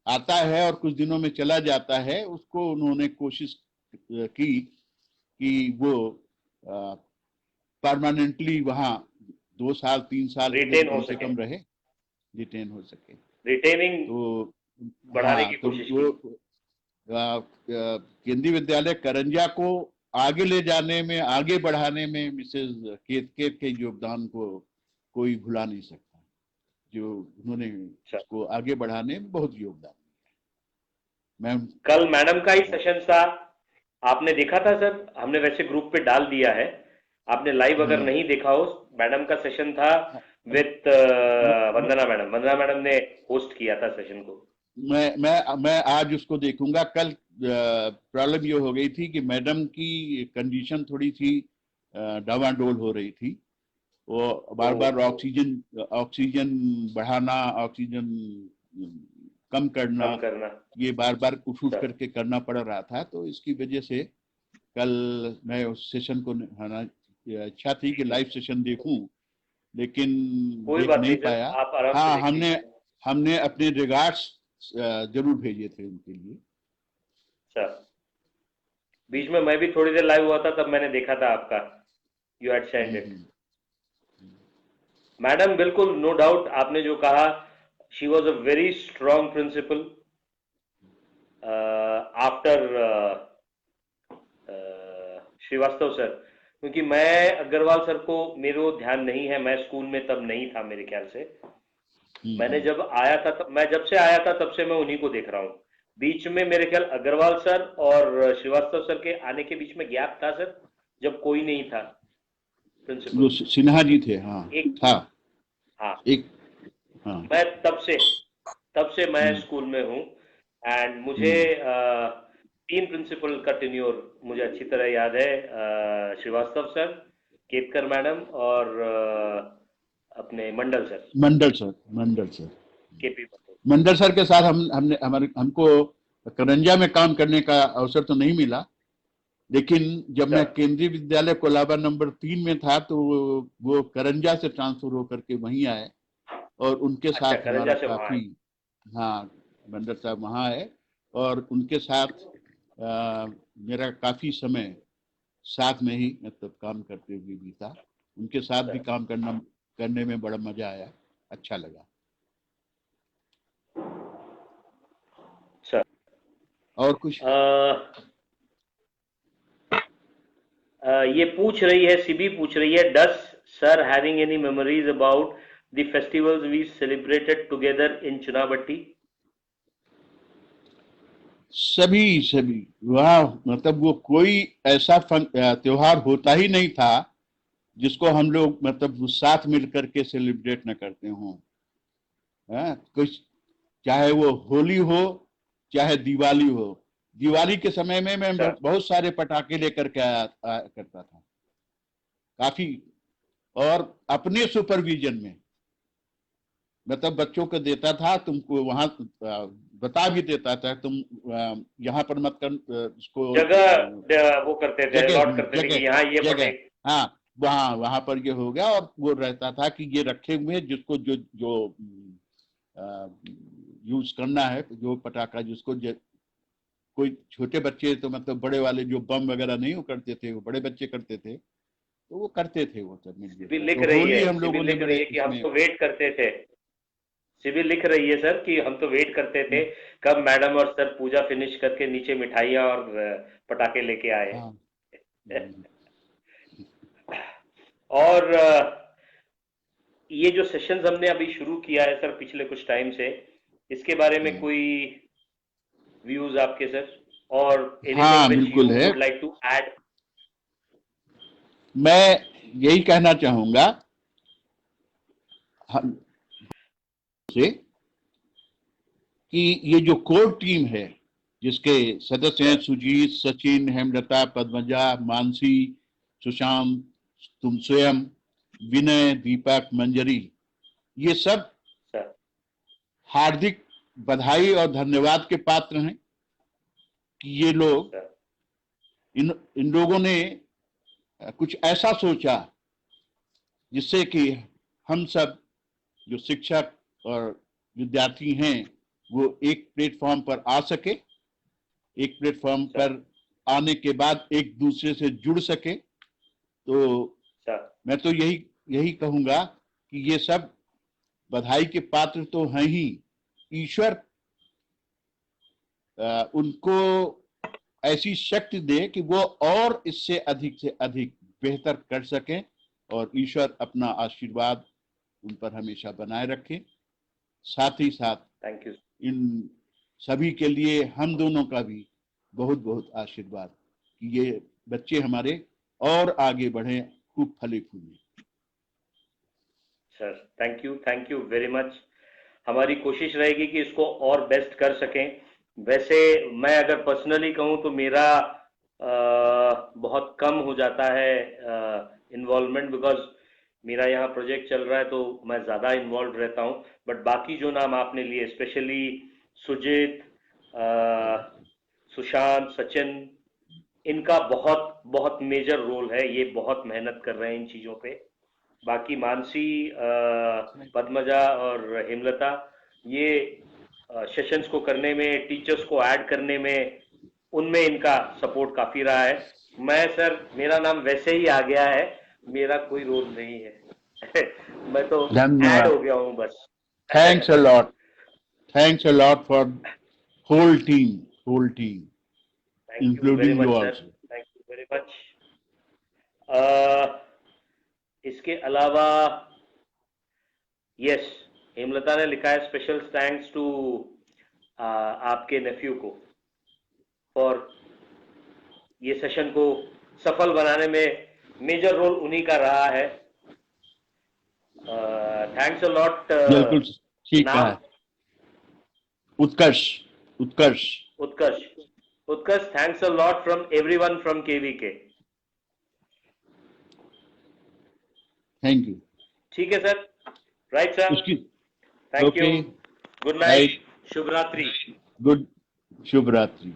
आता है और कुछ दिनों में चला जाता है उसको उन्होंने कोशिश की कि वो परमानेंटली वहाँ 2 साल 3 साल के लिए तो रिटेन हो कम से सके, कम रहे, रिटेन हो सके। रिटेनिंग तो बढ़ाने हाँ, की तो कोशिश की। वो केंद्रीय विद्यालय करंजा को आगे ले जाने में, आगे बढ़ाने में मिसेज केतकर के योगदान को कोई भुला नहीं सकता, जो उन्होंने सर, इसको आगे बढ़ाने में बहुत योगदान दिया। मैं कल मैडम का ही सेशन था, आपने देखा था सर? हमने वैसे ग्रुप पे डाल दिया है, आपने लाइव अगर नहीं देखा हो, मैडम का सेशन था विथ वंदना मैडम ने होस्ट किया था सेशन को। मैं आज उसको देखूंगा। कल प्रॉब्लम ये हो गई थी कि मैडम की कंडीशन थोड़ी सी डावाडोल हो रही थी, वो बार बार ऑक्सीजन बढ़ाना, ऑक्सीजन कम कम करना। ये बार बार उठ उठ सर, करके करना पड़ रहा था, तो इसकी वजह से कल मैं उस सेशन को इच्छा थी कि लाइव सेशन देखूं, लेकिन कोई देख बात नहीं नहीं सर, पाया। आप आराम से हाँ, देख हमने लीजिए। हमने अपने रिगार्ड्स जरूर भेजे थे उनके लिए। सर, बीच में मैं भी थोड़ी देर लाइव हुआ था, तब मैंने देखा था आपका, you had send it. Madam बिल्कुल, नो डाउट, आपने जो कहा, she was a very strong principal after Srivastava sir, क्योंकि मैं अग्रवाल सर को, मेरे ध्यान नहीं है, मैं स्कूल में तब नहीं था मेरे ख्याल से। मैंने जब आया था, तब मैं जब से आया था तब से मैं उन्हीं को देख रहा हूँ। बीच में मेरे ख्याल अग्रवाल सर और श्रीवास्तव सर के आने के बीच में गैप था सर, जब कोई नहीं था प्रिंसिपल। जो सिन्हा जी थे, हाँ, एक था हाँ, एक, हाँ। मैं तब से मैं स्कूल में हूँ, एंड मुझे 3 प्रिंसिपल का टेन्योर मुझे अच्छी तरह याद है, श्रीवास्तव सर, केतकर मैडम और अपने मंडल सर, केपी मंडल सर के साथ हमको करंजा में काम करने का अवसर तो नहीं मिला, लेकिन जब मैं केंद्रीय विद्यालय कोलाबा नंबर 3 में था तो वो करंजा से ट्रांसफर होकर के वहीं आए, और उनके साथ हमारा काफी, हाँ, मंडल साहब वहाँ है, और उनके साथ मेरा काफी समय साथ में ही मतलब काम करते हुए भी था। उनके साथ भी काम करने में बड़ा मजा आया, अच्छा लगा। सर और कुछ ये पूछ रही है, सिबी पूछ रही है, does sir having any memories about the festivals we celebrated together in Chunabhatti? सभी वहाँ मतलब वो कोई ऐसा त्योहार होता ही नहीं था जिसको हम लोग मतलब साथ मिलकर के सेलिब्रेट न करते हों। कुछ चाहे वो होली हो चाहे दिवाली हो, दिवाली के समय में मैं सर बहुत सारे पटाखे लेकर के आया करता था काफी, और अपने सुपरविजन में मतलब बच्चों को देता था, तुमको वहां बता भी देता था तुम यहाँ पर मत कर, इसको जगह वो करते थे, अलॉट करते थे कि यहाँ ये जगह हाँ वहां पर ये हो गया, और वो रहता था कि ये रखे हुए जिसको जो जो यूज करना है, जो पटाखा जिसको कोई छोटे बच्चे तो मतलब बड़े वाले जो बम वगैरह नहीं वो करते थे, वो बड़े बच्चे करते थे, तो वो करते थे वो सब मिलकर। सिबी लिख तो रही होली है, हम लोगों ने बड़े कि हम तो वेट करते थे। सिबी लिख रही है सर कि हम तो वेट करते थे कब मैडम और सर पूजा फिनिश करके नीचे मिठाइयाँ और पटाखे लेके आए। हाँ। और ये जो सेशंस हमने अभी शुरू किया है सर पिछले कुछ टाइम से, इसके बारे में कोई व्यूज आपके सर, और हाँ एनीथिंग व्हिच यू बिल्कुल है। Would like to add? मैं यही कहना चाहूंगा हम से कि ये जो कोर टीम है जिसके सदस्य हैं सुजीत, सचिन, हेमलता, पद्मजा, मानसी, सुशांत, तुम स्वयं, विनय, दीपक, मंजरी, ये सब हार्दिक बधाई और धन्यवाद के पात्र हैं कि ये लोग इन लोगों ने कुछ ऐसा सोचा जिससे कि हम सब जो शिक्षक और विद्यार्थी हैं वो एक प्लेटफॉर्म पर आ सके, एक प्लेटफॉर्म पर आने के बाद एक दूसरे से जुड़ सके। तो मैं तो यही कहूंगा कि ये सब बधाई के पात्र तो हैं ही, ईश्वर उनको ऐसी शक्ति दे कि वो और इससे अधिक से अधिक बेहतर कर सकें, और ईश्वर अपना आशीर्वाद उन पर हमेशा बनाए रखें। साथ ही साथ थैंक यू इन सभी के लिए हम दोनों का भी बहुत बहुत आशीर्वाद कि ये बच्चे हमारे और आगे बढ़े, खूब फले फूले। Sir thank you very much. हमारी कोशिश रहेगी कि इसको और बेस्ट कर सकें। वैसे मैं अगर पर्सनली कहूँ तो मेरा बहुत कम हो जाता है इन्वॉल्वमेंट, बिकॉज मेरा यहाँ प्रोजेक्ट चल रहा है तो मैं ज़्यादा इन्वॉल्व रहता हूँ। बट बाकी जो नाम आपने लिए, स्पेशली सुजीत, सुशांत, सचिन, इनका बहुत बहुत मेजर रोल है, ये बहुत मेहनत कर रहे हैं इन चीज़ों पे। बाकी मानसी, पद्मजा और हेमलता, ये सेशंस को करने में, टीचर्स को ऐड करने में, उनमें इनका सपोर्ट काफ़ी रहा है। मैं सर, मेरा नाम वैसे ही आ गया है, मेरा कोई रोल नहीं है मैं तो ऐड हो गया हूँ बस। Thanks a lot for whole team including you also. Thank you very much. इसके अलावा यस, हेमलता ने लिखा है स्पेशल थैंक्स टू आपके नेफ्यू को फॉर ये सेशन को सफल बनाने में मेजर रोल उन्हीं का रहा है। Thanks a lot. बिल्कुल ठीक है। Utkarsh, thanks a lot from everyone from KVK. Thank you. ठीक है sir, right sir, thank you, good night, शुभ रात्रि। शुभ रात्रि।